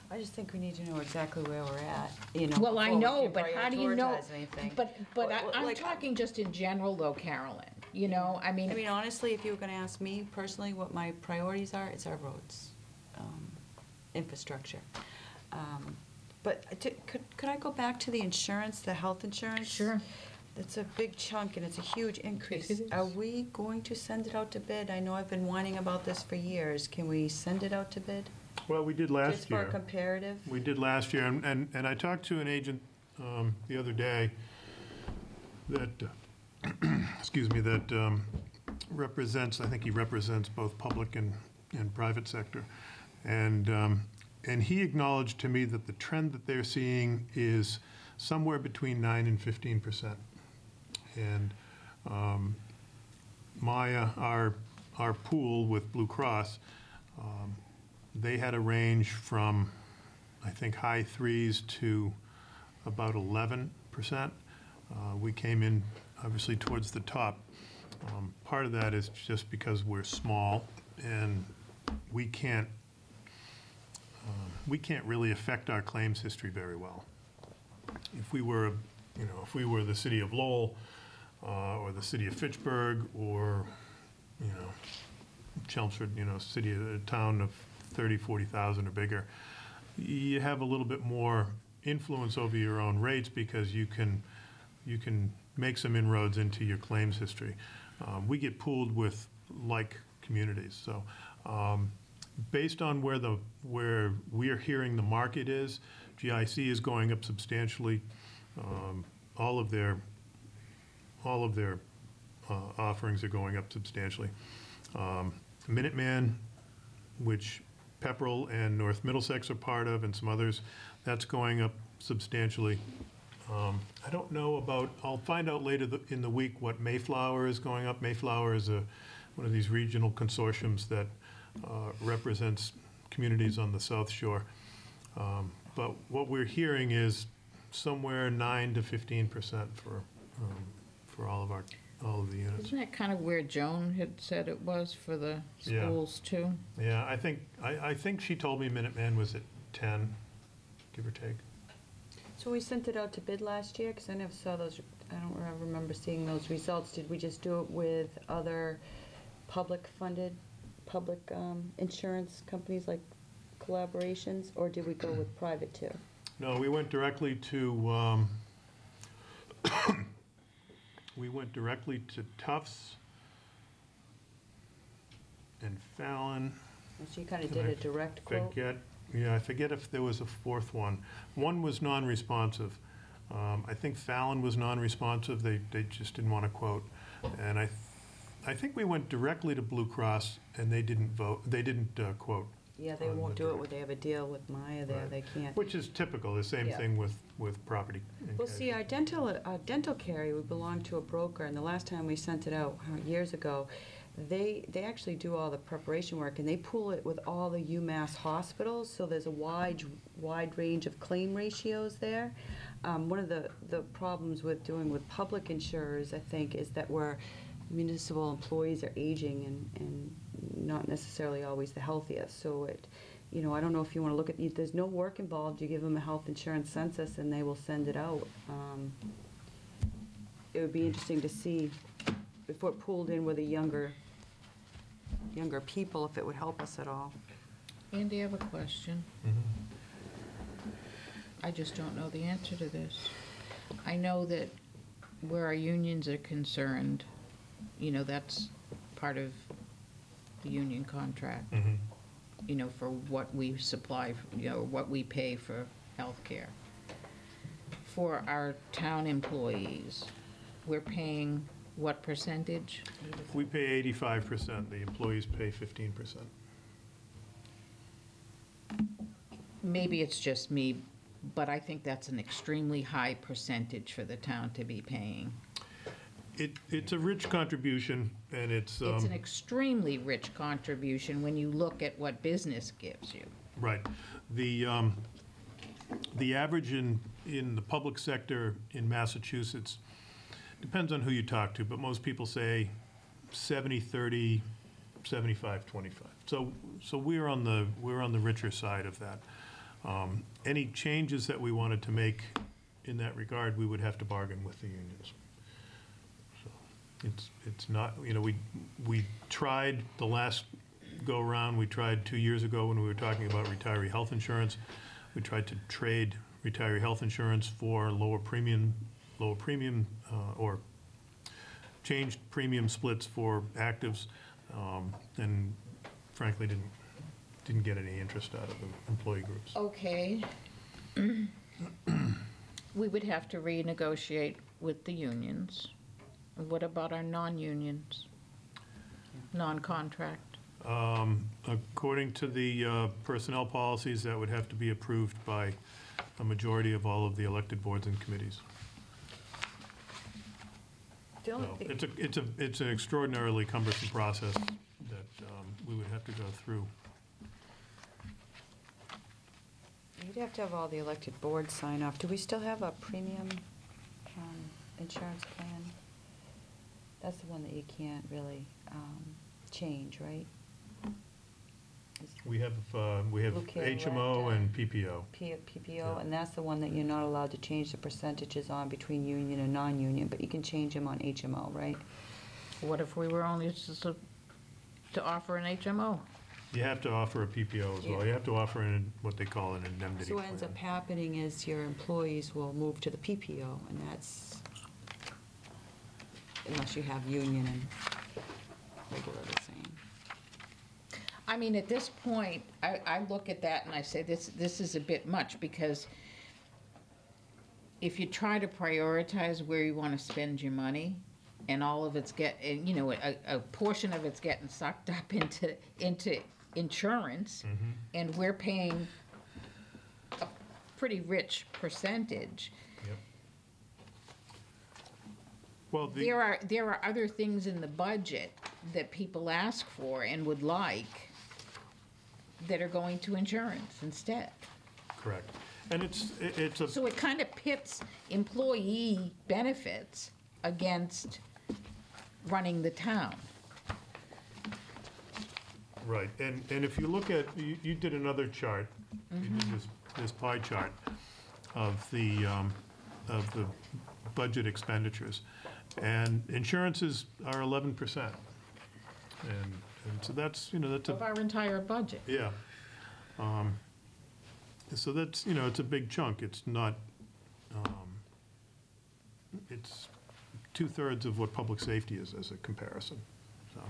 I just think we need to know exactly where we're at, Well, I before we know, can but how do you know? prioritize anything. But I'm Like, talking just in general though, Carolyn, I mean. I mean, honestly, if you were gonna ask me personally what my priorities are, it's our roads, infrastructure. But could I go back to the insurance, the health insurance? Sure. That's a big chunk and it's a huge increase. It is. Are we going to send it out to bid? I know I've been whining about this for years. Can we send it out to bid? Well, we did Just last for a year. comparative? We did last year, and I talked to an agent the other day that, excuse me, that represents, I think he represents both public and private sector. And he acknowledged to me that the trend that they're seeing is somewhere between 9 and 15%. And our pool with Blue Cross, they had a range from, I think, high threes to about 11%. We came in, obviously, towards the top. Part of that is just because we're small and we can't really affect our claims history very well. If we were, the city of Lowell, or the city of Fitchburg, or, Chelmsford, a town of 30, 40,000 or bigger, you have a little bit more influence over your own rates because you can make some inroads into your claims history. We get pooled with like communities, so based on where we're hearing the market is, GIC is going up substantially. All of their offerings are going up substantially. Minuteman, which Pepperell and North Middlesex are part of, and some others, that's going up substantially. I don't know about, I'll find out later in the week what Mayflower is going up. Mayflower is one of these regional consortiums that represents communities on the South Shore. But what we're hearing is somewhere 9 to 15% for all of the units. Isn't that kind of where Joan had said it was for the Yeah. schools too? Yeah, I think she told me Minuteman was at 10, give or take. So we sent it out to bid last year, because I never saw those, I don't remember seeing those results. Did we just do it with other public-funded, public insurance companies like collaborations, or did we go with private too? No, we went directly to, Tufts and Fallon. So you kind of did a direct quote? I forget if there was a fourth one. One was non-responsive. I think Fallon was non-responsive. They just didn't want to quote. And I think we went directly to Blue Cross, and they didn't quote. Yeah, they won't do it when they have a deal with Maya there, Right. they can't. Which is typical, the same Yeah. thing with property. and Well, see, casualty. our dental carrier, we belong to a broker, and the last time we sent it out, years ago, they actually do all the preparation work, and they pool it with all the UMass hospitals, so there's a wide range of claim ratios there. One of the problems with doing with public insurers, I think, is that where municipal employees are aging and not necessarily always the healthiest, so I don't know if you want to look at, there's no work involved, you give them a health insurance census and they will send it out. It would be interesting to see if we're pooled in with the younger people, if it would help us at all. Andy, I have a question. I just don't know the answer to this. I know that where our unions are concerned, that's part of the union contract, for what we supply, what we pay for healthcare. For our town employees, we're paying what percentage? We pay 85%, the employees pay 15%. Maybe it's just me, but I think that's an extremely high percentage for the town to be paying. It's a rich contribution, and it's... It's an extremely rich contribution when you look at what business gives you. Right. The average in the public sector in Massachusetts, depends on who you talk to, but most people say 70-30, 75-25. So we're on the richer side of that. Any changes that we wanted to make in that regard, we would have to bargain with the unions. So it's not, we tried the last go around, we tried 2 years ago when we were talking about retiree health insurance. We tried to trade retiree health insurance for lower premium, or changed premium splits for actives, and frankly didn't get any interest out of the employee groups. Okay. We would have to renegotiate with the unions. What about our non-unions, non-contract? According to the personnel policies, that would have to be approved by a majority of all of the elected boards and committees. So it's an extraordinarily cumbersome process that we would have to go through. You'd have to have all the elected boards sign off. Do we still have a premium insurance plan? That's the one that you can't really change, right? We have Blue Care, HMO Red, and PPO. PPO, Yeah. and that's the one that you're not allowed to change the percentages on between union and non-union, but you can change them on HMO, right? What if we were only to offer an HMO? You have to offer a PPO as well. Yeah. You have to offer what they call an indemnity So plan. what ends up happening is your employees will move to the PPO, and that's unless you have union and regular the same. I mean, at this point, I look at that and I say, this is a bit much, because if you try to prioritize where you want to spend your money, and all of it's you know, a portion of it's getting sucked up into insurance, and we're paying a pretty rich percentage. Yep. Well, There are other things in the budget that people ask for and would like that are going to insurance instead. correct. And it's a, So it kind of pits employee benefits against running the town. right, and if you look at, you did another chart, you did this pie chart of the budget expenditures, and insurances are 11%. And so that's, you know, that's Of a, our entire budget. yeah. So that's, you know, it's a big chunk. It's not, it's 2/3 of what public safety is as a comparison, so.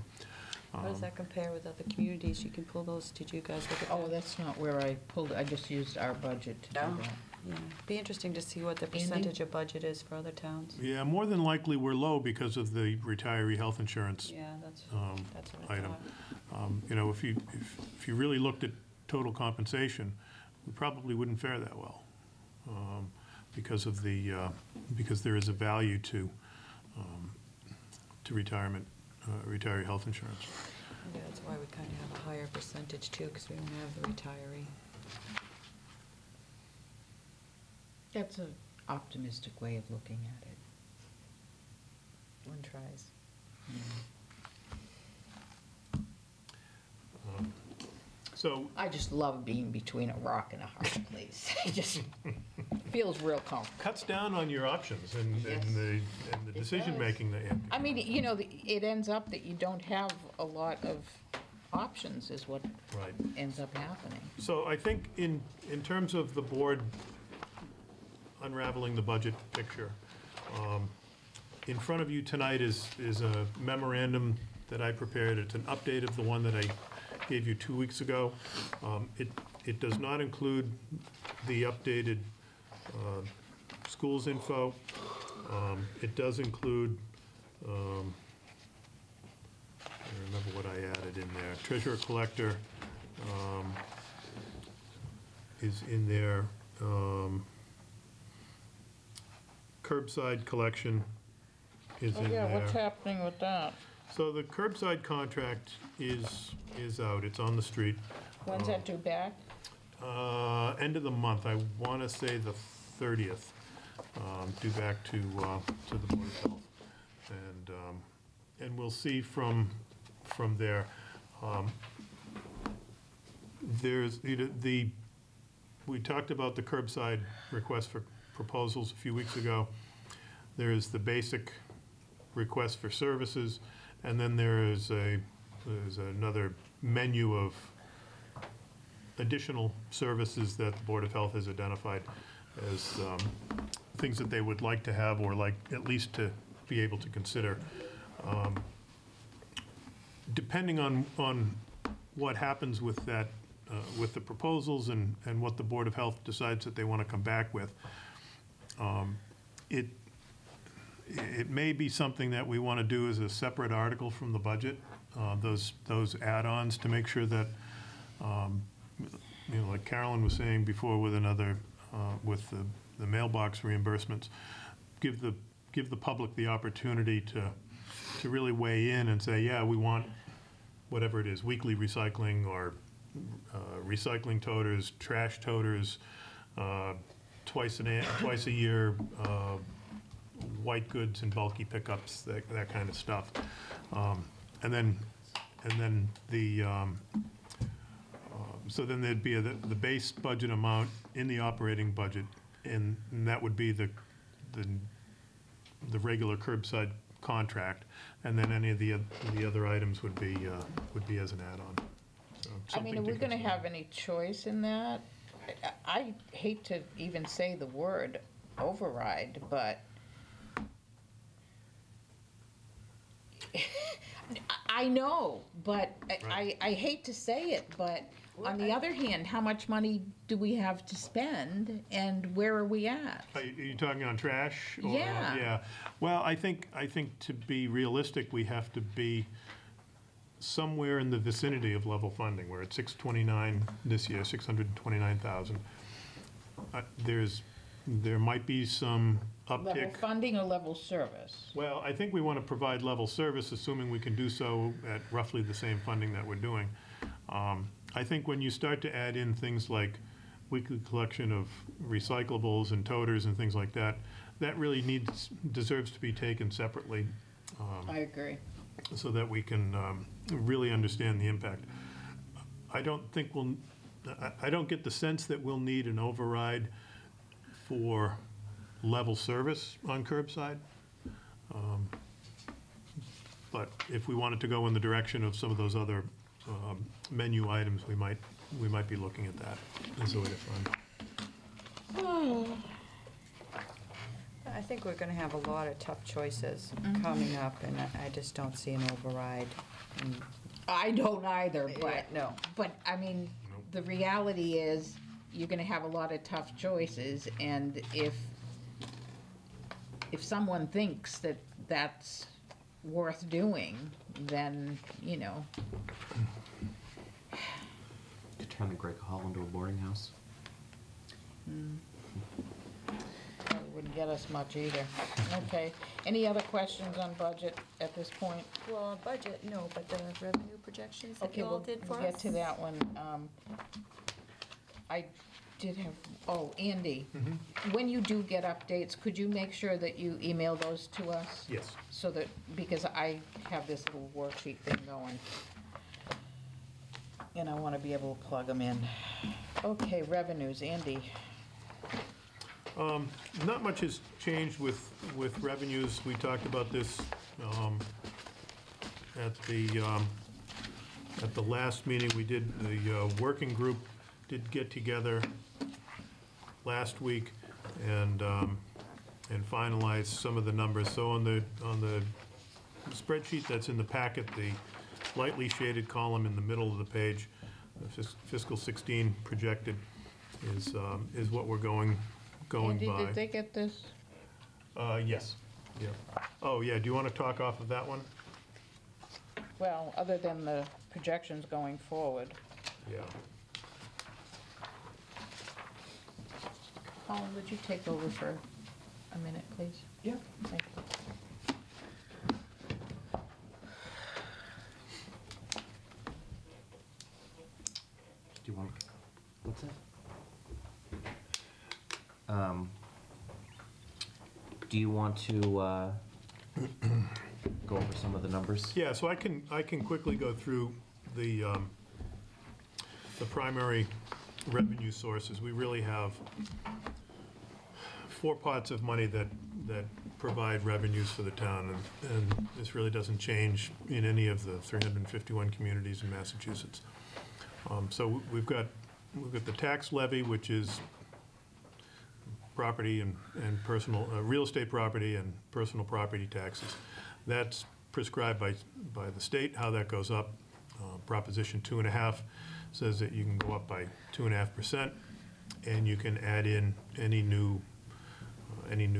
How does that compare with other communities? You can pull those, did you guys look at that? Oh, that's not where I pulled, I just used our budget to do Oh. that. Yeah, be interesting to see what the Andy? percentage of budget is for other towns. Yeah, more than likely, we're low because of the retiree health insurance Yeah, that's what I item. thought. You know, if you really looked at total compensation, we probably wouldn't fare that well, because of the, because there is a value to retirement, retiree health insurance. Yeah, that's why we kind of have a higher percentage too, because we don't have the retiree. That's an optimistic way of looking at it. One tries. So, I just love being between a rock and a hard place. It just feels real comfortable. cuts down on your options and Yes. the decision-making that you have to. I mean, you know, it ends up that you don't have a lot of options is what Right. ends up happening. So I think in terms of the board unraveling the budget picture, in front of you tonight is a memorandum that I prepared. It's an update of the one that I gave you 2 weeks ago. It does not include the updated schools info. It does include, I remember what I added in there. Treasurer collector is in there. Curbside collection is in there. happening with that? So the curbside contract is out, it's on the street. When's that due back? End of the month, I want to say the 30th, due back to the Board of Health. And we'll see from there. There's, we talked about the curbside request for proposals a few weeks ago. There's the basic request for services, and then there's another menu of additional services that the Board of Health has identified as things that they would like to have, or like at least to be able to consider. Depending on what happens with that, with the proposals and what the Board of Health decides that they want to come back with, it may be something that we want to do as a separate article from the budget, those add-ons, to make sure that, you know, like Carolyn was saying before with another, with the mailbox reimbursements, give the public the opportunity to really weigh in and say, yeah, we want whatever it is, weekly recycling, or recycling toters, trash toters, twice a year, white goods and bulky pickups, that kind of stuff. And then the, so then there'd be the base budget amount in the operating budget, and that would be the regular curbside contract, and then any of the other items would be as an add-on. So I mean, something are we to gonna consider. have any choice in that? I hate to even say the word override, but I know, but I hate to say it, but on the other hand, how much money do we have to spend, and where are we at? Are you talking on trash? Or, Yeah. Yeah. Well, I think to be realistic, we have to be somewhere in the vicinity of level funding. We're at 629 this year, 629,000. There might be some Level uptick. funding or level service? Well, I think we want to provide level service, assuming we can do so at roughly the same funding that we're doing. I think when you start to add in things like weekly collection of recyclables and toters and things like that, that really deserves to be taken separately. I agree. So that we can really understand the impact. I don't get the sense that we'll need an override for level service on curbside. But if we wanted to go in the direction of some of those other menu items, we might be looking at that as a way to fund. I think we're gonna have a lot of tough choices coming up, and I just don't see an override. I don't either, but, No. but, I mean, the reality is, you're gonna have a lot of tough choices, and if someone thinks that that's worth doing, then, you know. To turn the Great Hall into a boarding house. Probably wouldn't get us much either. Okay, any other questions on budget at this point? Well, budget, no, but the revenue projections that Okay, you all we'll did for us? get to that one. I did have, Andy, when you do get updates, could you make sure that you email those to us? Yes. So that, because I have this little worksheet thing going. And I want to be able to plug them in. Okay, revenues, Andy. Not much has changed with revenues. We talked about this at the last meeting. We did, the working group did get together last week and finalize some of the numbers. So on the spreadsheet that's in the packet, the lightly shaded column in the middle of the page, the fiscal 16 projected is what we're going Andy, by. did they get this? Yes. Yeah. Oh, yeah, do you want to talk off of that one? Well, other than the projections going forward. Yeah. Colin, would you take over for a minute, please? Yeah. Thank you. Do you want, what's that? Do you want to go over some of the numbers? Yeah, so I can quickly go through the primary revenue sources. We really have 4 pots of money that provide revenues for the town, and this really doesn't change in any of the 351 communities in Massachusetts. So we've got the tax levy, which is property and personal, real estate property and personal property taxes. That's prescribed by the state, how that goes up. Proposition 2.5 says that you can go up by 2.5%, and you can add in any new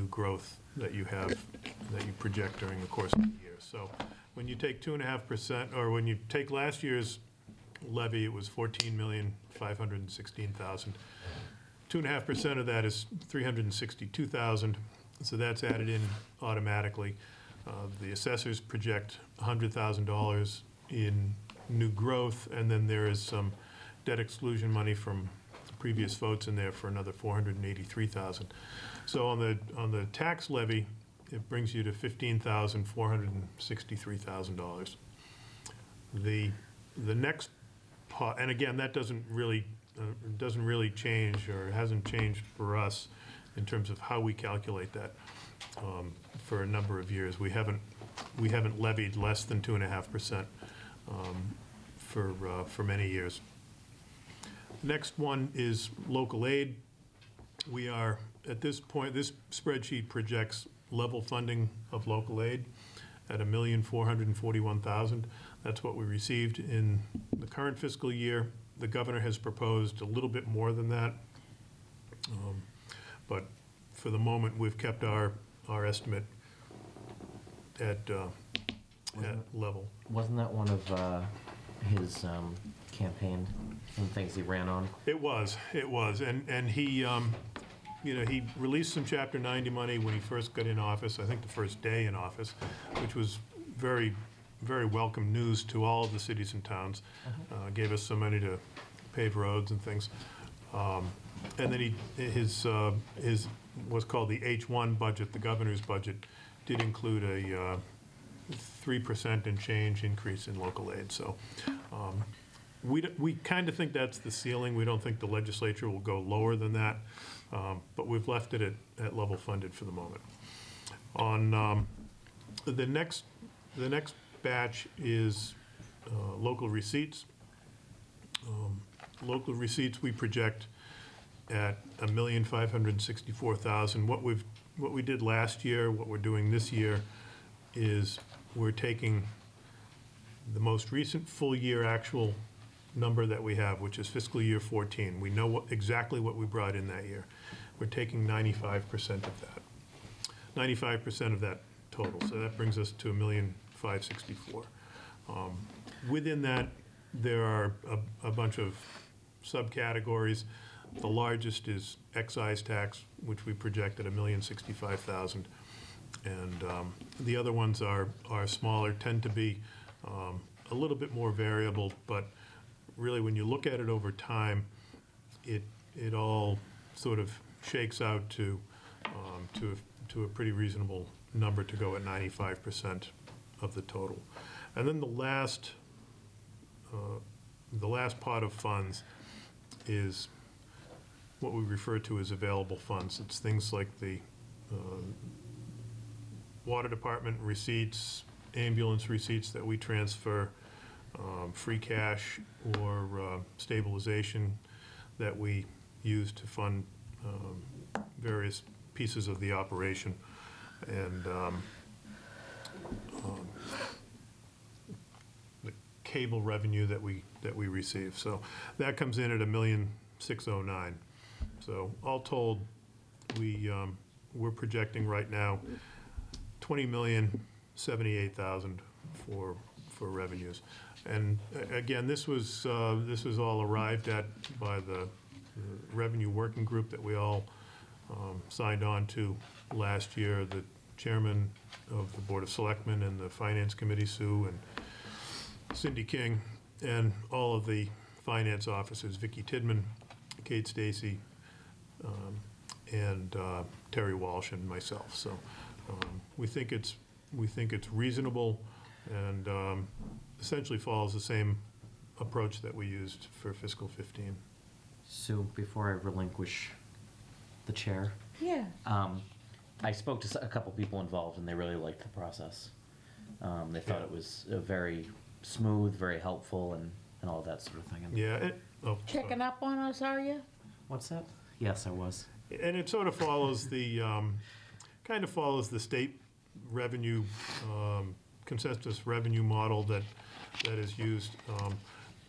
growth that you have, that you project during the course of the year. So when you take 2.5%, or when you take last year's levy, it was $14,516,000. 2.5% of that is $362,000, so that's added in automatically. The assessors project $100,000 in new growth, and then there is some debt exclusion money from previous votes in there for another $483,000. So on the tax levy, it brings you to $15,463,000. The next part, and again, that doesn't really change, or hasn't changed for us in terms of how we calculate that. For a number of years, we haven't levied less than 2.5% for many years. Next one is local aid. We are, at this point, this spreadsheet projects level funding of local aid, at $1,441,000. That's what we received in the current fiscal year. The governor has proposed a little bit more than that. But for the moment, we've kept our estimate at level. Wasn't that one of his campaign and things he ran on? It was, and he, he released some Chapter 90 money when he first got in office, I think the first day in office, which was very, very welcome news to all of the cities and towns. Gave us some money to pave roads and things. And then his what's called the H1 budget, the governor's budget, did include a 3% and change increase in local aid. So we kind of think that's the ceiling. We don't think the legislature will go lower than that, but we've left it at level funded for the moment. On the next batch is local receipts. Local receipts we project at $1,564,000. What we did last year, what we're doing this year, is we're taking the most recent full year actual number that we have, which is fiscal year 14. We know exactly what we brought in that year. We're taking 95% of that. 95% of that total. So that brings us to $1,564,000. Within that, there are a bunch of subcategories. The largest is excise tax, which we project at $1,065,000. And the other ones are smaller, tend to be a little bit more variable, but really when you look at it over time, it all sort of shakes out to a pretty reasonable number to go at 95% of the total. And then the last pot of funds is what we refer to as available funds. It's things like the water department receipts, ambulance receipts that we transfer, free cash or stabilization that we use to fund various pieces of the operation, and the cable revenue that we receive. So that comes in at $1,609,000. So all told, we're projecting right now $20,078,000 for revenues. And again, this was all arrived at by the revenue working group that we all signed on to last year. The chairman of the Board of Selectmen and the Finance Committee, Sue and Cindy King, and all of the finance officers, Vicki Tidman, Kate Stacy, and Terry Walsh and myself. So we think it's reasonable and essentially follows the same approach that we used for fiscal 15. Sue, before I relinquish the chair, Yeah. I spoke to a couple people involved, and they really liked the process. They thought it was very smooth, very helpful, and all that sort of thing. And Yeah. Checking up on us, are you? what's that? Yes, I was. And it sort of follows the, kind of follows the state revenue, consensus revenue model that is used.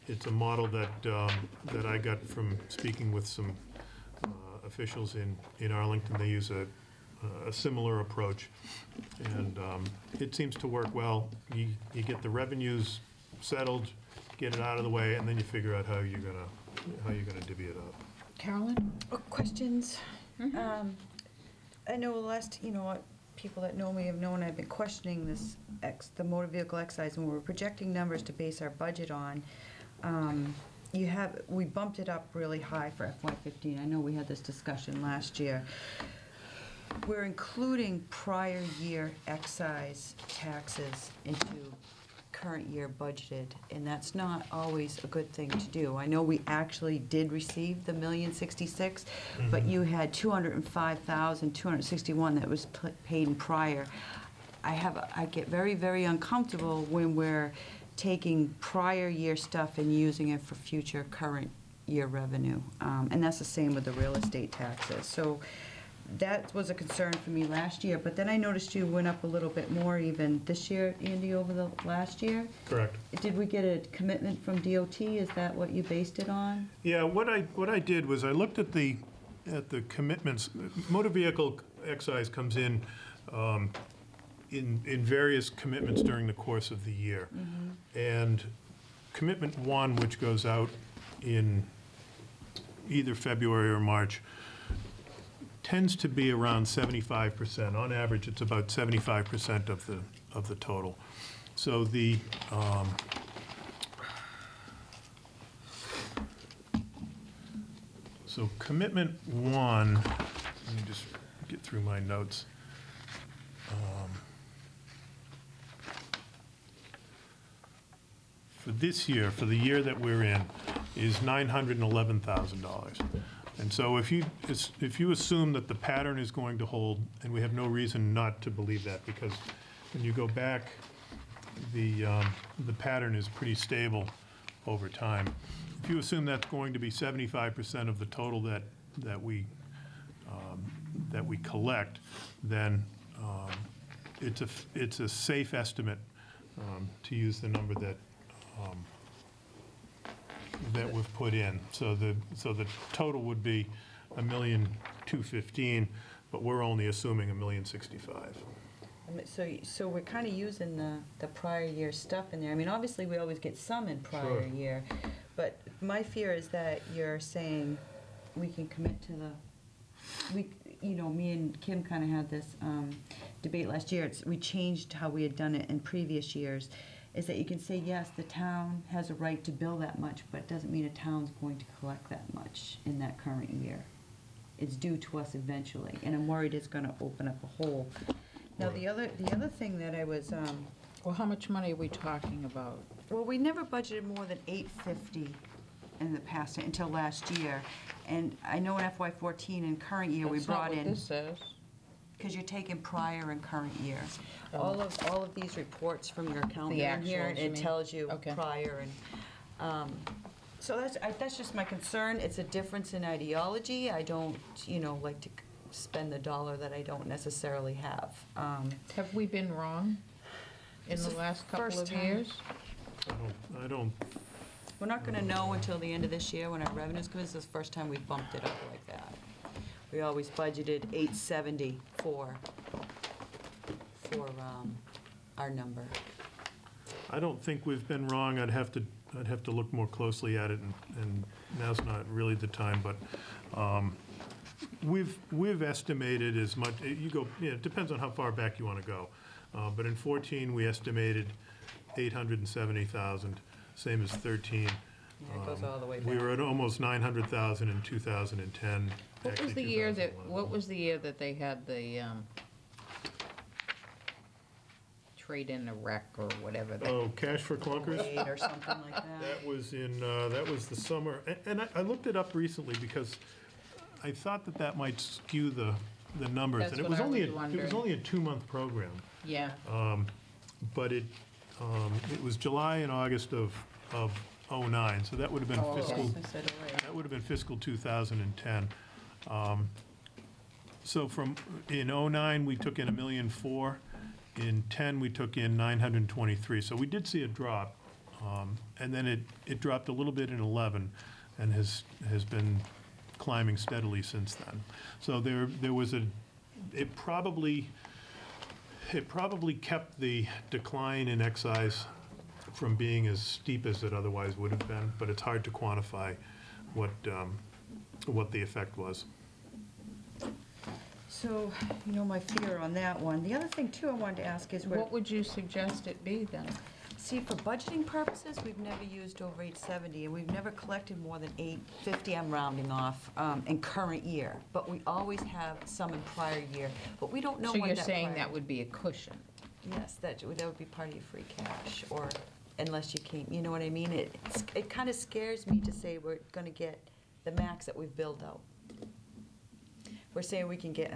It's a model that I got from speaking with some officials in Arlington. They use a similar approach, and it seems to work well. You get the revenues settled, get it out of the way, and then you figure out how you're gonna divvy it up. Carolyn? Questions? I know people that know me have known I've been questioning this, the motor vehicle excise, and we're projecting numbers to base our budget on. We bumped it up really high for FY15. I know we had this discussion last year. We're including prior year excise taxes into current year budgeted, and that's not always a good thing to do. I know we actually did receive the $1,066,000, but you had $205,261 that was paid in prior. I get very, very uncomfortable when we're taking prior year stuff and using it for future current year revenue, and that's the same with the real estate taxes. So that was a concern for me last year, but then I noticed you went up a little bit more even this year, Andy, over the last year. Correct. Did we get a commitment from DOT? Is that what you based it on? Yeah, what I did was I looked at the commitments. Motor vehicle excise comes in various commitments during the course of the year. And commitment one, which goes out in either February or March, tends to be around 75%. On average, it's about 75% of the total. So so commitment one, let me just get through my notes. For this year, for the year that we're in, is $911,000. And so if you assume that the pattern is going to hold, and we have no reason not to believe that, because when you go back, the pattern is pretty stable over time. If you assume that's going to be 75% of the total that we collect, then it's a safe estimate to use the number that we've put in. So the total would be $1,215,000, but we're only assuming $1,065,000. So we're kind of using the prior year stuff in there. I mean, obviously, we always get some in prior Sure. year, but my fear is that you're saying we can commit to me and Kim kind of had this debate last year. We changed how we had done it in previous years, is that you can say, yes, the town has a right to bill that much, but it doesn't mean a town's going to collect that much in that current year. It's due to us eventually, and I'm worried it's gonna open up a hole. Now, the other thing that I was, Well, how much money are we talking about? well, we never budgeted more than $850 in the past, until last year. And I know in FY14 and current year, we That's not brought what in, this says. because you're taking prior and current year. Oh. All of these reports from your accountant The in here, actuals, you it mean? tells you Okay. prior and, so that's just my concern. It's a difference in ideology. I don't, like to spend the dollar that I don't necessarily have. Have we been wrong in It's the the last couple first of time. years? I don't, We're not gonna know until the end of this year when our revenues come in. This is the first time we bumped it up like that. We always budgeted $870 for our number. I don't think we've been wrong. I'd have to look more closely at it, and now's not really the time, but we've estimated as much, it depends on how far back you want to go. But in 14, we estimated 870,000, same as 13. Yeah, it goes all the way We back. were at almost 900,000 in 2010. What was actually the year 2011. that they had the trade in a wreck or whatever? Oh, Cash for Clunkers? 8 or something like that. That was that was the summer, and I looked it up recently because I thought that might skew the numbers. That's And it what was I only was it was wondering. only a 2-month program, Yeah, but it was July and August of '09, so that would have been Oh, okay. fiscal. I said, oh, wait. That would have been fiscal 2010. So in '09, we took in $1,000,004. In '10, we took in 923. So we did see a drop, and then it dropped a little bit in '11, and has been climbing steadily since then. So there was it probably kept the decline in excise from being as steep as it otherwise would have been, but it's hard to quantify what the effect was. So, my fear on that one. The other thing, too, I wanted to ask is, what would you suggest it be then? see, for budgeting purposes, we've never used over 870, and we've never collected more than 850, I'm rounding off, in current year. But we always have some in prior year, but we don't know So what you're that saying prior- that would be a cushion? Yes, that would be part of your free cash, or unless you can't, you know what I mean? It kind of scares me to say we're gonna get the max that we've billed out. We're saying we can get,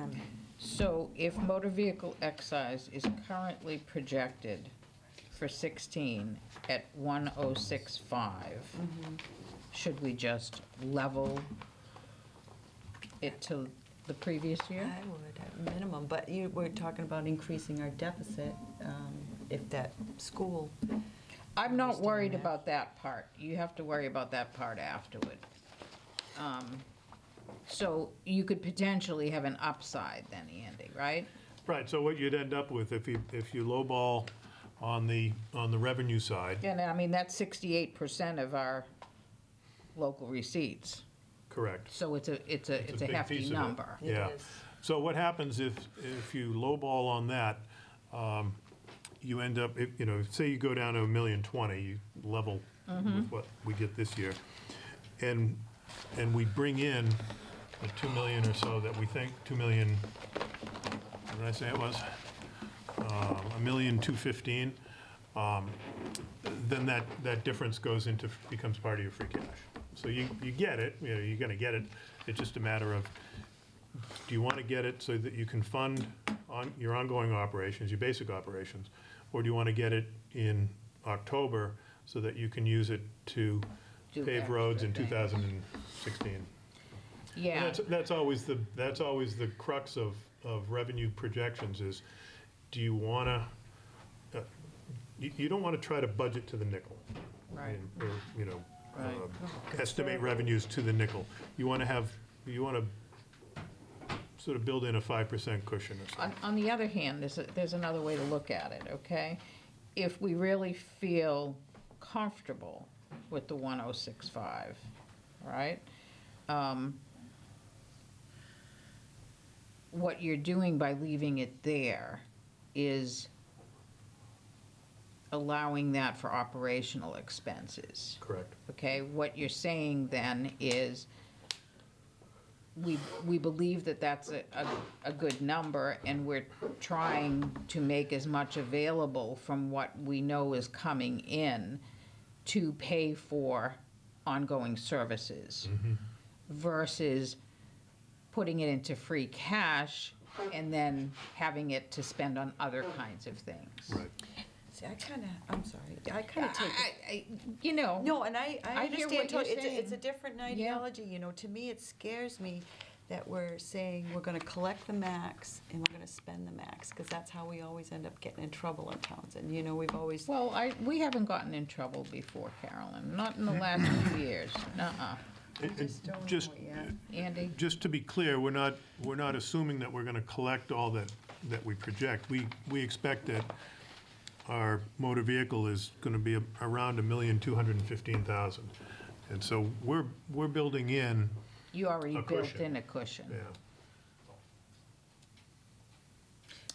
So if motor vehicle excise is currently projected for 16 at 1,065, should we just level it to the previous year? I would, at minimum, but you were talking about increasing our deficit, if that school. I'm not Understand worried that. about that part. You have to worry about that part afterward. So you could potentially have an upside then, Andy, right? Right, so what you'd end up with if you lowball on the revenue side, And I mean, that's 68% of our local receipts. correct. So it's a big hefty piece of it. number. It Yeah. is. So what happens if you lowball on that, you end up, say you go down to 1,020,000, you level with what we get this year, and we bring in the 2 million or so that we think, 2 million, what did I say it was? 1,215,000, then that difference becomes part of your free cash. So you get it, you're gonna get it, it's just a matter of, do you want to get it so that you can fund on your ongoing operations, your basic operations, or do you want to get it in October so that you can use it to Do pave roads in extra things. 2016? Yeah, That's always the crux of revenue projections is, do you want to, you don't want to try to budget to the nickel. right. Or, Right. estimate revenues to the nickel. You want to sort of build in a 5% cushion or something. On the other hand, there's another way to look at it, okay? If we really feel comfortable with the 1065, right? What you're doing by leaving it there is allowing that for operational expenses. Correct. Okay, what you're saying then is, we believe that that's a good number, and we're trying to make as much available from what we know is coming in to pay for ongoing services, versus putting it into free cash and then having it to spend on other kinds of things. Right. See, I'm sorry, I kind of take it. No, and I I hear understand, what you're totally. It's a saying. different ideology, to me, it scares me that we're saying we're gonna collect the max and we're gonna spend the max, because that's how we always end up getting in trouble in Townsend, we've always. Well, we haven't gotten in trouble before, Carolyn, not in the last few years, nuh-uh. I just don't know Just, yet. Andy? just to be clear, we're not assuming that we're going to collect all that we project. We expect that our motor vehicle is going to be around 1,215,000. And so we're building in, You already A built cushion. in a cushion.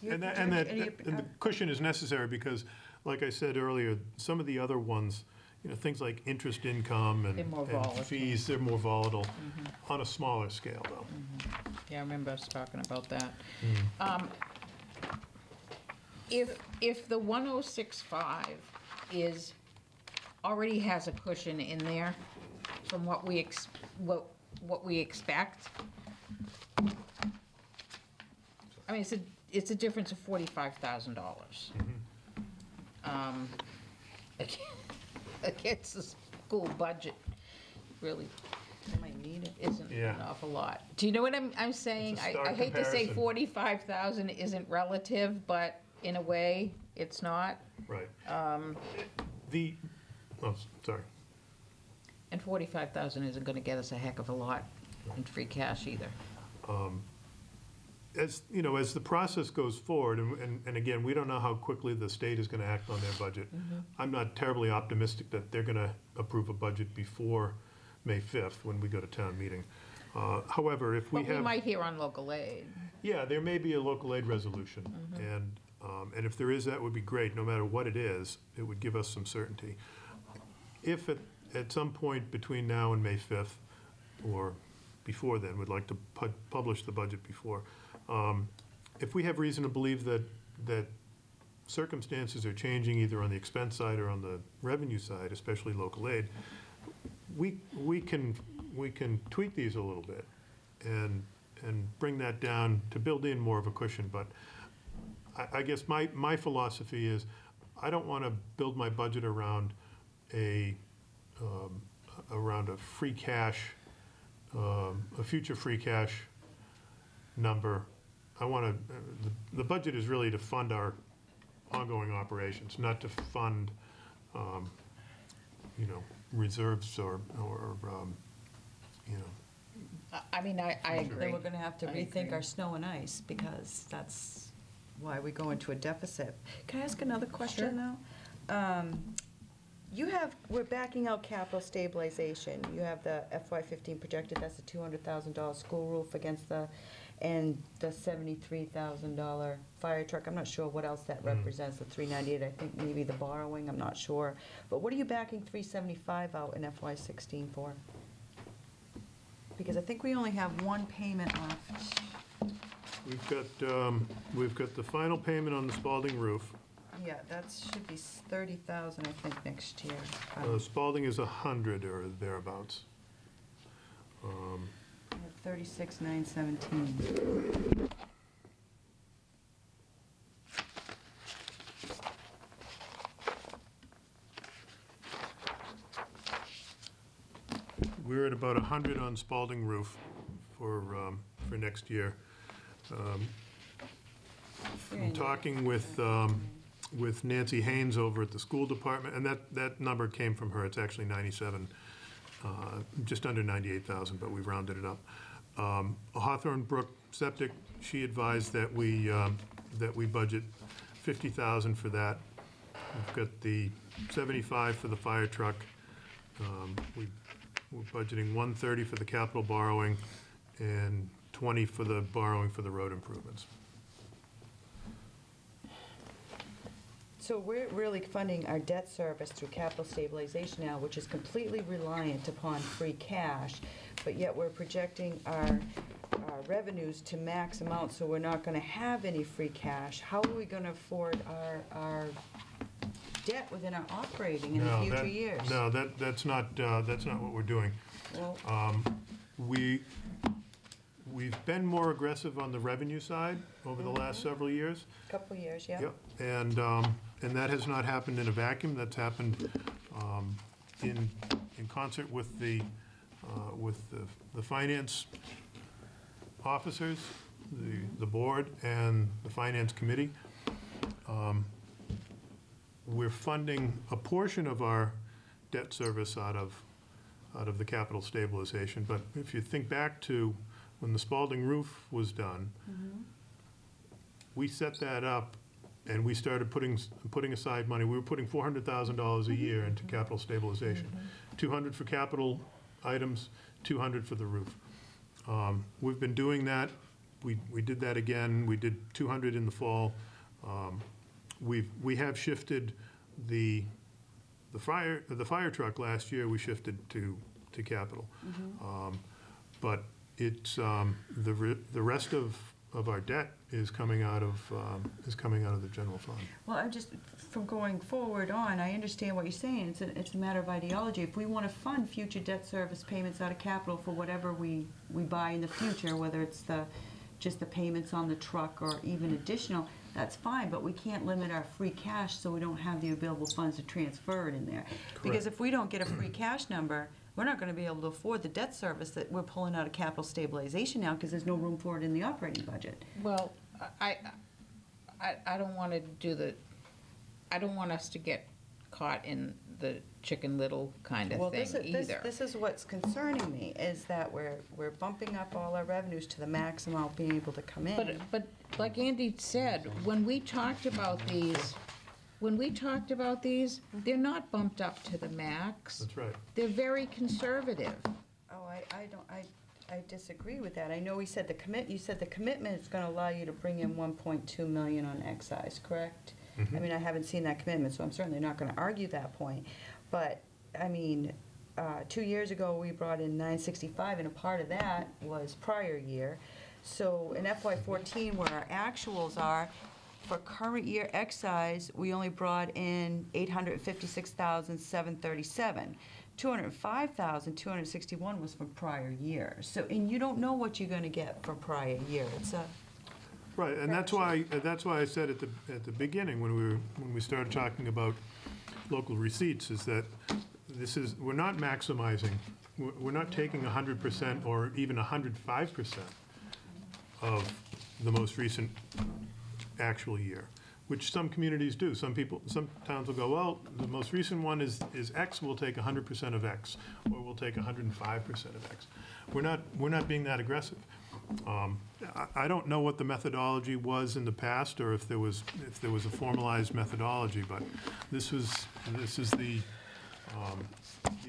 yeah. And the cushion is necessary because, like I said earlier, some of the other ones, things like interest income They're more and volatile. fees, they're more volatile on a smaller scale, though. Yeah, I remember us talking about that. Mm. If the 1065 already has a cushion in there from what we expect, I mean, it's a difference of $45,000. Against the school budget, really I might need it. isn't Yeah. an awful lot. Do you know what I'm saying? It's a stark I hate to say comparison. 45,000 isn't relative, but in a way, it's not. Right. Um, Sorry. And 45,000 isn't gonna get us a heck of a lot in free cash either. As the process goes forward, and again, we don't know how quickly the state is going to act on their budget. I'm not terribly optimistic that they're going to approve a budget before May 5th, when we go to town meeting. However, if we But we have, might hear on local aid. yeah, there may be a local aid resolution, and if there is, that would be great, no matter what it is, it would give us some certainty. If at some point between now and May 5th, or before then, we'd like to publish the budget before, if we have reason to believe that circumstances are changing either on the expense side or on the revenue side, especially local aid, we can tweak these a little bit and bring that down to build in more of a cushion. But I guess my philosophy is, I don't want to build my budget around a free cash, a future free cash number, I want to, the budget is really to fund our ongoing operations, not to fund, you know, reserves or you know. I mean, I agree. Then we're gonna have to I rethink agree. our snow and ice, because that's why we go into a deficit. Can I ask another question, though? We're backing out capital stabilization. You have the FY15 projected, that's a $200,000 school roof and the $73,000 fire truck. I'm not sure what else that represents, the 398, I think maybe the borrowing, I'm not sure. But what are you backing 375 out in FY16 for? Because I think we only have one payment left. We've got the final payment on the Spalding roof. Yeah, that should be 30,000, I think, next year. Spalding is 100 or thereabouts. I have 36,917. We're at about 100 on Spalding roof for next year. I'm talking with Nancy Haynes over at the school department, and that number came from her. It's actually 97, just under 98,000, but we've rounded it up. Hawthorne Brook Septic, she advised that we budget 50,000 for that. We've got the 75 for the fire truck. We're budgeting 130 for the capital borrowing and 20 for the borrowing for the road improvements. So we're really funding our debt service through capital stabilization now, which is completely reliant upon free cash, but yet we're projecting our revenues to max amount, so we're not going to have any free cash. How are we going to afford our debt within our operating in the future years? No, that's not what we're doing. Well, We've been more aggressive on the revenue side over the last several years. couple years, yeah. Yep, and that has not happened in a vacuum. That's happened in concert with the finance officers, the board, and the finance committee. We're funding a portion of our debt service out of the capital stabilization. But if you think back to when the Spalding roof was done, we set that up and we started putting aside money. We were putting $400,000 a year into capital stabilization. 200 for capital items, 200 for the roof. We've been doing that. We did that again. We did 200 in the fall. We have shifted the fire truck last year. We shifted to capital, but it's the rest of our debt is coming out of the general fund. Well, I'm just, from going forward on, I understand what you're saying. It's a matter of ideology. If we want to fund future debt service payments out of capital for whatever we buy in the future, whether it's just the payments on the truck or even additional, that's fine, but we can't limit our free cash so we don't have the available funds to transfer it in there. Because if we don't get a free cash number, we're not going to be able to afford the debt service that we're pulling out of capital stabilization now, because there's no room for it in the operating budget. Well, I don't want to I don't want us to get caught in the Chicken Little kind of thing either. This is what's concerning me, is that we're bumping up all our revenues to the max amount being able to come in. But like Andy said, when we talked about these, they're not bumped up to the max. That's right. They're very conservative. Oh, I disagree with that. I know you said the commitment is going to allow you to bring in 1.2 million on excise, correct? I mean, I haven't seen that commitment, so I'm certainly not going to argue that point. But, I mean, 2 years ago, we brought in 965, and a part of that was prior year. So in FY14, where our actuals are, for current year excise, we only brought in 856,737. 205,261 was from prior year. So, and you don't know what you're going to get from prior year. It's a Right, and that's why I said at the beginning when we started talking about local receipts, is that we're not maximizing, we're not taking 100% or even 105%. of the most recent actual year, which some communities do. Some towns will go, well, the most recent one is X, we'll take 100% of X, or we'll take 105% of X. We're not being that aggressive. I don't know what the methodology was in the past, or if there was a formalized methodology, but this is the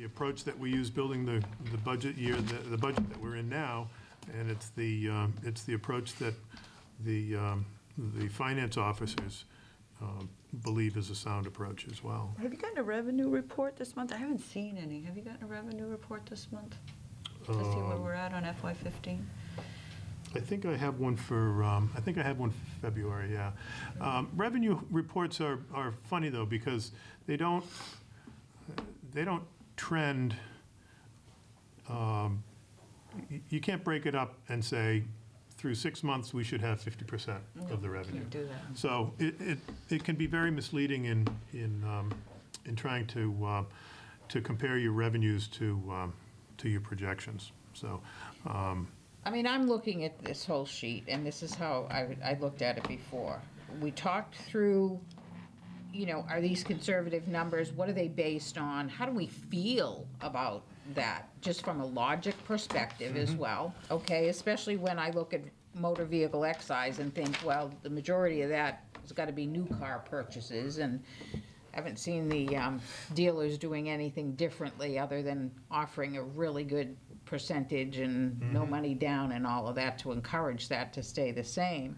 approach that we use building the budget year, the budget that we're in now, and it's the approach that the finance officers believe is a sound approach as well. Have you gotten a revenue report this month? I haven't seen any. Have you gotten a revenue report this month? To see where we're at on FY15? I think I have one for February, yeah. Revenue reports are funny, though, because they don't trend. You can't break it up and say, through 6 months, we should have 50% of the revenue. Can't do that. So it can be very misleading in trying to compare your revenues to your projections. So, I mean, I'm looking at this whole sheet, and this is how I looked at it before. We talked through, are these conservative numbers? What are they based on? How do we feel about that, just from a logic perspective as well? Okay, especially when I look at motor vehicle excise and think, well, the majority of that has got to be new car purchases, and I haven't seen the dealers doing anything differently other than offering a really good percentage and no money down and all of that to encourage that to stay the same.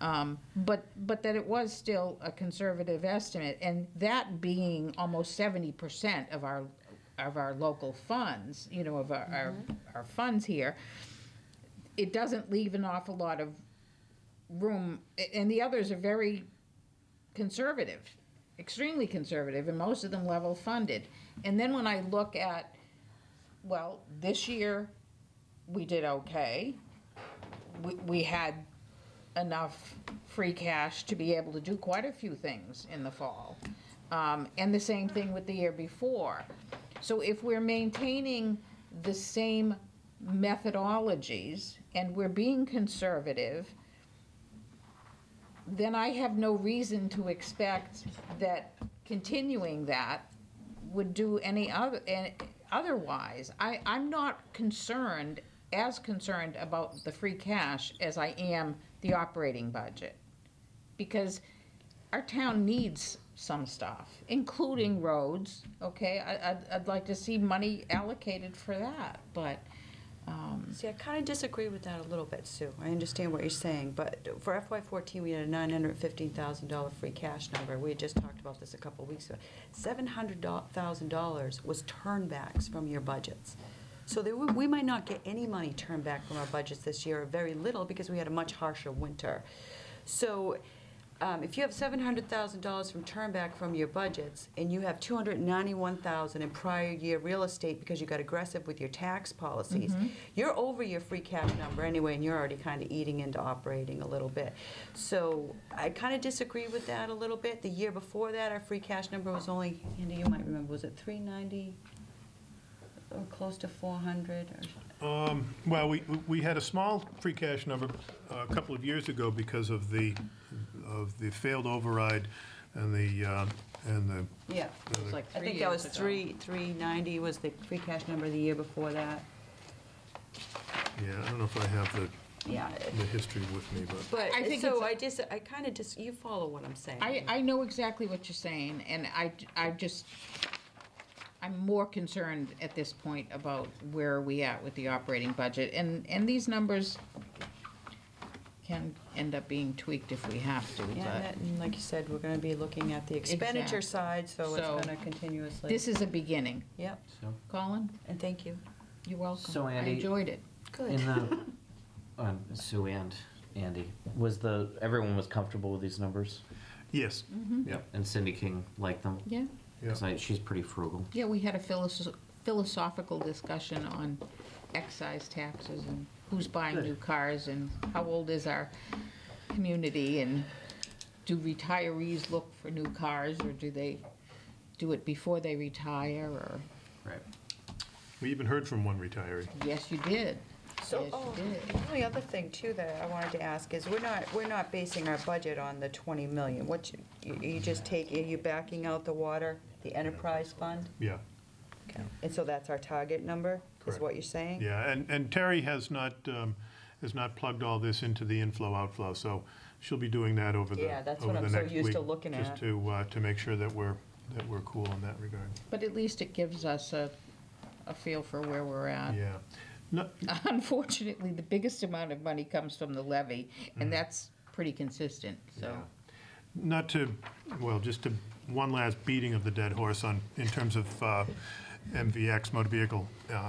But that it was still a conservative estimate, and that being almost 70% of our local funds, of our funds here, it doesn't leave an awful lot of room, and the others are very conservative, extremely conservative, and most of them level funded. And then when I look at, well, this year we did okay. We had enough free cash to be able to do quite a few things in the fall. And the same thing with the year before. So if we're maintaining the same methodologies and we're being conservative, then I have no reason to expect that continuing that would do any otherwise. I'm not as concerned about the free cash as I am the operating budget, because our town needs some stuff, including roads, okay? I'd like to see money allocated for that, but See, I kind of disagree with that a little bit, Sue. I understand what you're saying, but for FY14, we had a $915,000 free cash number. We had just talked about this a couple of weeks ago. $700,000 was turnbacks from your budgets. So we might not get any money turned back from our budgets this year, or very little, because we had a much harsher winter. So if you have $700,000 from turnback from your budgets, and you have $291,000 in prior year real estate because you got aggressive with your tax policies, you're over your free cash number anyway, and you're already kind of eating into operating a little bit. So I kind of disagree with that a little bit. The year before that, our free cash number was only, Andy, you might remember, was it 390 or close to 400? Well, we had a small free cash number a couple of years ago because of the failed override and the Yeah. it was like I 3 think that was years ago. 390 was the free cash number the year before that. yeah, I don't know if I have Yeah. the history with me, but But, I think so I kind of just, you follow what I'm saying. I know exactly what you're saying, and I'm more concerned at this point about where are we at with the operating budget, and these numbers can end up being tweaked if we have to, but And like you said, we're going to be looking at the expenditure Exactly. side, so it's So, going to continuously. this is a beginning. Yep, So, Colin, and thank you. you're welcome. So, I Andy, enjoyed it. Good. in the, Sue and Andy, everyone was comfortable with these numbers? yes, yeah, And Cindy King liked them? Yeah, yeah. 'Cause she's pretty frugal. yeah, we had a philosophical discussion on excise taxes and who's buying Good. new cars and how old is our community, and do retirees look for new cars, or do they do it before they retire, or, Right. We even heard from one retiree. yes, you did. So, Yes, oh, you did. the only other thing too that I wanted to ask is, we're not basing our budget on the 20 million. Are you backing out the water, the enterprise fund? Yeah, Okay. And so that's our target number, is Correct. what you're saying? yeah, and Terry has not plugged all this into the inflow-outflow, so she'll be doing that over the Yeah, that's over what the I'm so next used to week, looking just at. to make sure that we're cool in that regard. But at least it gives us a feel for where we're at. Yeah. No, Unfortunately, the biggest amount of money comes from the levy, and that's pretty consistent, so. Yeah. Not to, well, just to, one last beating of the dead horse in terms of MVX, motor vehicle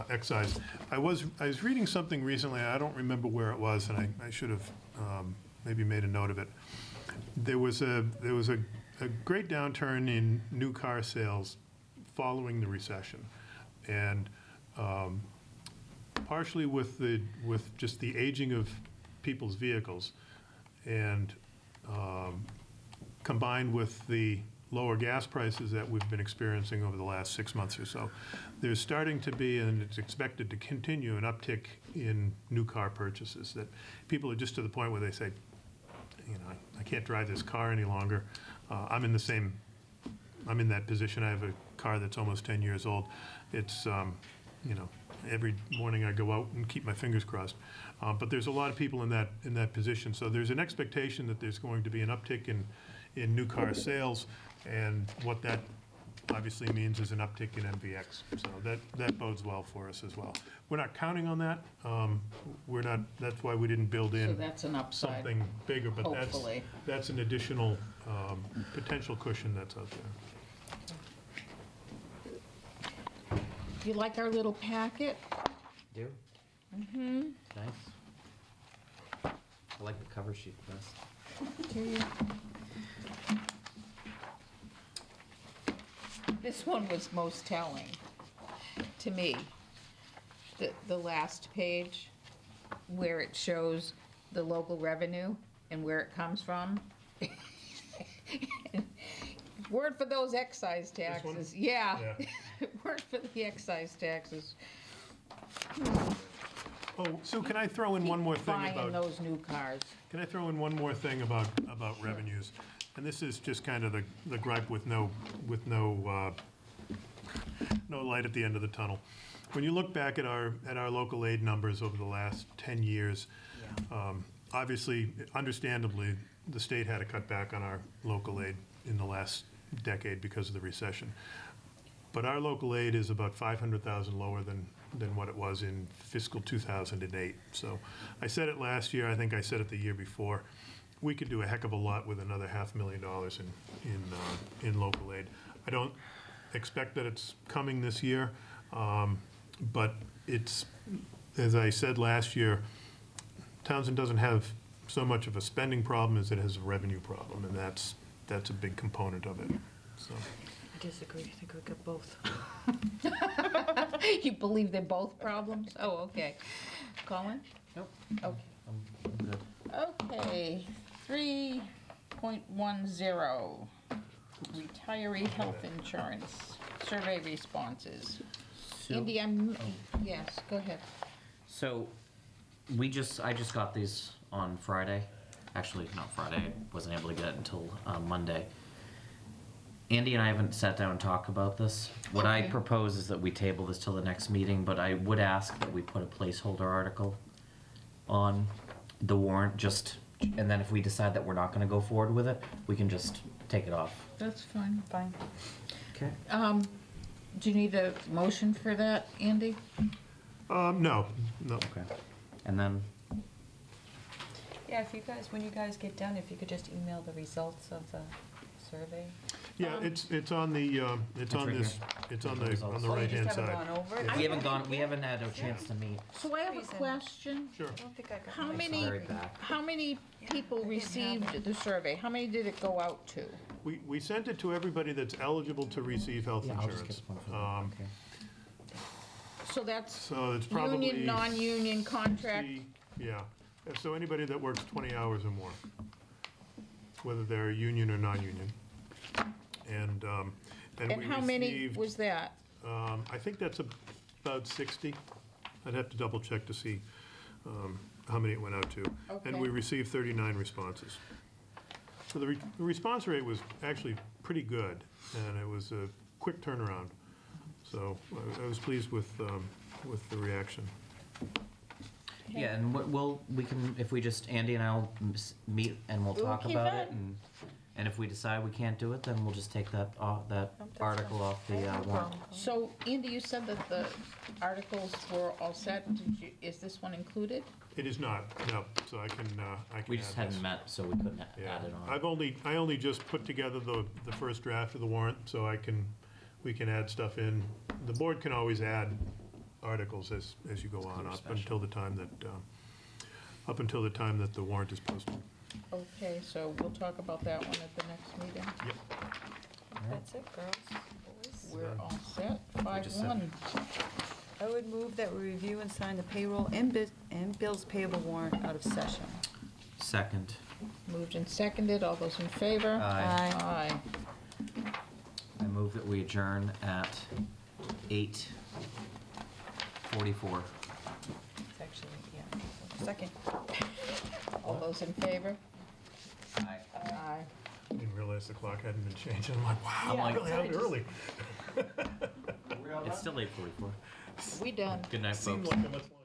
excise. I was reading something recently, I don't remember where it was, and I should have maybe made a note of it. There was a great downturn in new car sales following the recession, and partially with just the aging of people's vehicles, and combined with the lower gas prices that we've been experiencing over the last 6 months or so, there's starting to be, and it's expected to continue, an uptick in new car purchases, that people are just to the point where they say, you know, I can't drive this car any longer. I'm in that position. I have a car that's almost 10 years old. It's, you know, every morning I go out and keep my fingers crossed. But there's a lot of people in that position. So there's an expectation that there's going to be an uptick in new car sales, and what that obviously means is an uptick in MVX. So that bodes well for us as well. We're not counting on that. We're not. That's why we didn't build So in that's an upside, something bigger. But hopefully. that's an additional potential cushion that's out there. You like our little packet? Do? Mm-hmm. Nice. I like the cover sheet best. Do you? This one was most telling to me. The last page, where it shows the local revenue and where it comes from. Word for those excise This one? taxes, yeah. Yeah. Word for the excise taxes. Oh, Sue, can I throw in one more thing Buying about? those new cars. Can I throw in one more thing about revenues? And this is just kind of the gripe with no light at the end of the tunnel. When you look back at our local aid numbers over the last 10 years, obviously, understandably, the state had to cut back on our local aid in the last decade because of the recession. But our local aid is about 500,000 lower than what it was in fiscal 2008. So I said it last year, I think I said it the year before. We could do a heck of a lot with another $500,000 in local aid. I don't expect that it's coming this year, but it's, as I said last year, Townsend doesn't have so much of a spending problem as it has a revenue problem, and that's a big component of it, so. I disagree, I think we got both. You believe they're both problems? Oh, okay. Colin? Nope. Okay. I'm good. Okay, 3.10, retiree health insurance, survey responses. So- Andy, yes, go ahead. So, I just got these on Friday. Actually, not Friday. I wasn't able to get it until Monday. Andy and I haven't sat down and talked about this. What I Okay. propose is that we table this till the next meeting, but I would ask that we put a placeholder article on the warrant, and then if we decide that we're not gonna go forward with it, we can just take it off. That's fine. Fine. Okay. Do you need a motion for that, Andy? No. Okay. And then, Yeah, when you guys get done, if you could just email the results of the survey. Yeah, it's on the, it's on right this, here. it's on The the results. Oh, you right-hand just haven't side. gone over it? we haven't had a chance to meet. So I have a Reason. question. Sure. I don't think I got How mine. many, very back. how many people I didn't have received it. the survey? How many did it go out to? We sent it to everybody that's eligible to receive health Yeah, I'll just insurance. get one for Um, okay. So that's So it's probably. union, non-union, contract? Yeah, so anybody that works 20 hours or more, whether they're union or non-union. And And we how many received, was that? I think that's about 60. I'd have to double check to see. how many it went out to. And we Okay. received 39 responses. So the response rate was actually pretty good, and it was a quick turnaround. So I was pleased with the reaction. Yeah, and we can, if we just, Andy and I'll meet and we'll talk Okay, about it, fine. and if we decide we can't do it, then we'll just take that article off the warrant. So, Andy, you said that the articles were all set. Is this one included? It is not, no, so I can We just add this. hadn't met, so we couldn't Yeah, add it on. I only just put together the first draft of the warrant, so we can add stuff in. The board can always add articles as you go on, up until the time that the warrant is posted. Okay, so we'll talk about that one at the next meeting. Yep. That's it, girls, boys. We're all set, just said- 5-1. I would move that we review and sign the payroll and bills payable warrant out of session. Second. Moved and seconded, all those in favor? Aye. Aye. I move that we adjourn at 8:44. It's actually, yeah, second. All those in favor? Aye. Aye. I didn't realize the clock hadn't been changed. I'm like, wow, I'm like- really out early. It's still 8:44. We done. Good night, Seemed folks. like a much longer